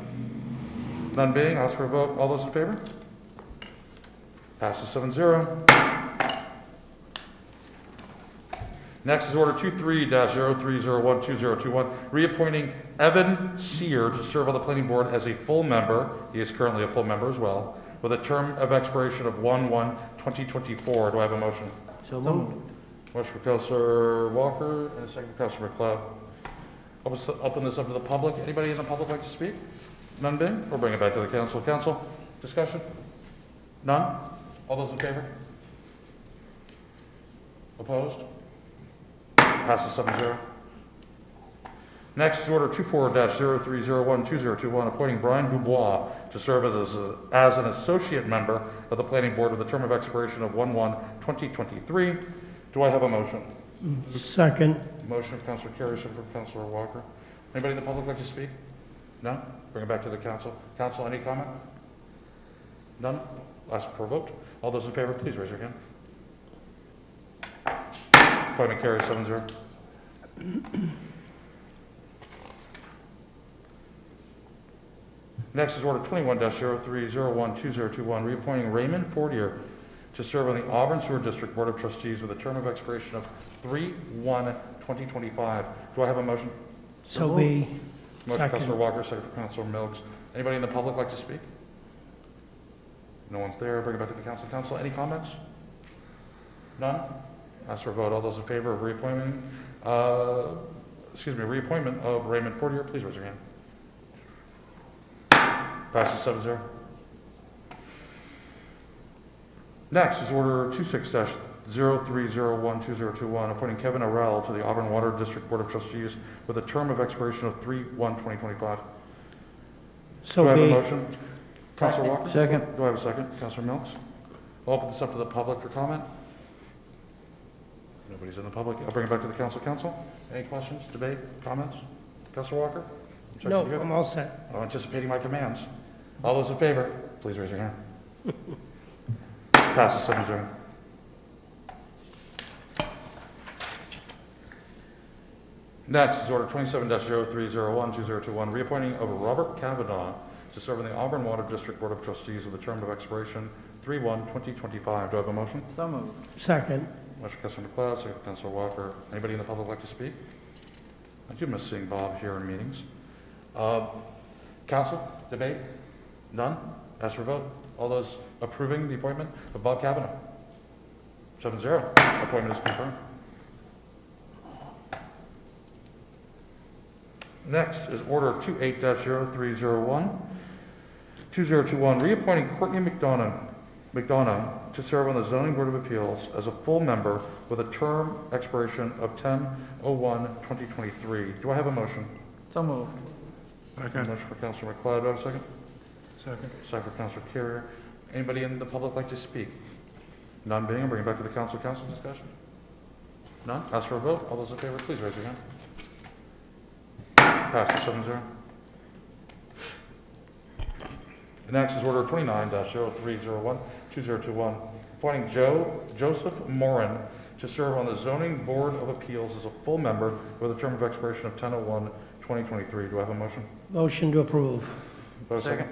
None being, I'll ask for a vote. All those in favor? Passes 7-0. Next is order 23-03012021, reappointing Evan Sear to serve on the planning board as a full member. He is currently a full member as well, with a term of expiration of 1/1/2024. Do I have a motion? So moved. Motion for Councilor Walker and a second for Councilor McLeod. Open this up to the public. Anybody in the public like to speak? None being? We'll bring it back to the council. Council, discussion? None? All those in favor? Opposed? Passes 7-0. Next is order 24-03012021, appointing Brian Dubois to serve as an associate member of the planning board with a term of expiration of 1/1/2023. Do I have a motion? Second. Motion from Councilor Carey, second from Councilor Walker. Anybody in the public like to speak? None? Bring it back to the council. Council, any comment? None? Ask for a vote. All those in favor, please raise your hand. Appointment carries 7-0. Next is order 21-03012021, reappointing Raymond Fortier to serve on the Auburn Sewer District Board of Trustees with a term of expiration of 3/1/2025. Do I have a motion? So be. Motion, Second. Councilor Walker, second for Councilor Milks. Anybody in the public like to speak? No one's there. Bring it back to the council. Council, any comments? None? Ask for a vote. All those in favor of reappointment of Raymond Fortier, please raise your hand. Passes 7-0. Next is order 26-03012021, appointing Kevin Arell to the Auburn Water District Board of Trustees with a term of expiration of 3/1/2025. So Do I have a be. motion? Councilor Walker? Second. Do I have a second? Councilor Milks? I'll open this up to the public for comment. Nobody's in the public. I'll bring it back to the council. Council, any questions, debate, comments? Councilor Walker? Check No, with you. I'm all set. I'm anticipating my commands. All those in favor, please raise your hand. Passes 7-0. Next is order 27-03012021, reappointing of Robert Kavanaugh to serve on the Auburn Water District Board of Trustees with a term of expiration 3/1/2025. Do I have a motion? So moved. Second. Motion, Councilor McLeod, second Councilor Walker. Anybody in the public like to speak? I do miss seeing Bob here in meetings. Council, debate? None? Ask for a vote. All those approving the appointment of Bob Kavanaugh? 7-0. Appointment is confirmed. Next is order 28-03012021, reappointing Courtney McDonough to serve on the Zoning Board of Appeals as a full member with a term expiration of 10/01/2023. Do I have a motion? So moved. Motion for Councilor McLeod. Do I have a second? Second. Second for Councilor Carrier. Anybody in the public like to speak? None being, I'll bring it back to the council. Council discussion? None? Ask for a vote. All those in favor, please raise your hand. Passes 7-0. Next is order 29-03012021, appointing Joseph Morin to serve on the Zoning Board of Appeals as a full member with a term of expiration of 10/01/2023. Do I have a motion? Motion to approve. Do I have a second?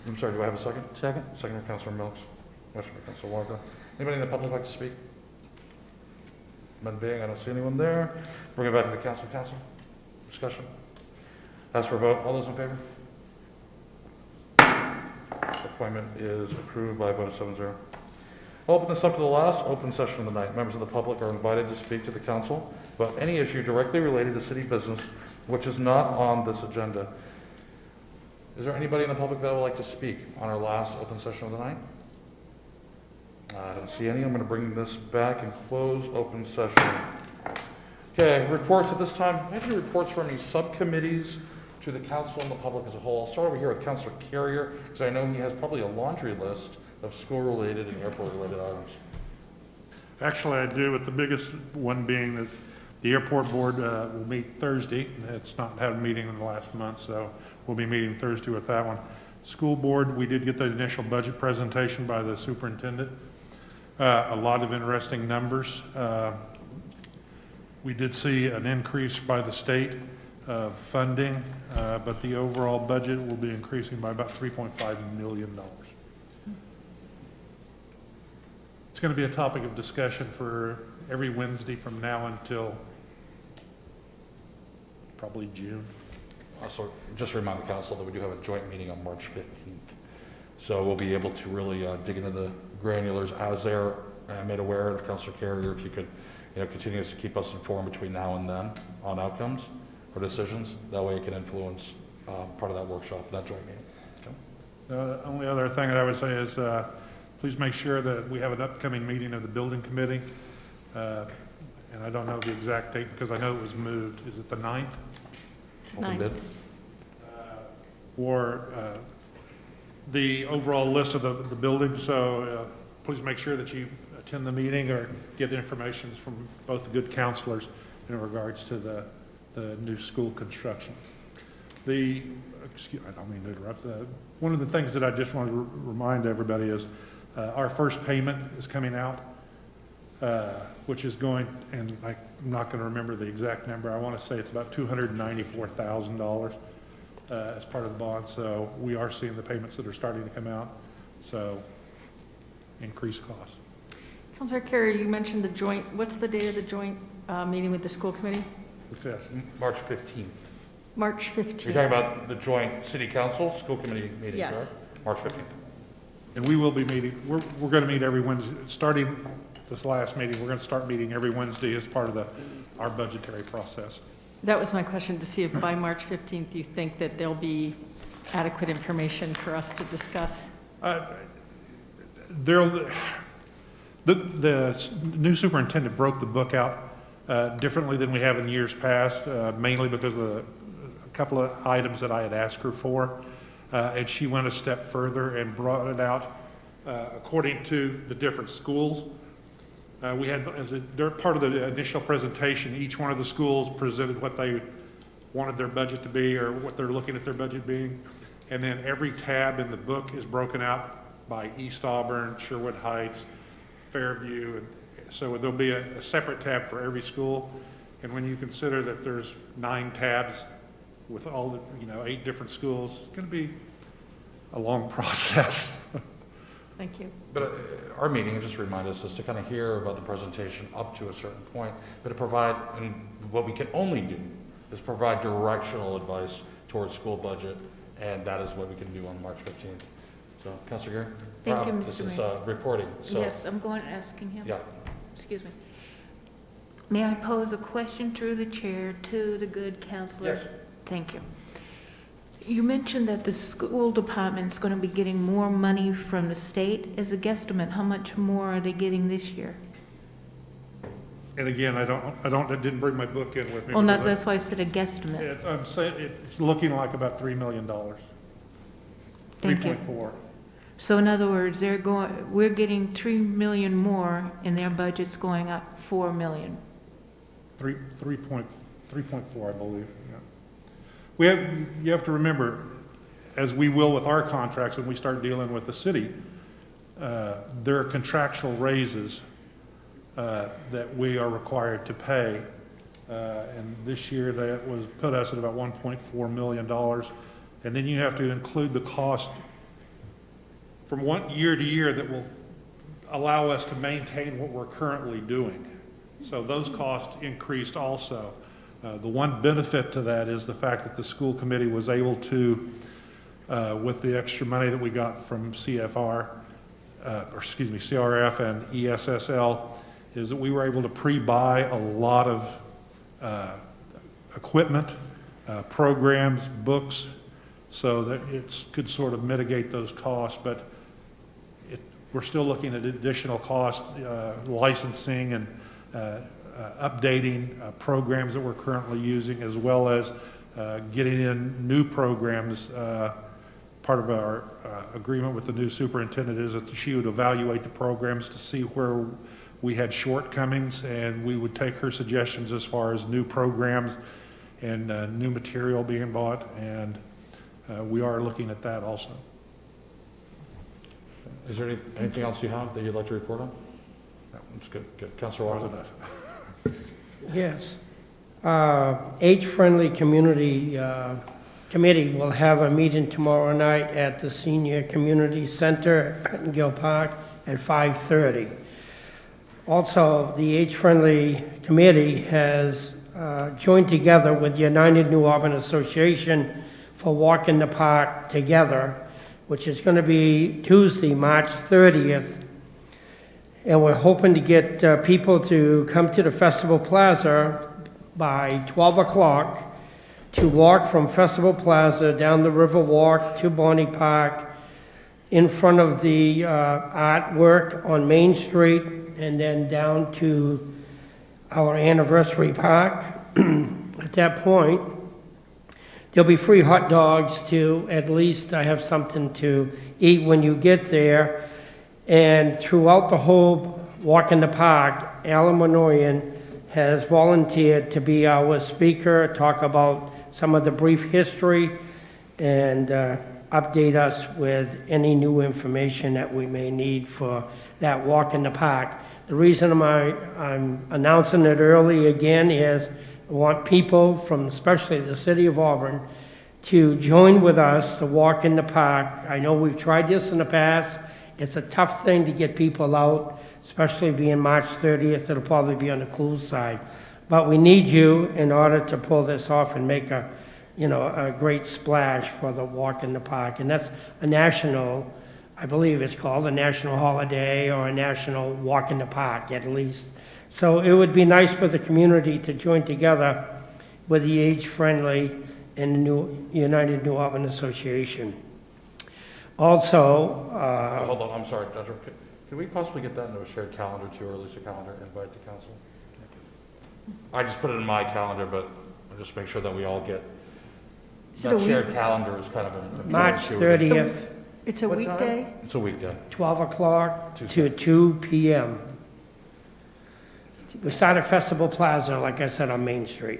I'm sorry, do I have a second? Second. Second for Councilor Milks. Motion by Councilor Walker. Anybody in the public like to speak? None being, I don't see anyone there. Bring it back to the council. Council, discussion. Ask for a vote. All those in favor? Appointment is approved by a vote of 7-0. I'll open this up to the last open session of the night. Members of the public are invited to speak to the council about any issue directly related to city business which is not on this agenda. Is there anybody in the public that would like to speak on our last open session of the night? I don't see any. I'm going to bring this back and close open session. Okay, reports at this time. Do you have any reports from any subcommittees to the council and the public as a whole? I'll start over here with Councilor Carrier, because I know he has probably a laundry list of school-related and airport-related items. Actually, I do, with the biggest one being that the airport board will meet Thursday. It's not had a meeting in the last month, so we'll be meeting Thursday with that one. School board, we did get the initial budget presentation by the superintendent. A lot of interesting numbers. We did see an increase by the state of funding, but the overall budget will be increasing by about $3.5 million. It's going to be a topic of discussion for every Wednesday from now until probably June. Also, just to remind the council that we do have a joint meeting on March 15th. So we'll be able to really dig into the granulars as they're made aware of. Councilor Carrier, if you could continue to keep us informed between now and then on outcomes or decisions. That way it can influence part of that workshop, that joint meeting. Okay. The only other thing that I would say is please make sure that we have an upcoming meeting of the building committee. And I don't know the exact date because I know it was moved. Is it the 9th? Open bid. Or the overall list of the buildings. So please make sure that you attend the meeting or get information from both the good counselors in regards to the new school construction. I don't mean to interrupt. One of the things that I just wanted to remind everybody is our first payment is coming out, which is going, and I'm not going to remember the exact number. I want to say it's about $294,000 as part of the bond. So we are seeing the payments that are starting to come out. So increased costs. Councilor Carey, you mentioned the joint, what's the date of the joint meeting with the school committee? The 5th. March 15th. March 15th. You're talking about the joint city council, school committee meeting, Yes. correct? March 15th. And we will be meeting, we're going to meet every Wednesday, starting this last meeting, we're going to start meeting every Wednesday as part of our budgetary process. That was my question, to see if by March 15th you think that there'll be adequate information for us to discuss. The new superintendent broke the book out differently than we have in years past, mainly because of a couple of items that I had asked her for. And she went a step further and brought it out according to the different schools. We had, part of the initial presentation, each one of the schools presented what they wanted their budget to be or what they're looking at their budget being. And then every tab in the book is broken out by East Auburn, Sherwood Heights, Fairview. And so there'll be a separate tab for every school. And when you consider that there's 9 tabs with all the, 8 different schools, it's going to be a long process. Thank you. But our meeting, just remind us, is to kind of hear about the presentation up to a certain point, but to provide, and what we can only do is provide directional advice towards school budget, and that is what we can do on March 15th. So, Councilor Gary? Thank you, Mr. This is Mayor. reporting. So, Yes, I'm going asking him. Yeah. Excuse me. May I pose a question through the chair to the good counselor? Yes. Thank you. You mentioned that the school department's going to be getting more money from the state. As a guesstimate, how much more are they getting this year? And again, I didn't bring my book in with me. Well, not, because that's why I said a guesstimate. I'm saying it's looking like about $3 million. Thank you. 3.4. So in other words, we're getting 3 million more and their budget's going up 4 million. 3.4, I believe. You have to remember, as we will with our contracts when we start dealing with the city, there are contractual raises that we are required to pay. And this year that put us at about $1.4 million. And then you have to include the cost from one year to year that will allow us to maintain what we're currently doing. So those costs increased also. The one benefit to that is the fact that the school committee was able to, with the extra money that we got from CRF and ESSL, is that we were able to pre-buy a lot of equipment, programs, books, so that it could sort of mitigate those costs. But we're still looking at additional costs, licensing and updating programs that we're currently using, as well as getting in new programs. Part of our agreement with the new superintendent is that she would evaluate the programs to see where we had shortcomings, and we would take her suggestions as far as new programs and new material being bought, and we are looking at that also. Is there anything else you have that you'd like to report on? No, that's good. Councilor Watson? Yes. Age-friendly community committee will have a meeting tomorrow night at the Senior Community Center at Pettingill Park at 5:30. Also, the Age-friendly committee has joined together with the United New Auburn Association for Walk in the Park Together, which is going to be Tuesday, March 30th. And we're hoping to get people to come to the Festival Plaza by 12 o'clock to walk from Festival Plaza down the River Walk to Bonnie Park, in front of the artwork on Main Street, and then down to our anniversary park. At that point, there'll be free hot dogs to at least have something to eat when you get there. And throughout the whole walk in the park, Alan Minoyan has volunteered to be our speaker, talk about some of the brief history and update us with any new information that we may need for that walk in the park. The reason I'm announcing it early again is I want people from especially the City of Auburn to join with us to walk in the park. I know we've tried this in the past. It's a tough thing to get people out, especially being March 30th. It'll probably be on the cool side. But we need you in order to pull this off and make a great splash for the walk in the park. And that's a national, I believe it's called a national holiday or a national walk in the park at least. So it would be nice for the community to join together with the age-friendly and the new United New Auburn Association. Also, Hold on, I'm sorry, Dr. Can we possibly get that into a shared calendar too, or at least a calendar invite to council? I just put it in my calendar, but I'll just make sure that we all get, that shared calendar is kind of a March 30th. It's a weekday? It's a weekday. 12 o'clock to 2 p.m. We start at Festival Plaza, like I said, on Main Street.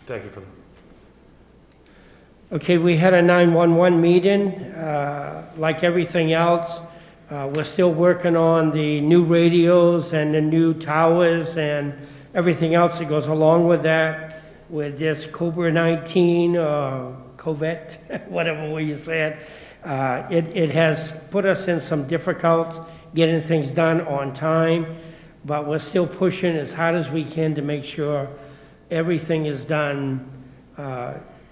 Thank you for that. Okay, we had a 911 meeting. Like everything else, we're still working on the new radios and the new towers and everything else that goes along with that, with this COVID-19 or COVID, whatever way you say it. It has put us in some difficult getting things done on time, but we're still pushing as hard as we can to make sure everything is done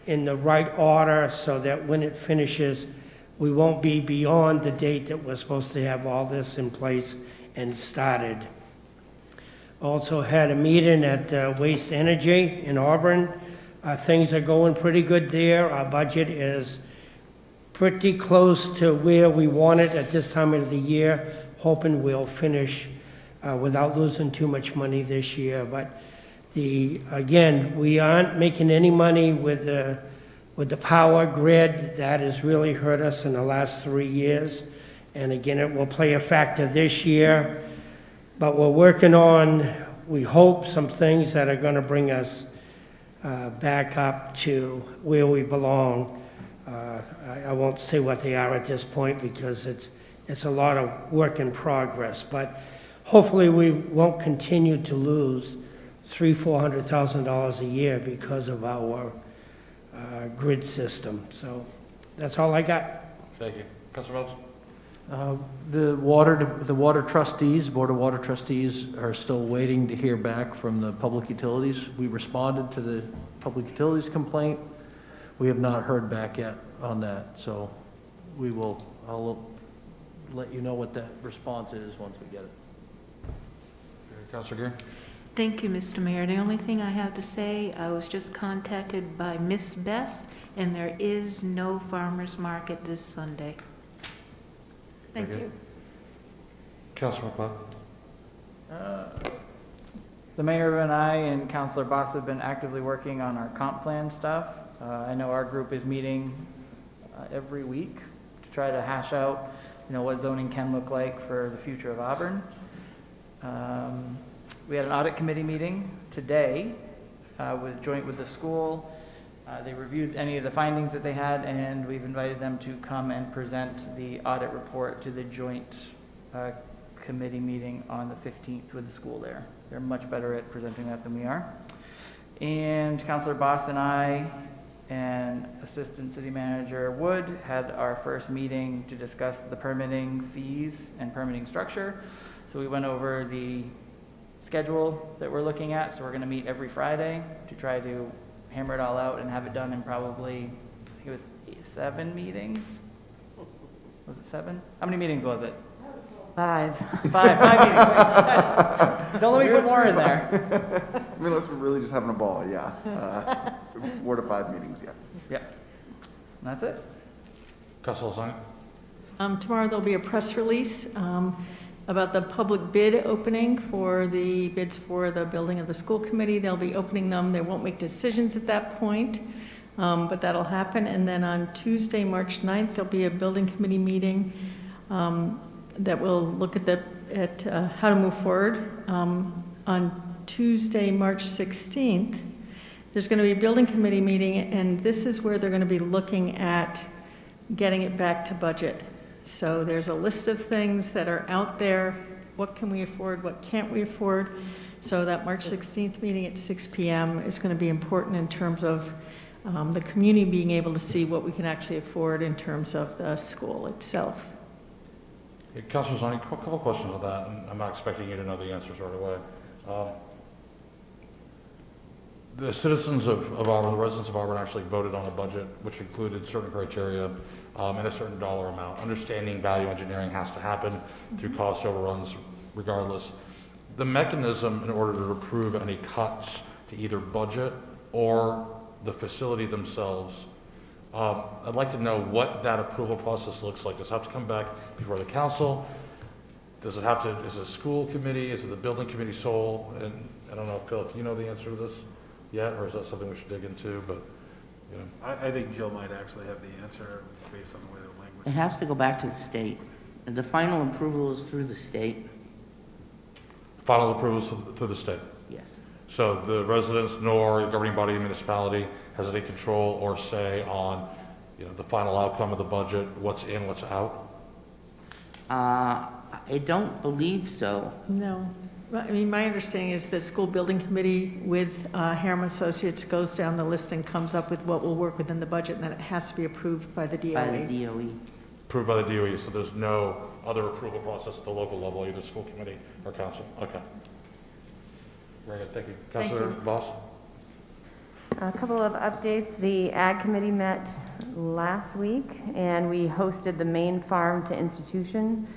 in the right order so that when it finishes, we won't be beyond the date that we're supposed to have all this in place and started. Also had a meeting at Waste Energy in Auburn. Things are going pretty good there. Our budget is pretty close to where we want it at this time of the year, hoping we'll finish without losing too much money this year. But again, we aren't making any money with the power grid. That has really hurt us in the last 3 years. And again, it will play a factor this year. But we're working on, we hope, some things that are going to bring us back up to where we belong. I won't say what they are at this point because it's a lot of work in progress. But hopefully we won't continue to lose $300,000–400,000 a year because of our grid system. So that's all I got. Thank you. Councilor Wells? The water trustees, Board of Water Trustees are still waiting to hear back from the public utilities. We responded to the public utilities complaint. We have not heard back yet on that. So I'll let you know what that response is once we get it. Councilor Geary? Thank you, Mr. Mayor. The only thing I have to say, I was just contacted by Miss Bess, and there is no farmer's market this Sunday. Thank you. Councilor McLeod? The mayor and I and Councilor Boss have been actively working on our comp plan stuff. I know our group is meeting every week to try to hash out, what zoning can look like for the future of Auburn. We had an audit committee meeting today joint with the school. They reviewed any of the findings that they had, and we've invited them to come and present the audit report to the joint committee meeting on the 15th with the school there. They're much better at presenting that than we are. And Councilor Boss and I and Assistant City Manager Wood had our first meeting to discuss the permitting fees and permitting structure. So we went over the schedule that we're looking at. So we're going to meet every Friday to try to hammer it all out and have it done in probably, I think it was 7 meetings. Was it 7? How many meetings was it? 5. 5 meetings. Don't let me put more in there. I mean, unless we're really just having a ball, yeah. 4 to 5 meetings, yeah. Yep. That's it. Councilor Zang? Tomorrow there'll be a press release about the public bid opening for the bids for the building of the school committee. They'll be opening them. They won't make decisions at that point, but that'll happen. And then on Tuesday, March 9th, there'll be a building committee meeting that will look at how to move forward. On Tuesday, March 16th, There's going to be a building committee meeting, and this is where they're going to be looking at getting it back to budget. So there's a list of things that are out there. What can we afford? What can't we afford? So that March 16th meeting at 6 p.m. is going to be important in terms of the community being able to see what we can actually afford in terms of the school itself. Hey, Councilor Zani, a couple questions on that, and I'm not expecting you to know the answers right away. The citizens of Auburn, the residents of Auburn actually voted on a budget which included certain criteria and a certain dollar amount. Understanding value engineering has to happen through cost overruns regardless. The mechanism in order to approve any cuts to either budget or the facility themselves, I'd like to know what that approval process looks like. Does it have to come back before the council? Does it have to, is it a school committee? Is it the building committee sole? And I don't know, Phil, if you know the answer to this yet, or is that something we should dig into? But, you know. I think Jill might actually have the answer based on the way the language. It has to go back to the state. And the final approval is through the state. Final approvals through the state? Yes. So the residents nor the governing body of municipality has any control or say on, you know, the final outcome of the budget, what's in, what's out? I don't believe so. No. I mean, my understanding is the school building committee with Harriman Associates goes down the list and comes up with what will work within the budget, and then it has to be approved by the DOE. By the DOE. Approved by the DOE, so there's no other approval process at the local level, either school committee or council? Okay. Very good, thank you. Thank Councilor you. Voss? A couple of updates. The Ag Committee met last week, and we hosted the Maine Farm to Institution.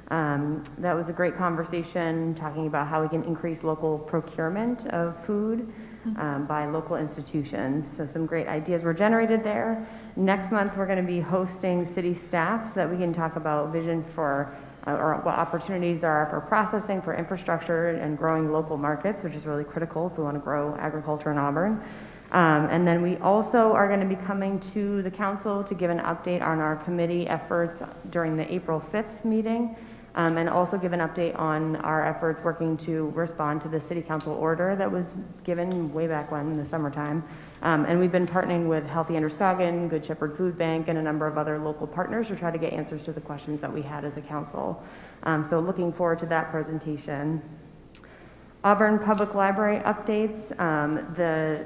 That was a great conversation, talking about how we can increase local procurement of food by local institutions. So some great ideas were generated there. Next month, we're going to be hosting city staff so that we can talk about vision for or what opportunities there are for processing, for infrastructure, and growing local markets, which is really critical if we want to grow agriculture in Auburn. And then we also are going to be coming to the council to give an update on our committee efforts during the April 5th meeting, and also give an update on our efforts working to respond to the city council order that was given way back when in the summertime. And we've been partnering with Healthy Androscoggin, Good Shepherd Food Bank, and a number of other local partners to try to get answers to the questions that we had as a council. So looking forward to that presentation. Auburn Public Library updates. The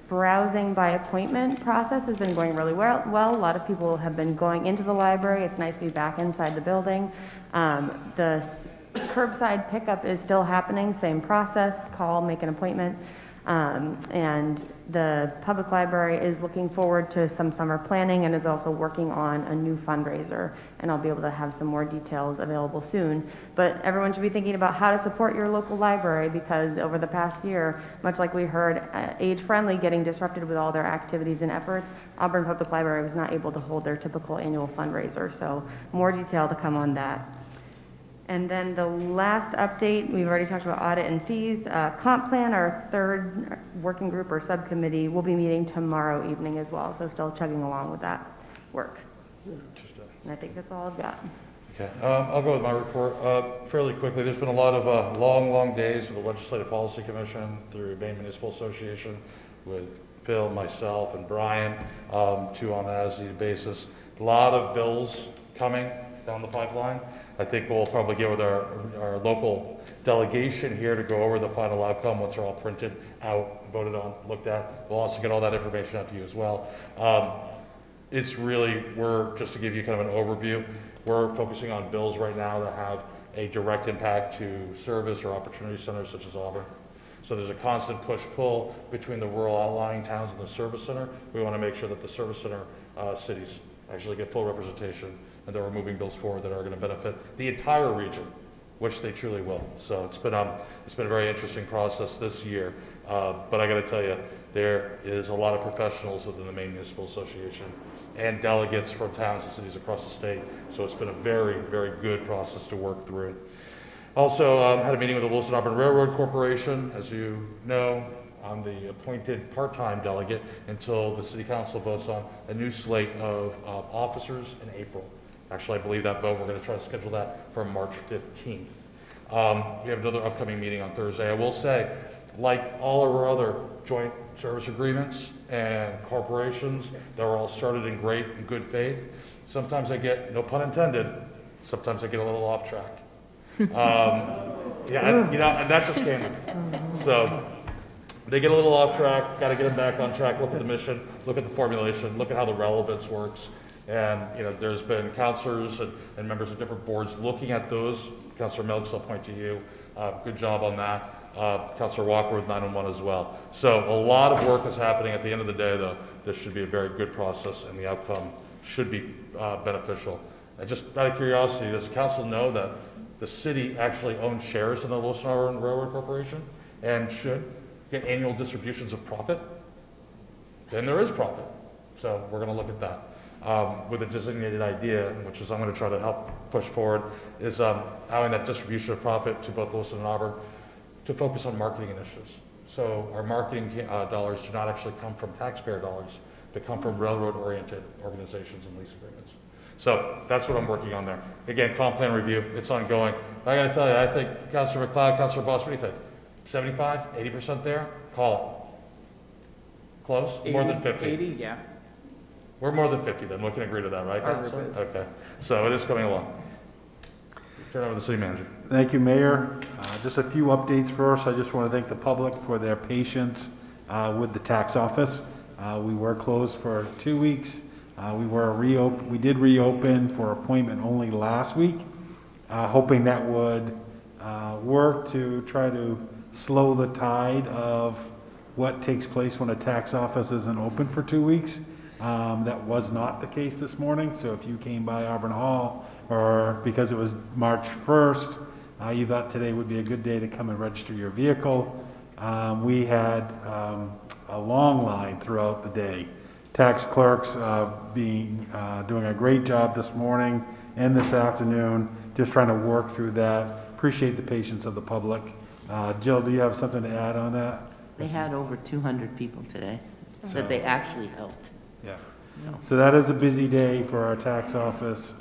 browsing by appointment process has been going really well. A lot of people have been going into the library. It's nice to be back inside the building. The curbside pickup is still happening, same process, call, make an appointment. And the public library is looking forward to some summer planning and is also working on a new fundraiser. And I'll be able to have some more details available soon. But everyone should be thinking about how to support your local library, because over the past year, much like we heard Age Friendly getting disrupted with all their activities and efforts, Auburn Public Library was not able to hold their typical annual fundraiser. So more detail to come on that. And then the last update, we've already talked about audit and fees. Comp plan, our third working group or subcommittee, will be meeting tomorrow evening as well. So still chugging along with that work. And I think that's all I've got. Okay, I'll go with my report fairly quickly. There's been a lot of long days with the Legislative Policy Commission through Maine Municipal Association with Phil, myself, and Brian, two on an as-needed basis. A lot of bills coming down the pipeline. I think we'll probably get with our local delegation here to go over the final outcome once they're all printed out, voted on, looked at. We'll also get all that information out to you as well. It's really, just to give you kind of an overview, we're focusing on bills right now that have a direct impact to service or opportunity centers such as Auburn. So there's a constant push-pull between the rural outlying towns and the service center. We want to make sure that the service center cities actually get full representation, and that we're moving bills forward that are going to benefit the entire region, which they truly will. So it's been a very interesting process this year. But I got to tell you, there is a lot of professionals within the Maine Municipal Association and delegates from towns and cities across the state. So it's been a very, very good process to work through. Also, had a meeting with the Wilson Auburn Railroad Corporation. As you know, I'm the appointed part-time delegate until the city council votes on a new slate of officers in April. Actually, I believe that vote, we're going to try to schedule that for March 15th. We have another upcoming meeting on Thursday. I will say, like all of our other joint service agreements and corporations that were all started in great and good faith, sometimes I get, no pun intended, sometimes I get a little off track. And that just came to me. So they get a little off track, got to get them back on track, look at the mission, look at the formulation, look at how the relevance works. And, there's been counselors and members of different boards looking at those. Counselor Milks, I'll point to you. Good job on that. Counselor Walker with 911 as well. So a lot of work is happening. At the end of the day, though, this should be a very good process, and the outcome should be beneficial. And just out of curiosity, does council know that the city actually owns shares in the Lewiston Auburn Railroad Corporation and should get annual distributions of profit? Then there is profit. So we're going to look at that. With a designated idea, which is I'm going to try to help push forward, is having that distribution of profit to both Lewiston and Auburn to focus on marketing initiatives. So our marketing dollars do not actually come from taxpayer dollars, they come from railroad-oriented organizations and lease agreements. So that's what I'm working on there. Again, comp plan review, it's ongoing. I got to tell you, I think Councilor McLeod, Councilor Boss, what do you think? 75, 80% there? Call it. Close? More than 50? 80, yeah. We're more than 50 then, we can agree to that, right, Our Councilor? group is. Okay, so it is coming along. Turn over to the city manager. Thank you, Mayor. Just a few updates first. I just want to thank the public for their patience with the tax office. We were closed for 2 weeks. We did reopen for appointment only last week, hoping that would work to try to slow the tide of what takes place when a tax office isn't open for 2 weeks. That was not the case this morning, so if you came by Auburn Hall, or because it was March 1st, you thought today would be a good day to come and register your vehicle, we had a long line throughout the day. Tax clerks doing a great job this morning and this afternoon, just trying to work through that. Appreciate the patience of the public. Jill, do you have something to add on that? They had over 200 people today that they actually helped. Yeah. So that is a busy day for our tax office.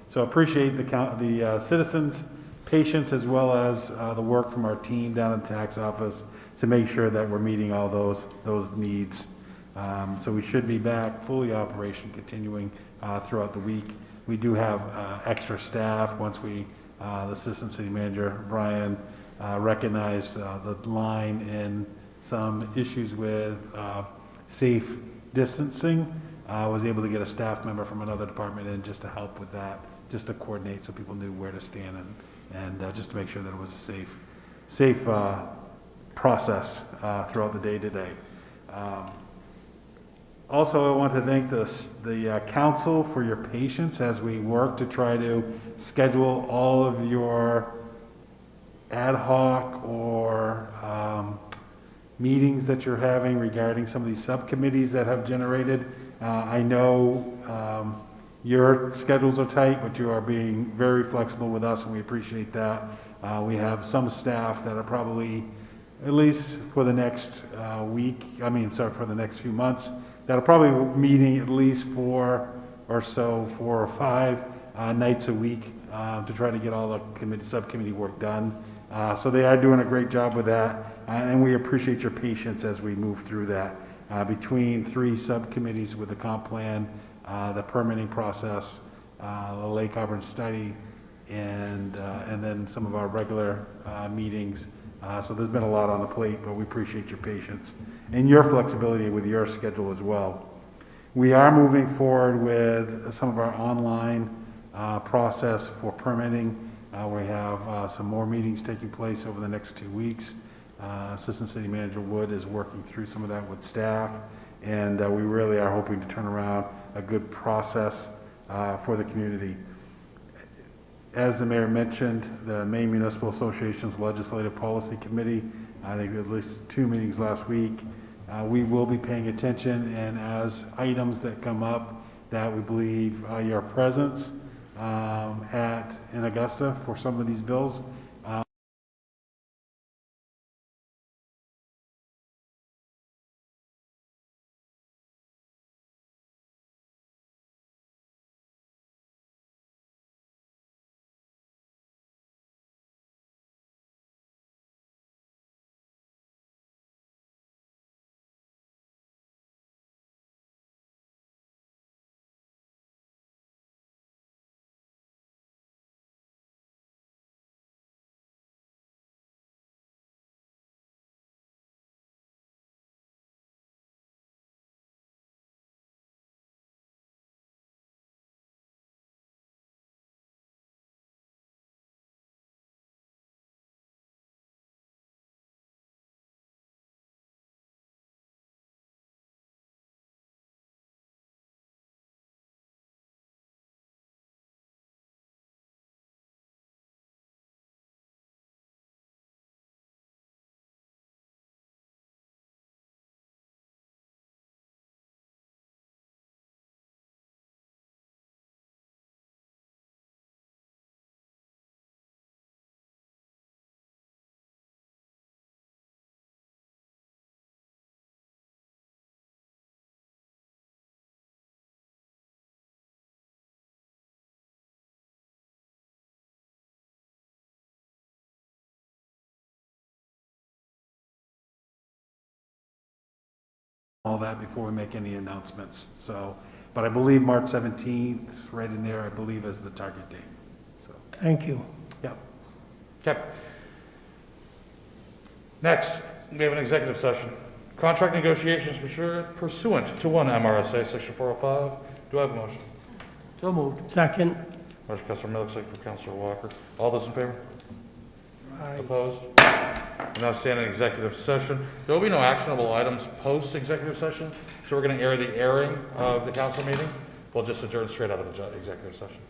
So appreciate the citizens' patience as well as the work from our team down in the tax office to make sure that we're meeting all those needs. So we should be back fully operation continuing throughout the week. We do have extra staff once the Assistant City Manager, Brian, recognized the line and some issues with safe distancing. Was able to get a staff member from another department in just to help with that, just to coordinate so people knew where to stand and just to make sure that it was a safe process throughout the day today. Also, I want to thank the council for your patience as we work to try to schedule all of your ad hoc or meetings that you're having regarding some of these subcommittees that have generated. I know your schedules are tight, but you are being very flexible with us, and we appreciate that. We have some staff that are probably, at least for the next for the next few months, that'll probably be meeting at least 4 or 5 nights a week to try to get all the subcommittee work done. So they are doing a great job with that, and we appreciate your patience as we move through that. Between 3 subcommittees with the comp plan, the permitting process, the Lake Auburn study, and then some of our regular meetings. So there's been a lot on the plate, but we appreciate your patience and your flexibility with your schedule as well. We are moving forward with some of our online process for permitting. We have some more meetings taking place over the next 2 weeks. Assistant City Manager Wood is working through some of that with staff, and we really are hoping to turn around a good process for the community. As the mayor mentioned, the Maine Municipal Association's Legislative Policy Committee, I think at least 2 meetings last week, we will be paying attention, and as items that come up that we believe your presence in Augusta for some of these bills, all that before we make any announcements. So, but I believe March 17th, right in there, I believe is the target date. So, Thank you. yeah. Okay. Next, we have an executive session. Contract negotiations pursuant to 1 MRSA, Section 405. Do I have a motion? So moved. Second. Motion, Councilor Miller, second from Councilor Walker. All those in favor? Aye. Opposed? We now stand in executive session. There will be no actionable items post-executive session, so we're going to air the airing of the council meeting. We'll just adjourn straight out of the executive session.